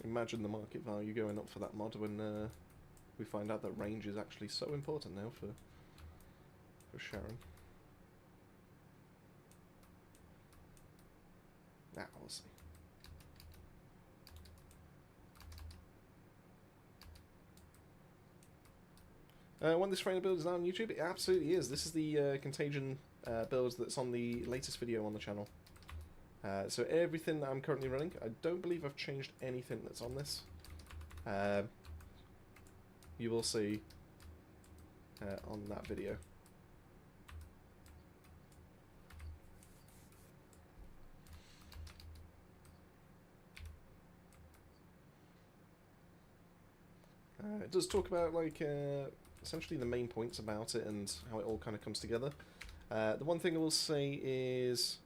Imagine the market value going up for that mod when we find out that range is actually so important now for Sharon. We'll see. When this trainer build is now on YouTube, it absolutely is. This is the Contagion build that's on the latest video on the channel. So everything that I'm currently running, I don't believe I've changed anything that's on this. You will see on that video. It does talk about like essentially the main points about it and how it all kind of comes together. The one thing I will say is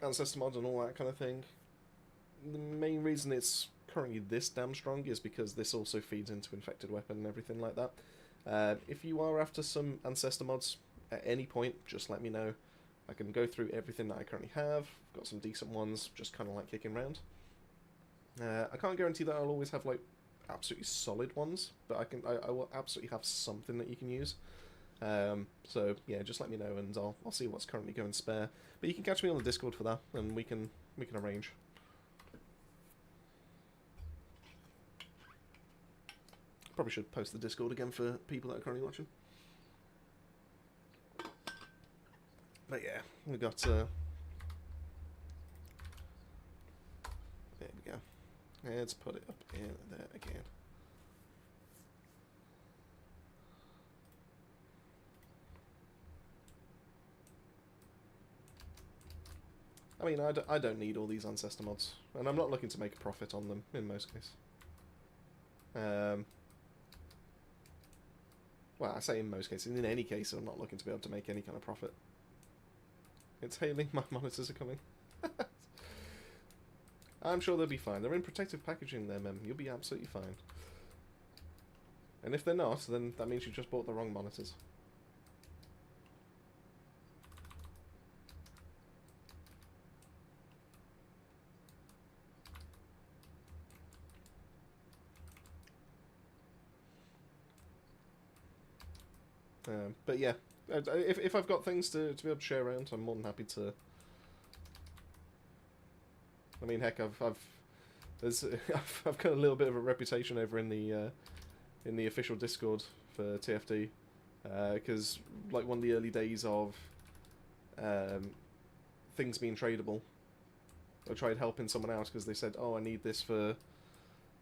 Ancestor mod and all that kind of thing. The main reason it's currently this damn strong is because this also feeds into Infected Weapon and everything like that. If you are after some Ancestor mods at any point, just let me know. I can go through everything that I currently have. I've got some decent ones, just kind of like kicking around. I can't guarantee that I'll always have like absolutely solid ones, but I will absolutely have something that you can use. So yeah, just let me know, and I'll see what's currently going spare. But you can catch me on the Discord for that, and we can arrange. Probably should post the Discord again for people that are currently watching. But yeah, we got. There we go. Let's put it up in there again. I mean, I don't need all these Ancestor mods, and I'm not looking to make a profit on them in most cases. Well, I say in most cases. In any case, I'm not looking to be able to make any kind of profit. It's hailing. My monitors are coming. I'm sure they'll be fine. They're in protective packaging there, Mem. You'll be absolutely fine. And if they're not, then that means you just bought the wrong monitors. But yeah, if I've got things to be able to share around, I'm more than happy to. I mean, heck, I've got a little bit of a reputation over in the official Discord for TFD, because like one of the early days of things being tradable, I tried helping someone out because they said, "Oh, I need this for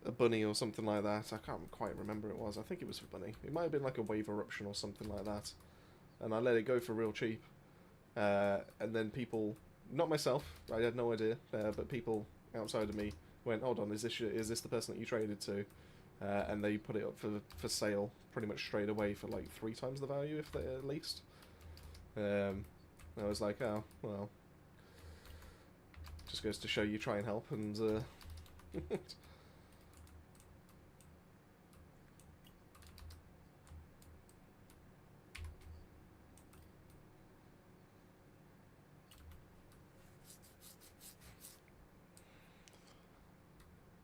a bunny or something like that." I can't quite remember what it was. I think it was for bunny. It might have been like a wave eruption or something like that, and I let it go for real cheap. And then people, not myself, I had no idea, but people outside of me went, "Hold on, is this the person that you traded to?" And they put it up for sale pretty much straight away for like 3 times the value, if they at least. I was like, oh well, just goes to show you try and help, and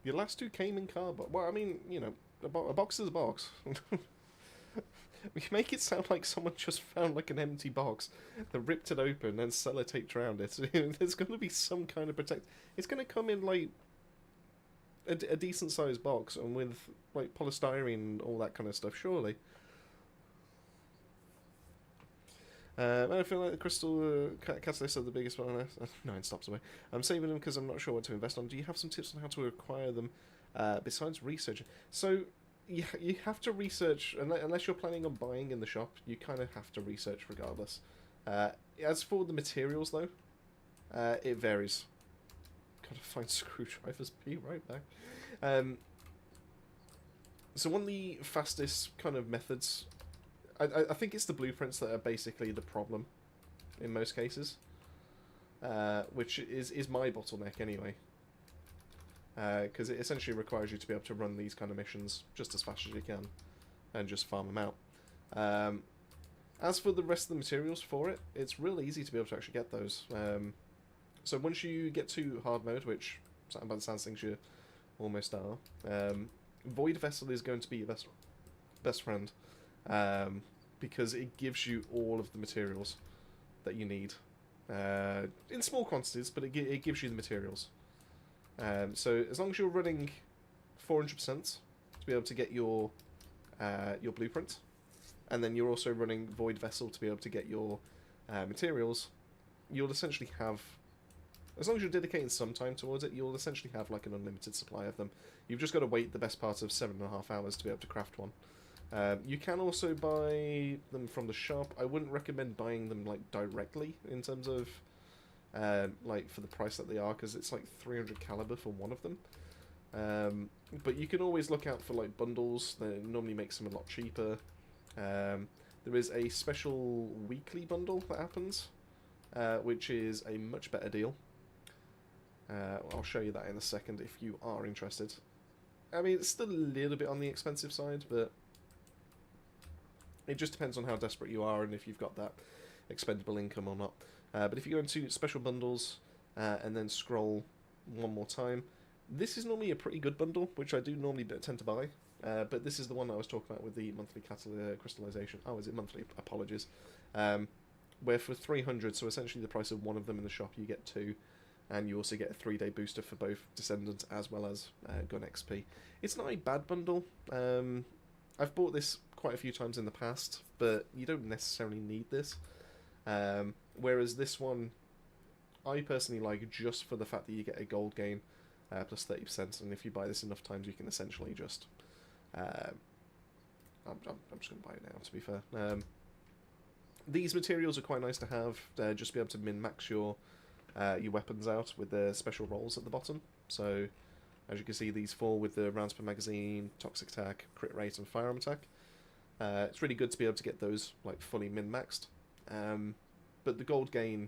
your last 2 came in cardboard. Well, I mean, you know, a box is a box. We make it sound like someone just found like an empty box, they ripped it open and sellotaped around it. There's going to be some kind of protect. It's going to come in like a decent sized box and with like polystyrene and all that kind of stuff, surely. I feel like the crystal catalysts are the biggest one. 9 stops away. I'm saving them because I'm not sure what to invest on. Do you have some tips on how to acquire them besides research? So you have to research, unless you're planning on buying in the shop, you kind of have to research regardless. As for the materials though, it varies. Gotta find screwdrivers, be right back. So one of the fastest kind of methods, I think it's the blueprints that are basically the problem in most cases, which is my bottleneck anyway, because it essentially requires you to be able to run these kind of missions just as fast as you can and just farm them out. As for the rest of the materials for it, it's real easy to be able to actually get those. So once you get to hard mode, which by the sounds of things you almost are, Void Vessel is going to be your best friend. Because it gives you all of the materials that you need in small quantities, but it gives you the materials. So as long as you're running 400% to be able to get your blueprint, and then you're also running Void Vessel to be able to get your materials, you'll essentially have, as long as you're dedicating some time towards it, you'll essentially have like an unlimited supply of them. You've just got to wait the best part of 7.5 hours to be able to craft one. You can also buy them from the shop. I wouldn't recommend buying them like directly in terms of like for the price that they are, because it's like 300 caliber for one of them. But you can always look out for like bundles. That normally makes them a lot cheaper. There is a special weekly bundle that happens, which is a much better deal. I'll show you that in a second if you are interested. I mean, it's still a little bit on the expensive side, but it just depends on how desperate you are and if you've got that expendable income or not. But if you go into special bundles and then scroll one more time, This is normally a pretty good bundle, which I do normally tend to buy. But this is the one I was talking about with the monthly crystallization. Oh, is it monthly? Apologies. Where for 300, so essentially the price of one of them in the shop, you get two, and you also get a 3-day booster for both Descendants as well as Gun XP. It's not a bad bundle. I've bought this quite a few times in the past, but you don't necessarily need this. Whereas this one, I personally like just for the fact that you get a gold gain plus 30%, and if you buy this enough times, you can essentially just... I'm just going to buy it now, to be fair. These materials are quite nice to have, just be able to min-max your weapons out with the special rolls at the bottom. So, as you can see, these fall with the rounds per magazine, toxic attack, crit rate, and firearm attack. It's really good to be able to get those like fully min-maxed. But the gold gain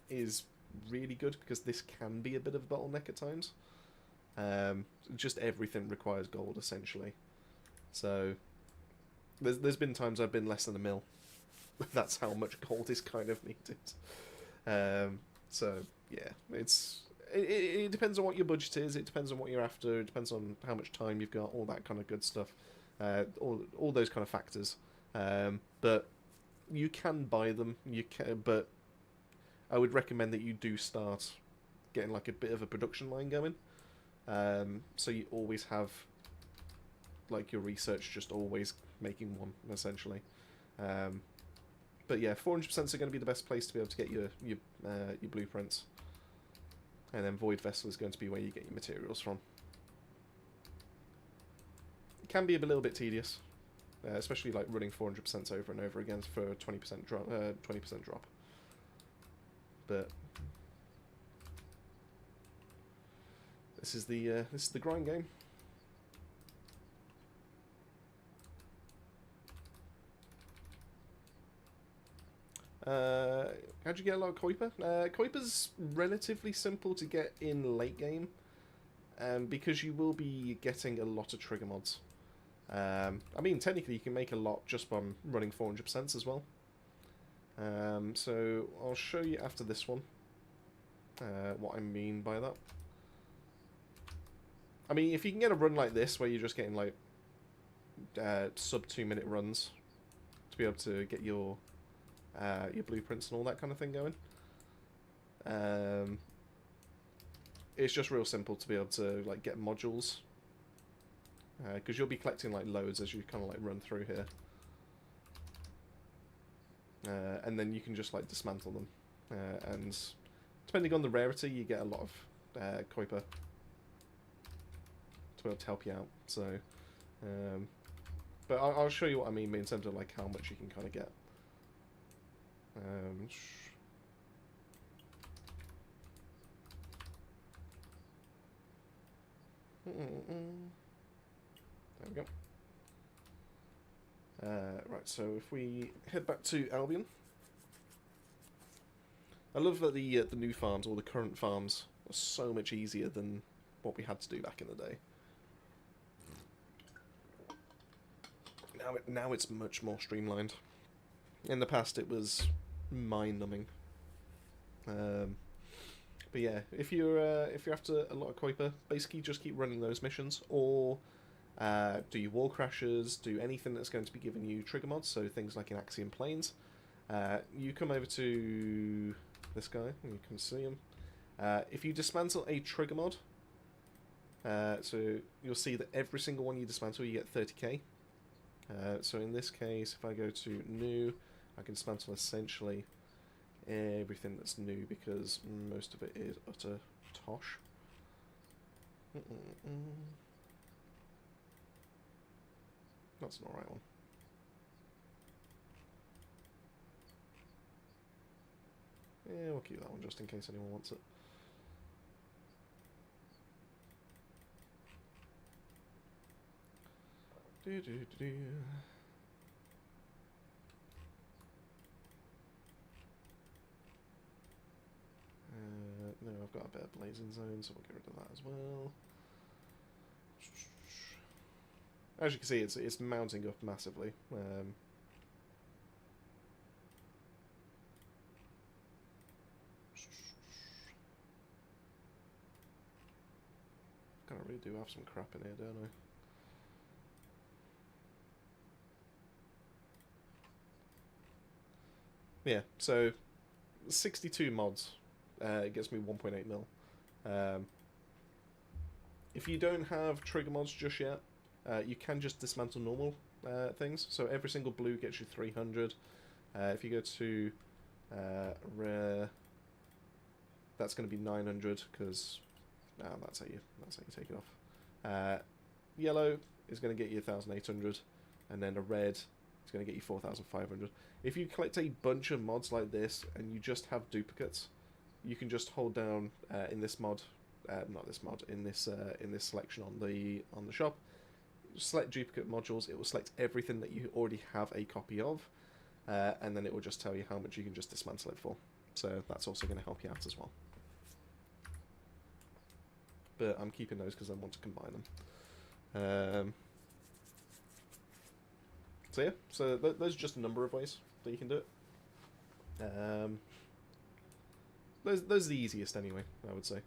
is really good because this can be a bit of a bottleneck at times. Just everything requires gold, essentially. So, there's been times I've been less than a mil. That's how much gold is kind of needed. So yeah, it depends on what your budget is. It depends on what you're after. It depends on how much time you've got. All that kind of good stuff. All those kind of factors. But you can buy them. You can, but I would recommend that you do start getting like a bit of a production line going. So you always have like your research just always making one essentially. But yeah, 400% are going to be the best place to be able to get your blueprints. And then Void Vessel is going to be where you get your materials from. It can be a little bit tedious, especially like running 400% over and over again for a 20% drop. 20% drop. But this is the grind game. How'd you get a lot of Kuiper? Kuiper's relatively simple to get in late game, because you will be getting a lot of trigger mods. I mean, technically you can make a lot just by running 400% as well. So I'll show you after this one what I mean by that. I mean, if you can get a run like this, where you're just getting like sub 2-minute runs to be able to get your blueprints and all that kind of thing going. It's just real simple to be able to like get modules, because you'll be collecting like loads as you kind of like run through here, and then you can just like dismantle them, and depending on the rarity, you get a lot of Kuiper to be able to help you out. So, but I'll show you what I mean in terms of like how much you can kind of get. There we go. Right, so if we head back to Albion, I love that the new farms, or the current farms, are so much easier than what we had to do back in the day. Now it's much more streamlined. In the past, it was mind-numbing. But yeah, if you're after a lot of Kuiper, basically just keep running those missions, or do your wall crashers, do anything that's going to be giving you trigger mods, so things like in Axiom Plains. You come over to this guy, and you can see him. If you dismantle a trigger mod, so you'll see that every single one you dismantle, you get 30k. So in this case, if I go to new, I can dismantle essentially everything that's new, because most of it is utter tosh. That's not the right one. Yeah, we'll keep that one just in case anyone wants it. No, I've got a bit of blazing zone, so we'll get rid of that as well. As you can see, it's mounting up massively. kind of really do have some crap in here, don't I? Yeah, so 62 mods gets me 1.8 mil. If you don't have trigger mods just yet, you can just dismantle normal things. So every single blue gets you 300. If you go to rare, that's going to be 900 because that's how you take it off. Yellow is going to get you 1,800, and then a red is going to get you 4,500. If you collect a bunch of mods like this and you just have duplicates, you can just hold down in this mod, not this mod, in this selection on the shop. Select duplicate modules. It will select everything that you already have a copy of, and then it will just tell you how much you can just dismantle it for. So that's also going to help you out as well. But I'm keeping those because I want to combine them. So yeah, so there's just a number of ways that you can do it. Those are the easiest anyway, I would say.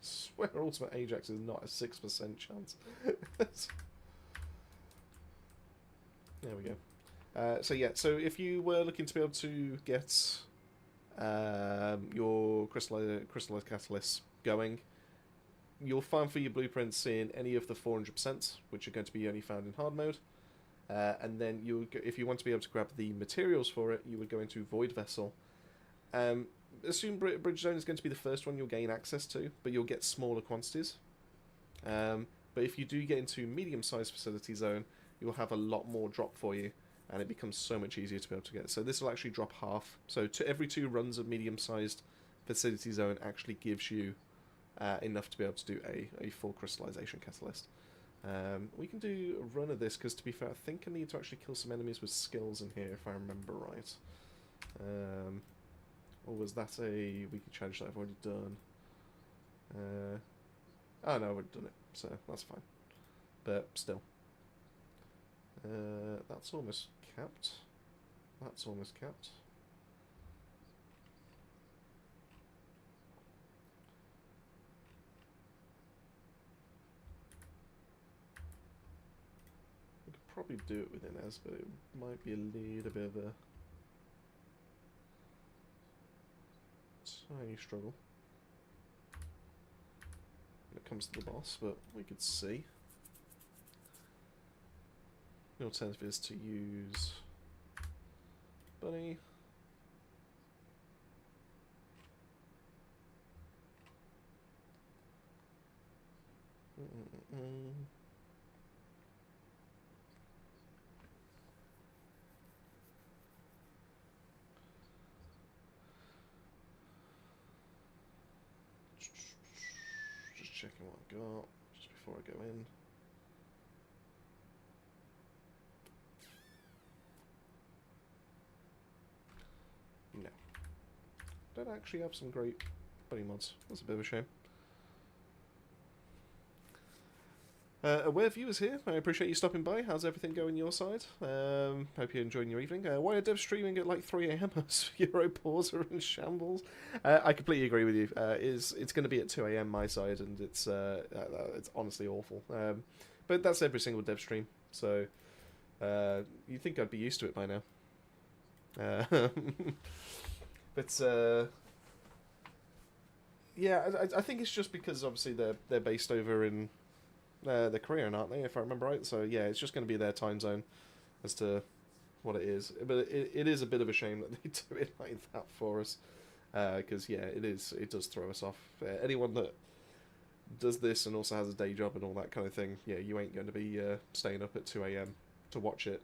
I swear Ultimate Ajax is not a 6% chance. There we go. So yeah, so if you were looking to be able to get your crystallized catalysts going, you'll find for your blueprints in any of the 400%, which are going to be only found in hard mode. And then if you want to be able to grab the materials for it, you would go into Void Vessel. Assume Bridge Zone is going to be the first one you'll gain access to, but you'll get smaller quantities. But if you do get into medium-sized Facility Zone, you'll have a lot more drop for you, and it becomes so much easier to be able to get. So this will actually drop half. So every 2 runs of medium-sized Facility Zone actually gives you enough to be able to do a full crystallization catalyst. We can do a run of this, because to be fair, I think I need to actually kill some enemies with skills in here, if I remember right. Or was that we can change that I've already done. Oh no, I've already done it, so that's fine. But still. That's almost capped. That's almost capped. We could probably do it with Inez, but it might be a little bit of a tiny struggle when it comes to the boss, but we could see. The alternative is to use Bunny. Just checking what I've got just before I go in. No. Don't actually have some great bunny mods. That's a bit of a shame. Aware viewers here, I appreciate you stopping by. How's everything going your side? Hope you're enjoying your evening. Why are devs streaming at like 3 AM? Euro pause are in shambles. I completely agree with you. It's going to be at 2 AM my side, and it's honestly awful. But that's every single dev stream, so you'd think I'd be used to it by now. But yeah, I think it's just because obviously they're based over in they're Korean, aren't they? If I remember right. So yeah, it's just going to be their time zone as to what it is. But it is a bit of a shame that they do it like that for us, because yeah, it does throw us off. Anyone that does this and also has a day job and all that kind of thing, yeah, you ain't going to be staying up at 2 AM to watch it,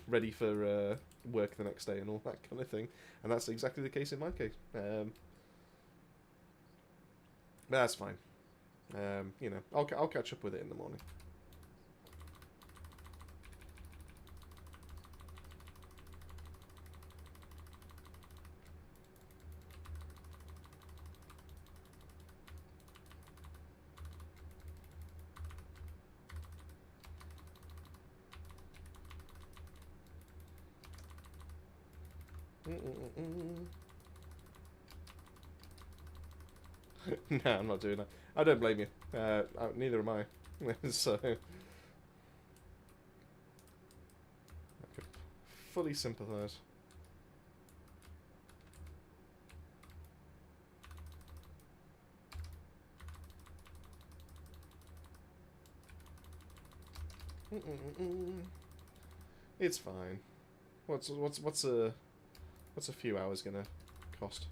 ready for work the next day and all that kind of thing. And that's exactly the case in my case. But that's fine. You know, I'll catch up with it in the morning. No, I'm not doing that. I don't blame you. Neither am I. So I could fully sympathise. It's fine. What's a few hours gonna cost?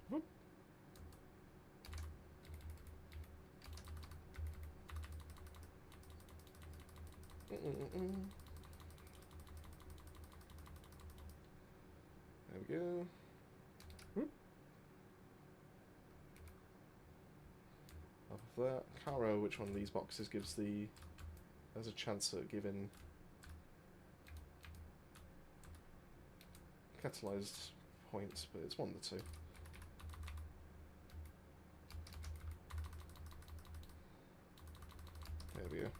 Whoop. There we go. Whoop. Off of that. Caro, which one of these boxes gives the... There's a chance at giving... catalyzed points, but it's one of the two. There we go.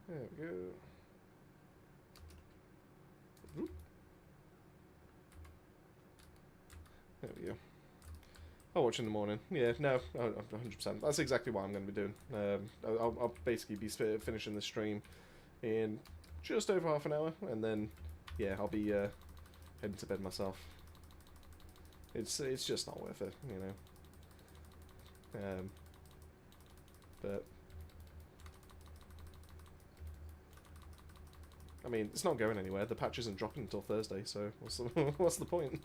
There we go. Oop. There we go. I'll watch in the morning. Yeah, no, 100%. That's exactly what I'm going to be doing. I'll basically be finishing the stream in just over half an hour, and then, yeah, I'll be heading to bed myself. It's just not worth it, you know. But I mean, it's not going anywhere. The patch isn't dropping until Thursday, so what's the point?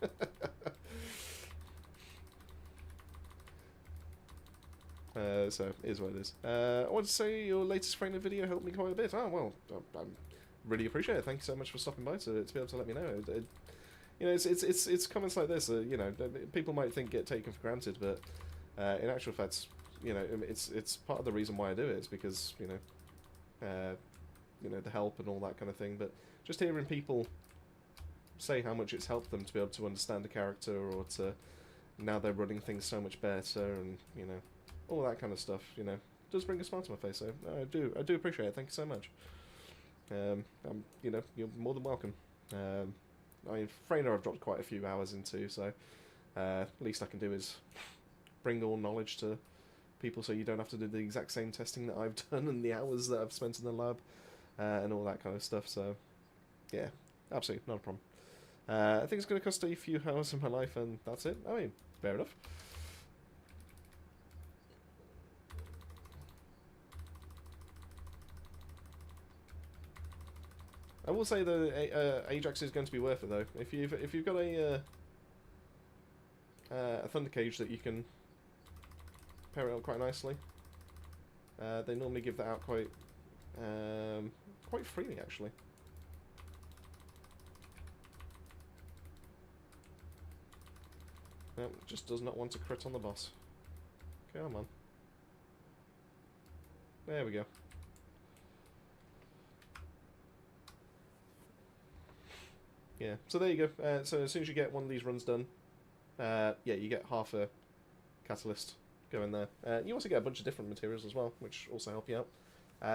So, it is what it is. I want to say your latest Freyner video helped me quite a bit. Oh, well, I really appreciate it. Thank you so much for stopping by to be able to let me know. You know, it's comments like this, you know, people might think get taken for granted, but in actual fact, you know, it's part of the reason why I do it. It's because, you know, the help and all that kind of thing. But just hearing people say how much it's helped them to be able to understand the character, or to now they're running things so much better, and you know, all that kind of stuff, you know, does bring a smile to my face. So I do appreciate it. Thank you so much. You know, you're more than welcome. I mean, Freyner I've dropped quite a few hours into, so least I can do is bring all knowledge to people, so you don't have to do the exact same testing that I've done and the hours that I've spent in the lab and all that kind of stuff. So yeah, absolutely not a problem. I think it's going to cost a few hours of my life, and that's it. I mean, fair enough. I will say that Ajax is going to be worth it though. If you've got a Thunder Cage that you can pair it up quite nicely, they normally give that out quite freely actually. No, just does not want to crit on the boss. Come on. There we go. Yeah, so there you go. So as soon as you get one of these runs done, yeah, you get half a catalyst going there. You also get a bunch of different materials as well, which also help you out.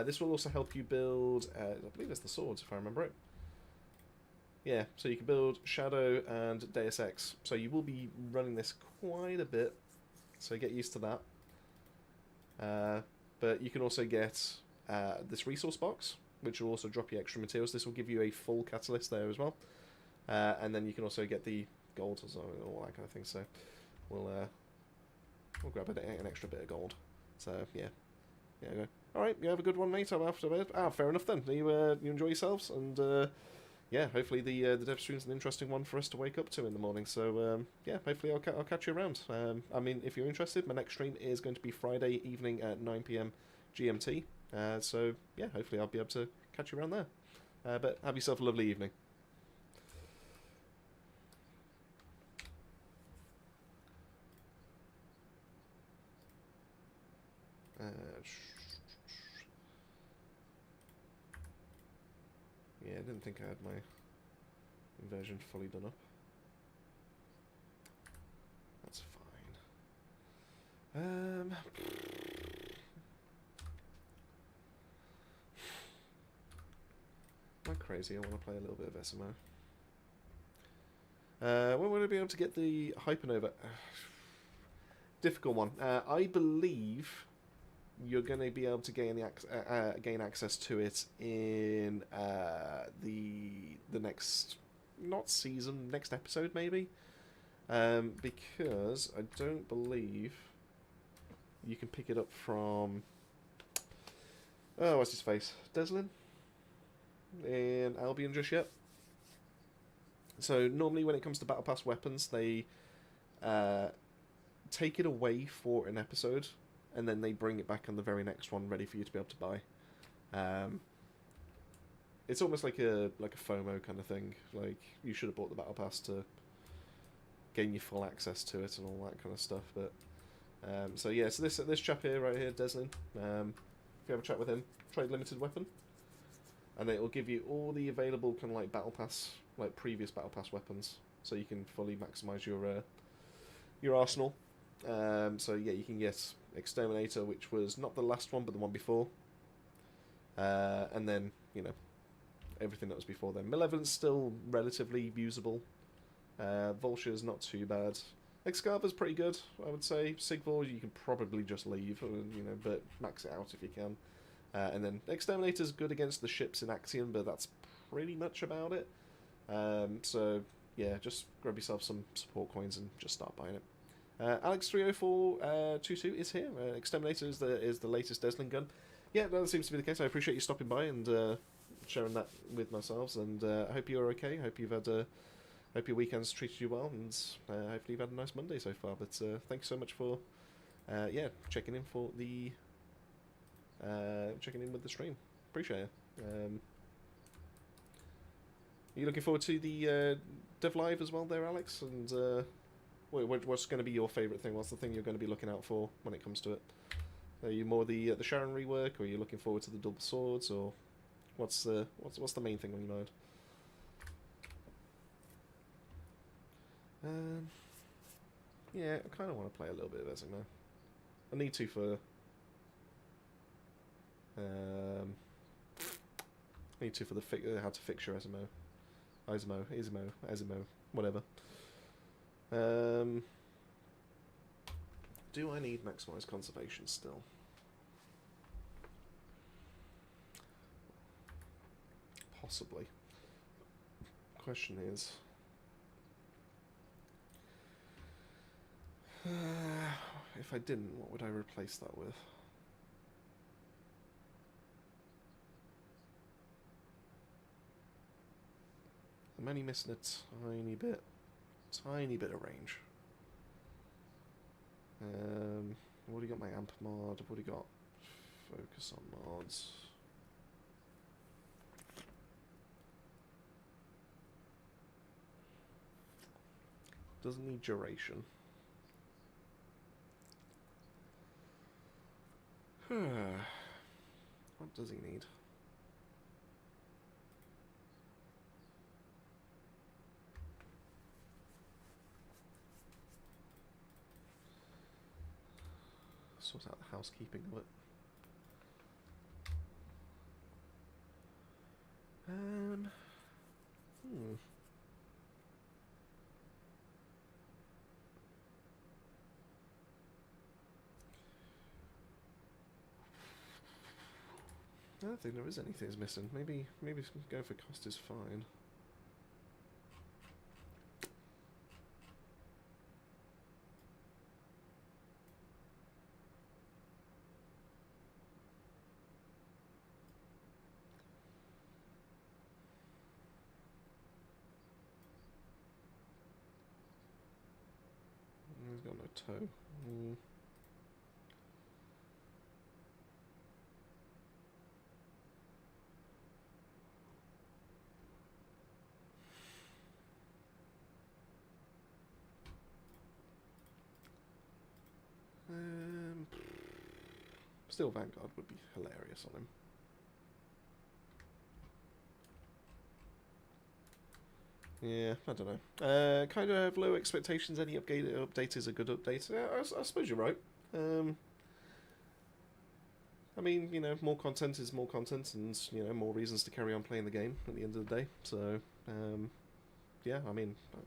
This will also help you build, I believe it's the swords, if I remember it. Yeah, so you can build Shadow and Deus Ex. So you will be running this quite a bit, so get used to that. But you can also get this resource box, which will also drop you extra materials. This will give you a full catalyst there as well. And then you can also get the gold and all that kind of thing. So we'll grab an extra bit of gold. So yeah, go. All right, you have a good one, mate. I'm after bed. Fair enough then. You enjoy yourselves, and yeah, hopefully the dev stream's an interesting one for us to wake up to in the morning. So yeah, hopefully I'll catch you around. I mean, if you're interested, my next stream is going to be Friday evening at 9 PM GMT. So yeah, hopefully I'll be able to catch you around there. But have yourself a lovely evening. Yeah, I didn't think I had my inversion fully done up. That's fine. Am I crazy? I want to play a little bit of SMO. When will I be able to get the Hypernova? Difficult one. I believe you're going to be able to gain gain access to it in the next, not season, next episode maybe, because I don't believe you can pick it up from what's his face, Deslin in Albion just yet. So normally when it comes to Battle Pass weapons, they take it away for an episode, and then they bring it back on the very next one, ready for you to be able to buy. It's almost like a FOMO kind of thing. Like, you should have bought the Battle Pass to gain you full access to it and all that kind of stuff. But so yeah, so this chap here, right here, Deslin. If you have a chat with him, trade limited weapon, and it will give you all the available kind of like Battle Pass, like previous Battle Pass weapons, so you can fully maximize your arsenal. So yeah, you can get Exterminator, which was not the last one, but the one before. And then, you know, everything that was before then. Malevolent's still relatively usable. Vulture's not too bad. Excava's pretty good, I would say. Sigvor, you can probably just leave, you know, but max it out if you can. And then Exterminator's good against the ships in Axiom, but that's pretty much about it. So yeah, just grab yourself some support coins and just start buying it. Alex30422 is here. Exterminator is the latest Deslin gun. Yeah, that seems to be the case. I appreciate you stopping by and sharing that with myself. And I hope you're okay. Hope you've had hope your weekend's treated you well, and hopefully you've had a nice Monday so far. But thanks so much for checking in for the checking in with the stream. Appreciate it. Are you looking forward to the Dev Live as well, there, Alex? And what's going to be your favourite thing? What's the thing you're going to be looking out for when it comes to it? Are you more the Sharon rework, or are you looking forward to the double swords, or what's the main thing on your mind? Yeah, I kind of want to play a little bit of SMO. I need to for the how to fix your SMO. Ismo, whatever. Do I need maximized conservation still? Possibly. Question is, if I didn't, what would I replace that with? I'm only missing a tiny bit of range. I've already got my amp mod, I've already got focus on mods. Doesn't need duration. What does he need? Sort out the housekeeping of it. I don't think there is anything that's missing. Maybe going for cost is fine. He's got no toe. Still, Vanguard would be hilarious on him. Yeah, I don't know. Kind of have low expectations. Any update is a good update. Yeah, I suppose you're right. I mean, you know, more content is more content, and you know, more reasons to carry on playing the game at the end of the day. So, yeah, I mean, I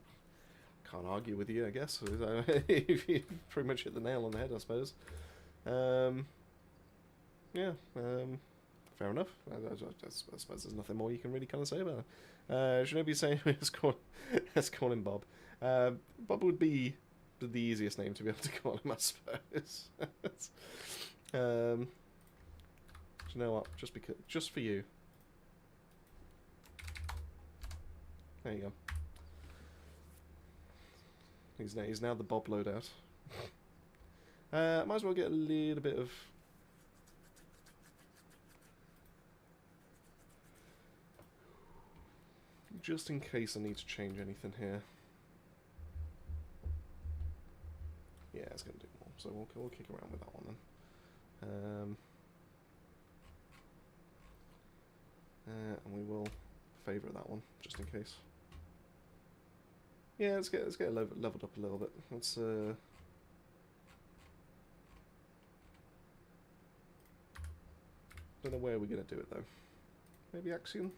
can't argue with you. I guess you pretty much hit the nail on the head, I suppose. Um, yeah, fair enough. I suppose there's nothing more you can really kind of say about it. Shinobi saying let's call him Bob. Bob would be the easiest name to be able to call him, I suppose. You know what? Just for you. There you go. He's now the Bob loadout. Might as well get a little bit of. Just in case I need to change anything here. Yeah, it's going to do more, so we'll kick around with that one then. And we will favourite that one, just in case. Yeah, let's get it leveled up a little bit. Let's don't know where we're going to do it though. Maybe Axion?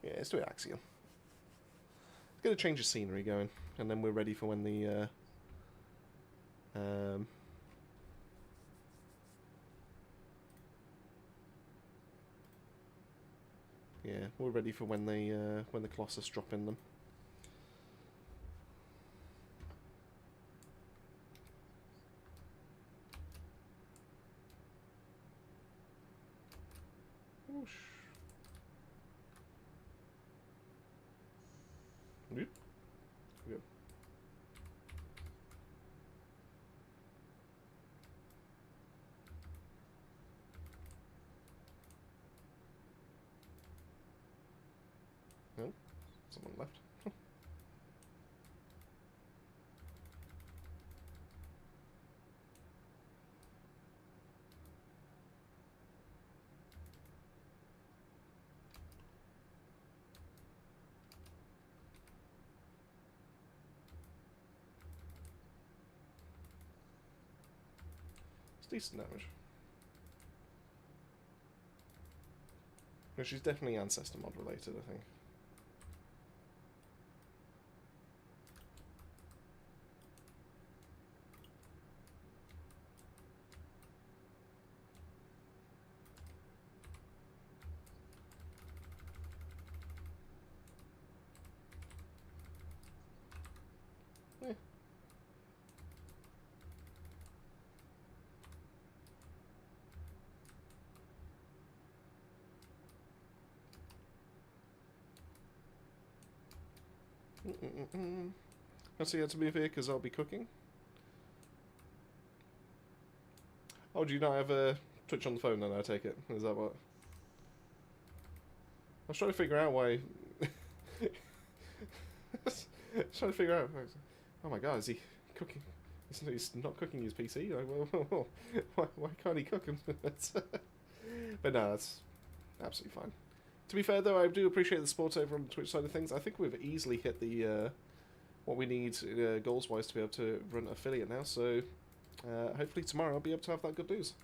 Yeah, let's do it Axion. Let's get a change of scenery going, and then we're ready for when the yeah, we're ready for when the Colossus drop in them. Whoosh. Yep. Good. No, someone left. It's decent damage. No, she's definitely Ancestor mod related, I think. Yeah. I'll see you to be fair, because I'll be cooking. Oh, do you not have a Twitch on the phone then, I take it? Is that what? I was trying to figure out why... I was trying to figure out... Oh my god, is he cooking? He's not cooking his PC? Like, well, why can't he cook? But no, that's absolutely fine. To be fair, though, I do appreciate the support over on the Twitch side of things. I think we've easily hit the what we need goals-wise to be able to run affiliate now, so hopefully tomorrow I'll be able to have that good news.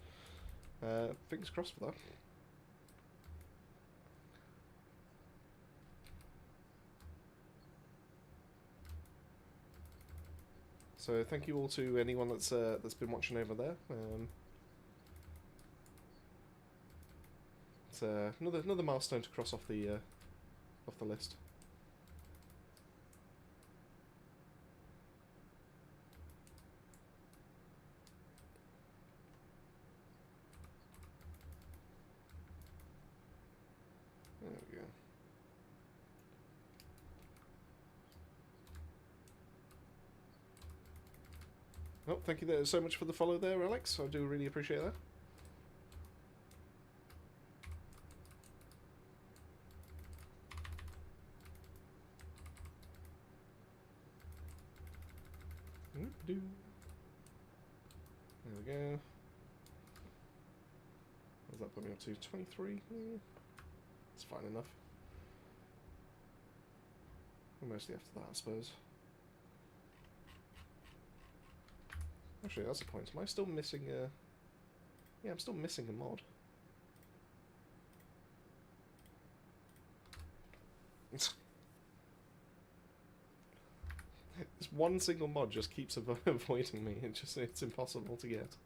Fingers crossed for that. So thank you all to anyone that's been watching over there. It's another milestone to cross off the list. There we go. Oh, thank you there so much for the follow there, Alex. I do really appreciate that. There we go. What does that put me up to? 23? It's fine enough. Mostly after that, I suppose. Actually, that's a point. Am I still missing a... Yeah, I'm still missing a mod. This one single mod just keeps avoiding me. It's impossible to get.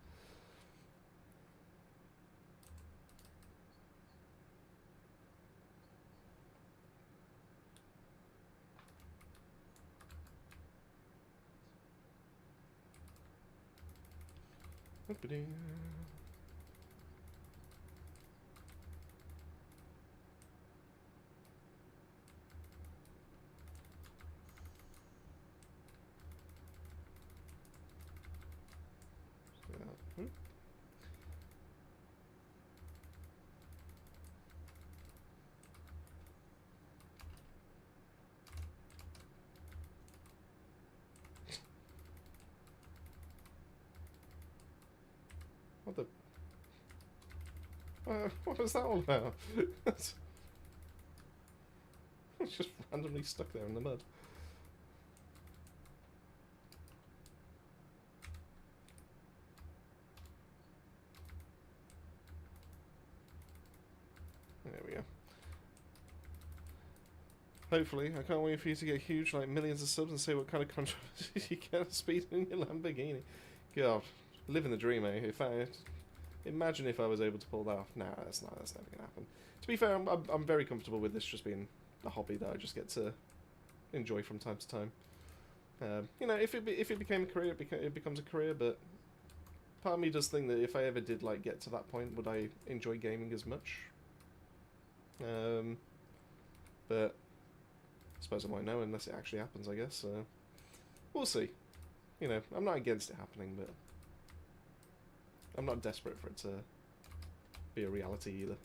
What the... what was that all about? It's just randomly stuck there in the mud. There we go. Hopefully, I can't wait for you to get huge, like millions of subs, and see what kind of controversies you get speeding in your Lamborghini. God, living the dream, eh? Imagine if I was able to pull that off. Nah, that's never gonna happen. To be fair, I'm very comfortable with this just being a hobby that I just get to enjoy from time to time. You know, if it became a career, it becomes a career. But part of me does think that if I ever did like get to that point, would I enjoy gaming as much? But I suppose I won't know unless it actually happens, I guess. We'll see. You know, I'm not against it happening, but I'm not desperate for it to be a reality either.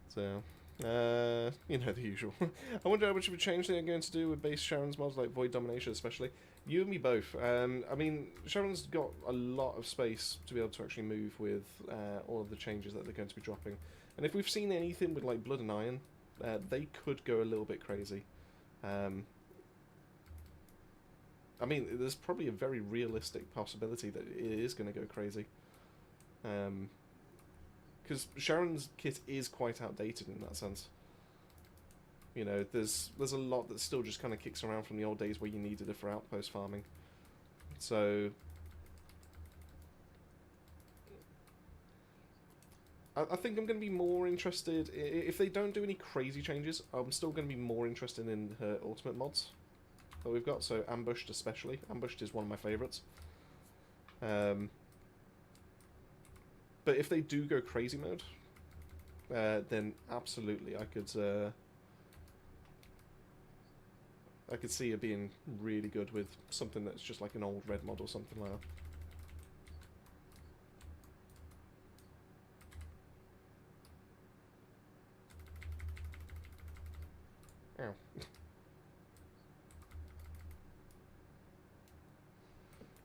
So, you know, the usual. I wonder how much of a change they're going to do with base Sharon's mods, like Void Domination especially. You and me both. I mean, Sharon's got a lot of space to be able to actually move with all of the changes that they're going to be dropping. And if we've seen anything with, like, Blood and Iron, they could go a little bit crazy. I mean, there's probably a very realistic possibility that it is going to go crazy. Because Sharon's kit is quite outdated in that sense. You know, there's a lot that still just kind of kicks around from the old days where you needed it for outpost farming. So I think I'm going to be more interested, if they don't do any crazy changes, I'm still going to be more interested in her ultimate mods that we've got, so Ambushed especially. Ambushed is one of my favourites. But if they do go crazy mode, then absolutely I could see it being really good with something that's just like an old red mod or something like that. Ow.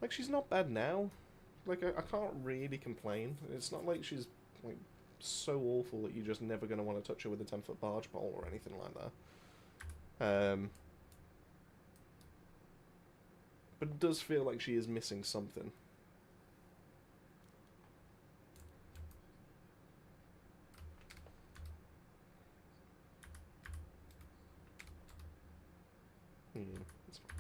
Like, she's not bad now. Like, I can't really complain. It's not like she's, like, so awful that you're just never going to want to touch her with a 10-foot barge pole or anything like that. But it does feel like she is missing something. That's fine.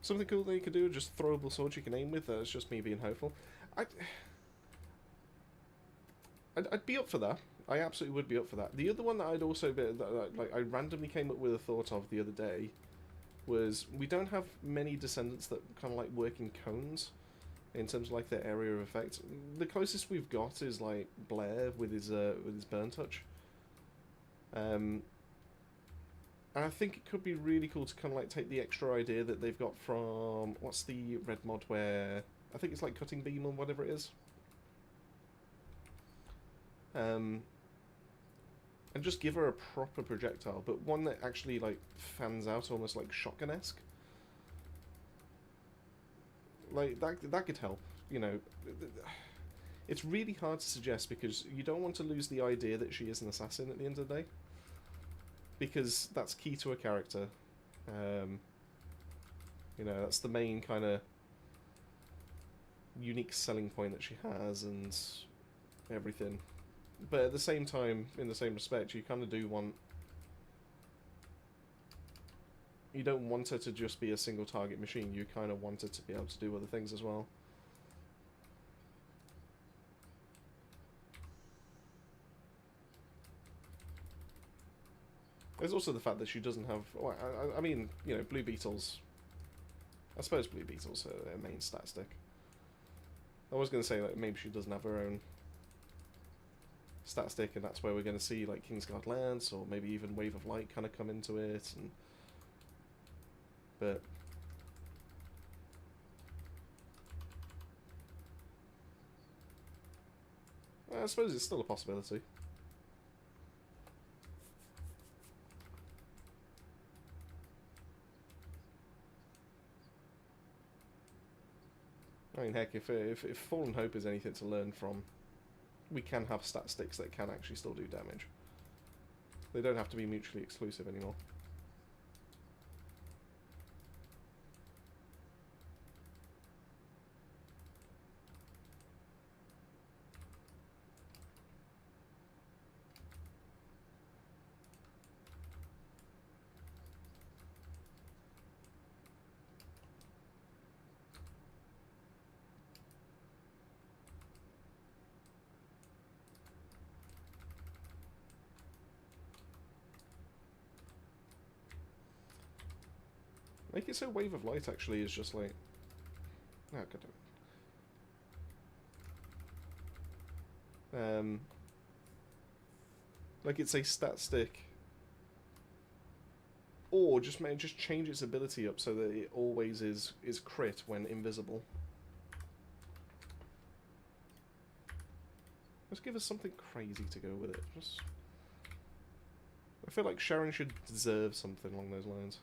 Something cool that you could do, just throwable swords you can aim with. That's just me being hopeful. I'd be up for that. I absolutely would be up for that. The other one that I'd also be, like, I randomly came up with a thought of the other day was we don't have many descendants that kind of like work in cones in terms of like their area of effect. The closest we've got is like Blair with his burn touch. And I think it could be really cool to kind of like take the extra idea that they've got from, what's the red mod where, I think it's like cutting beam or whatever it is. And just give her a proper projectile, but one that actually like fans out almost like shotgun-esque. Like that could help, you know. It's really hard to suggest because you don't want to lose the idea that she is an assassin at the end of the day, because that's key to a character. You know, that's the main kind of unique selling point that she has and everything. But at the same time, in the same respect, you kind of do want... You don't want her to just be a single target machine, you kind of want her to be able to do other things as well. There's also the fact that she doesn't have... Well, I mean, you know, Blue Beetles... I suppose Blue Beetle's her main stat stick. I was going to say that maybe she doesn't have her own stat stick, and that's where we're going to see like Kingsguard Lance, or maybe even Wave of Light kind of come into it. And but I suppose it's still a possibility. I mean, heck, if Fallen Hope is anything to learn from, we can have stat sticks that can actually still do damage. They don't have to be mutually exclusive anymore. Make it so Wave of Light actually is just like... Oh, god. Like it's a stat stick. Or just change its ability up so that it always is crit when invisible. Just give us something crazy to go with it. Just... I feel like Sharon should deserve something along those lines.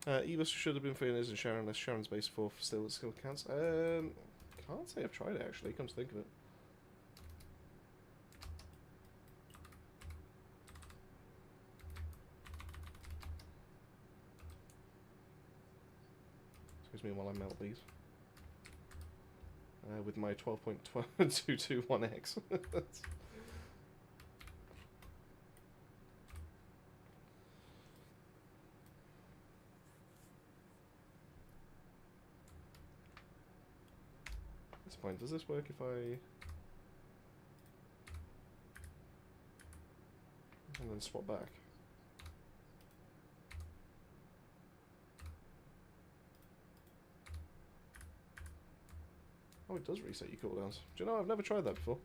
Ebus should have been feeling as a Sharon, unless Sharon's base 4 still counts. Can't say I've tried it actually, come to think of it. Excuse me while I melt these. With my 12.221x. At this point, does this work if I... and then swap back? Oh, it does reset your cooldowns. Do you know, I've never tried that before.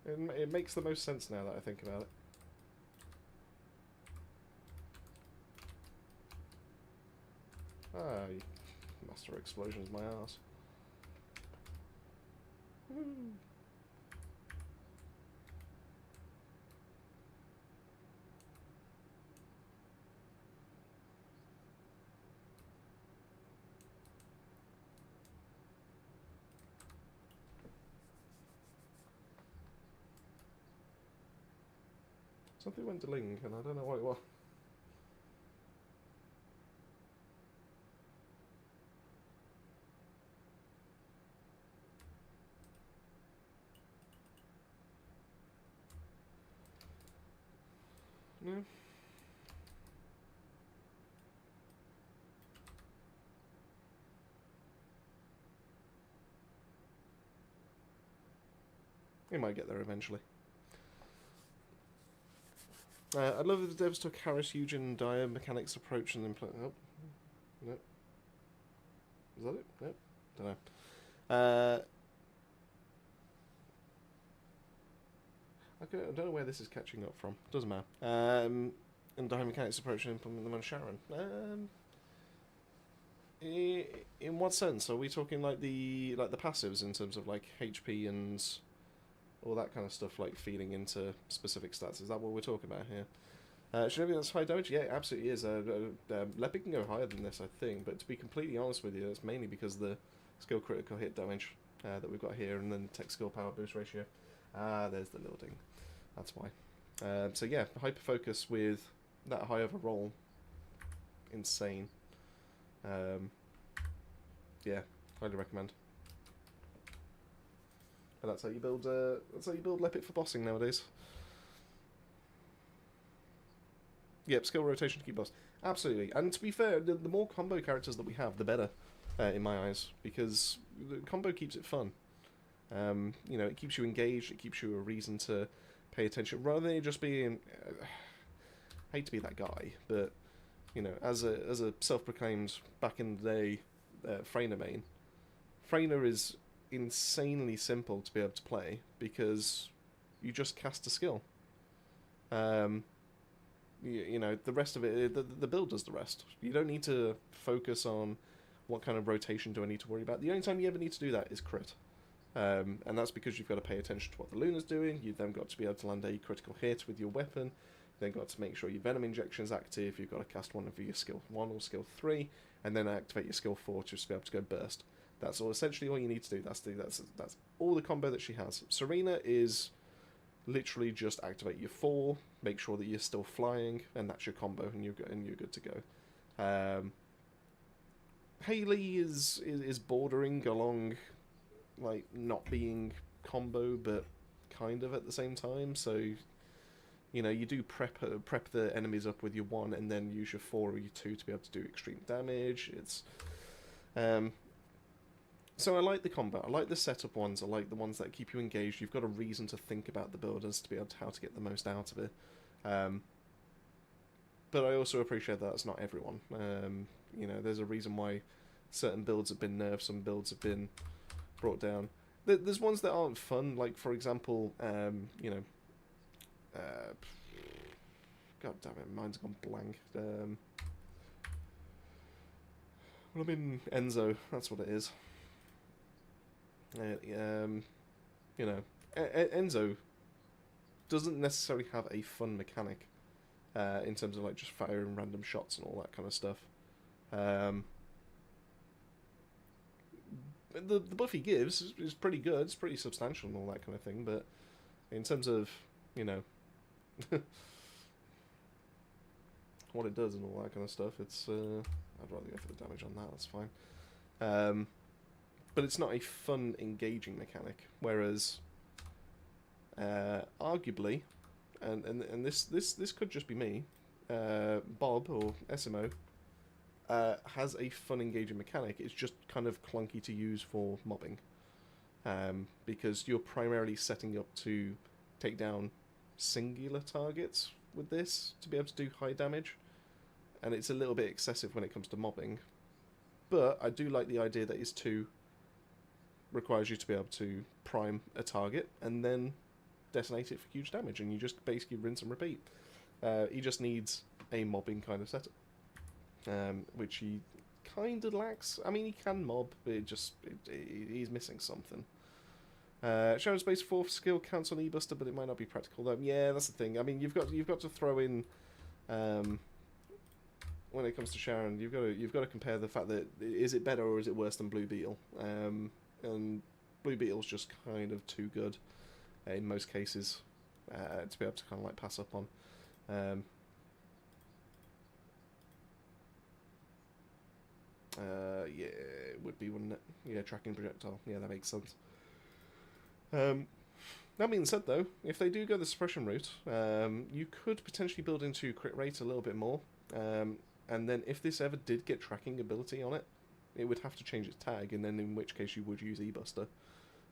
It makes the most sense now that I think about it. Ah, Master Explosion's my ass. Woo. Something went to Link, and I don't know what it was. No. We might get there eventually. I'd love if the devs took Harris, Eugen, Dyer mechanics approach and implement. Oh, no. Is that it? Nope. Don't know. I don't know where this is catching up from. Doesn't matter. And die mechanics approach and implement them on Sharon. In what sense? Are we talking like the passives in terms of like HP and all that kind of stuff, like feeding into specific stats? Is that what we're talking about here? Should everything that's high damage? Yeah, it absolutely is. Leopard can go higher than this, I think, but to be completely honest with you, it's mainly because of the skill critical hit damage that we've got here, and then tech skill power boost ratio. There's the little ding. That's why. So yeah, hyper focus with that high of a roll, insane. Yeah, highly recommend. And that's how you build. That's how you build Lepit for bossing nowadays. Yep, skill rotation to keep boss. Absolutely. And to be fair, the more combo characters that we have, the better, in my eyes, because the combo keeps it fun. You know, it keeps you engaged. It keeps you a reason to pay attention, rather than just being. I hate to be that guy, but you know, as a self-proclaimed back in the day Freyner main, Freyner is insanely simple to be able to play because you just cast a skill. You know, the rest of it, the build does the rest. You don't need to focus on what kind of rotation do I need to worry about. The only time you ever need to do that is crit. And that's because you've got to pay attention to what the Luna's doing. You've then got to be able to land a critical hit with your weapon. Then got to make sure your Venom Injection is active. You've got to cast one of your skill 1 or skill 3, and then activate your skill 4 to just be able to go burst. That's all essentially all you need to do. That's all the combo that she has. Serena is literally just activate your 4, make sure that you're still flying, and that's your combo, and you're good to go. Hayley is bordering along, like not being combo, but kind of at the same time. So, you know, you do prep the enemies up with your 1, and then use your 4 or your 2 to be able to do extreme damage. It's so I like the combat. I like the setup ones. I like the ones that keep you engaged. You've got a reason to think about the builders to be able to how to get the most out of it. But I also appreciate that it's not everyone. You know, there's a reason why certain builds have been nerfed, some builds have been brought down. There's ones that aren't fun, like for example, you know, God damn it, mine's gone blank. Well, I'm in Enzo. That's what it is. You know, Enzo doesn't necessarily have a fun mechanic in terms of like just firing random shots and all that kind of stuff. The buff he gives is pretty good. It's pretty substantial and all that kind of thing. But in terms of, you know, what it does and all that kind of stuff, it's I'd rather go for the damage on that. That's fine. But it's not a fun, engaging mechanic. Whereas, arguably, and this could just be me, Bob or SMO has a fun, engaging mechanic. It's just kind of clunky to use for mobbing, because you're primarily setting up to take down singular targets with this to be able to do high damage, and it's a little bit excessive when it comes to mobbing. But I do like the idea that his 2 requires you to be able to prime a target and then detonate it for huge damage, and you just basically rinse and repeat. He just needs a mobbing kind of setup, which he kind of lacks. I mean, he can mob, but he's missing something. Shadow Space 4 skill counts on E-Buster, but it might not be practical though. Yeah, that's the thing. I mean, you've got to throw in, when it comes to Sharon, you've got to compare the fact that is it better or is it worse than Blue Beetle? And Blue Beetle's just kind of too good in most cases to be able to kind of like pass up on. Yeah, it would be, wouldn't it? Yeah, tracking projectile. Yeah, that makes sense. That being said, though, if they do go the suppression route, you could potentially build into crit rate a little bit more. And then if this ever did get tracking ability on it, it would have to change its tag, and then in which case you would use E-Buster.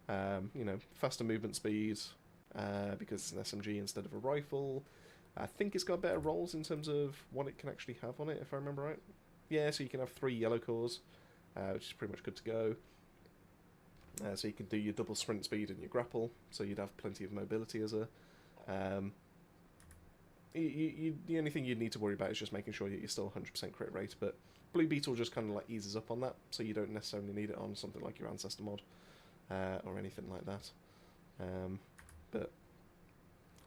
You know, faster movement speed, because it's an SMG instead of a rifle. I think it's got better rolls in terms of what it can actually have on it, if I remember right. Yeah, so you can have 3 yellow cores, which is pretty much good to go. So you can do your double sprint speed and your grapple, so you'd have plenty of mobility as a Um, the only thing you'd need to worry about is just making sure that you're still 100% crit rate, but Blue Beetle just kind of like eases up on that, so you don't necessarily need it on something like your Ancestor mod or anything like that. But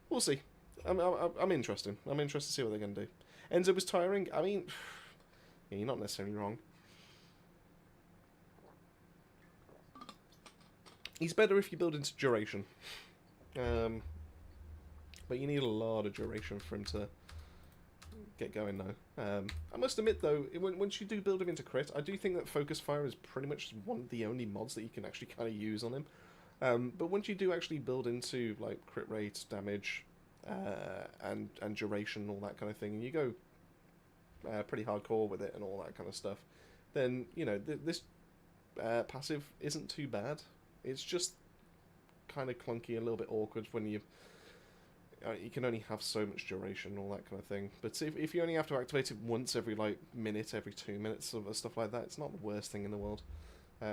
we'll see. I'm interested. I'm interested to see what they're going to do. Enzo was tiring. I mean, yeah, you're not necessarily wrong. He's better if you build into duration. But you need a lot of duration for him to get going now. I must admit though, once you do build him into crit, I do think that Focus Fire is pretty much one of the only mods that you can actually kind of use on him. But once you do actually build into like crit rate, damage, and duration, all that kind of thing, and you go pretty hardcore with it and all that kind of stuff, then you know this passive isn't too bad. It's just kind of clunky, a little bit awkward when you can only have so much duration, all that kind of thing. But if you only have to activate it once every like minute, every 2 minutes, or stuff like that, it's not the worst thing in the world.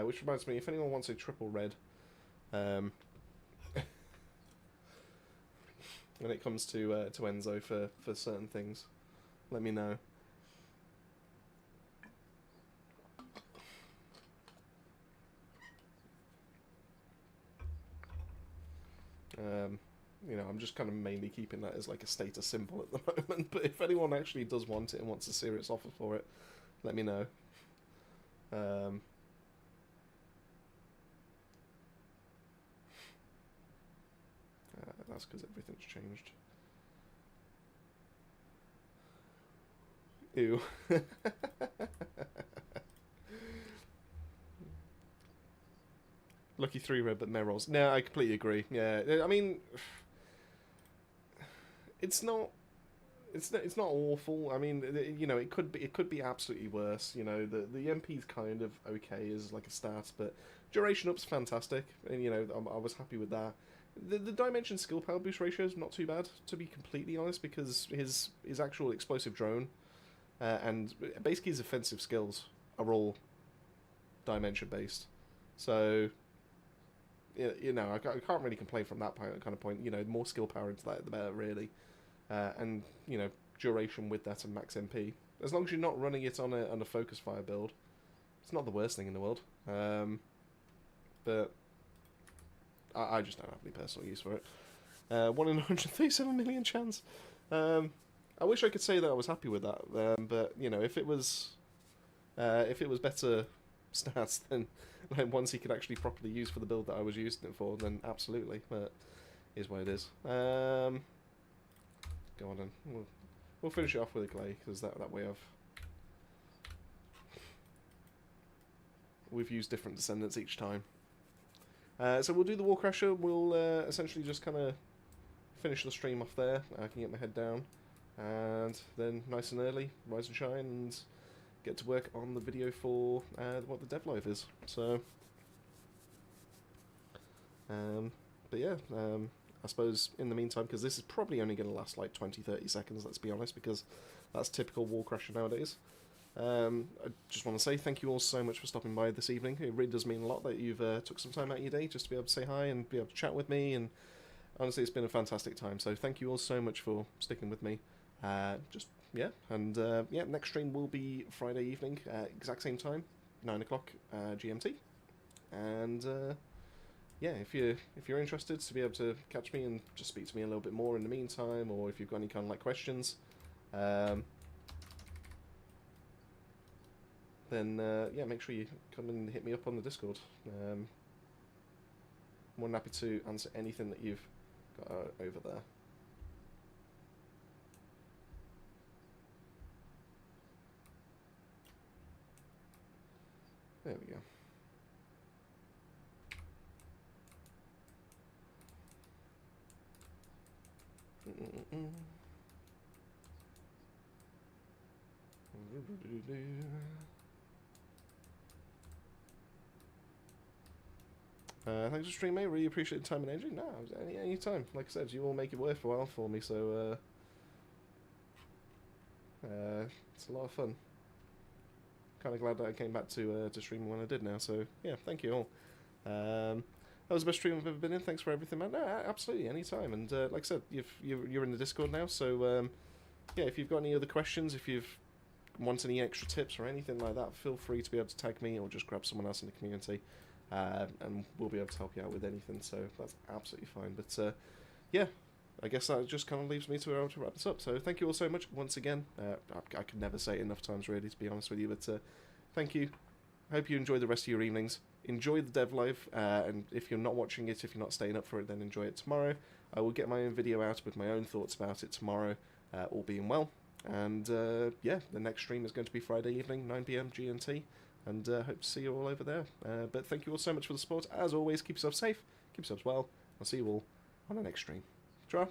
Which reminds me, if anyone wants a triple red, when it comes to Enzo for certain things, let me know. You know, I'm just kind of mainly keeping that as like a status symbol at the moment, but if anyone actually does want it and wants a serious offer for it, let me know. That's because everything's changed. Ew. Lucky 3 red, but Meryl's. No, I completely agree. Yeah, I mean, it's not awful. I mean, you know, it could be absolutely worse. You know, the MP's kind of okay as like a stat, but duration up's fantastic, and you know, I was happy with that. The Dimension skill power boost ratio is not too bad, to be completely honest, because his actual explosive drone and basically his offensive skills are all Dimension based. So you know, I can't really complain from that kind of point. You know, more skill power into that, the better, really. And you know, duration with that and max MP. As long as you're not running it on a Focus Fire build, it's not the worst thing in the world. But I just don't have any personal use for it. 1 in 137 million chance. I wish I could say that I was happy with that, but you know, if it was better stats, then like ones he could actually properly use for the build that I was using it for, then absolutely. But it is what it is. Go on then. We'll finish it off with a clay, because that way we've used different descendants each time. So we'll do the War Crasher. We'll essentially just kind of finish the stream off there. I can get my head down, and then nice and early, rise and shine, and get to work on the video for what the dev live is. So, but yeah, I suppose in the meantime, because this is probably only going to last like 20-30 seconds, let's be honest, because that's typical War Crasher nowadays. I just want to say thank you all so much for stopping by this evening. It really does mean a lot that you've took some time out of your day just to be able to say hi and be able to chat with me, and honestly it's been a fantastic time, so thank you all so much for sticking with me. Yeah, and yeah, next stream will be Friday evening, exact same time, 9 o'clock GMT, and yeah, if you're interested to be able to catch me and just speak to me a little bit more in the meantime, or if you've got any kind of like questions, then yeah, make sure you come and hit me up on the Discord. More than happy to answer anything that you've got over there. There we go. Thanks for streaming, mate. Really appreciate the time and energy. No, any time. Like I said, you all make it worthwhile for me, so it's a lot of fun. Kind of glad that I came back to streaming when I did now. So yeah, thank you all. that was the best stream I've ever been in. Thanks for everything, man. No, absolutely, anytime. And like I said, you're in the Discord now, so yeah, if you've got any other questions, if you've want any extra tips or anything like that, feel free to be able to tag me or just grab someone else in the community, and we'll be able to help you out with anything. So that's absolutely fine. But yeah, I guess that just kind of leaves me to be able to wrap this up. So thank you all so much once again. I can never say it enough times, really, to be honest with you. But thank you. Hope you enjoy the rest of your evenings. Enjoy the dev live, and if you're not watching it, if you're not staying up for it, then enjoy it tomorrow. I will get my own video out with my own thoughts about it tomorrow, all being well. And yeah, the next stream is going to be Friday evening, 9 PM GMT, and hope to see you all over there. But thank you all so much for the support. As always, keep yourself safe, keep yourselves well. I'll see you all on the next stream. Ta-ra.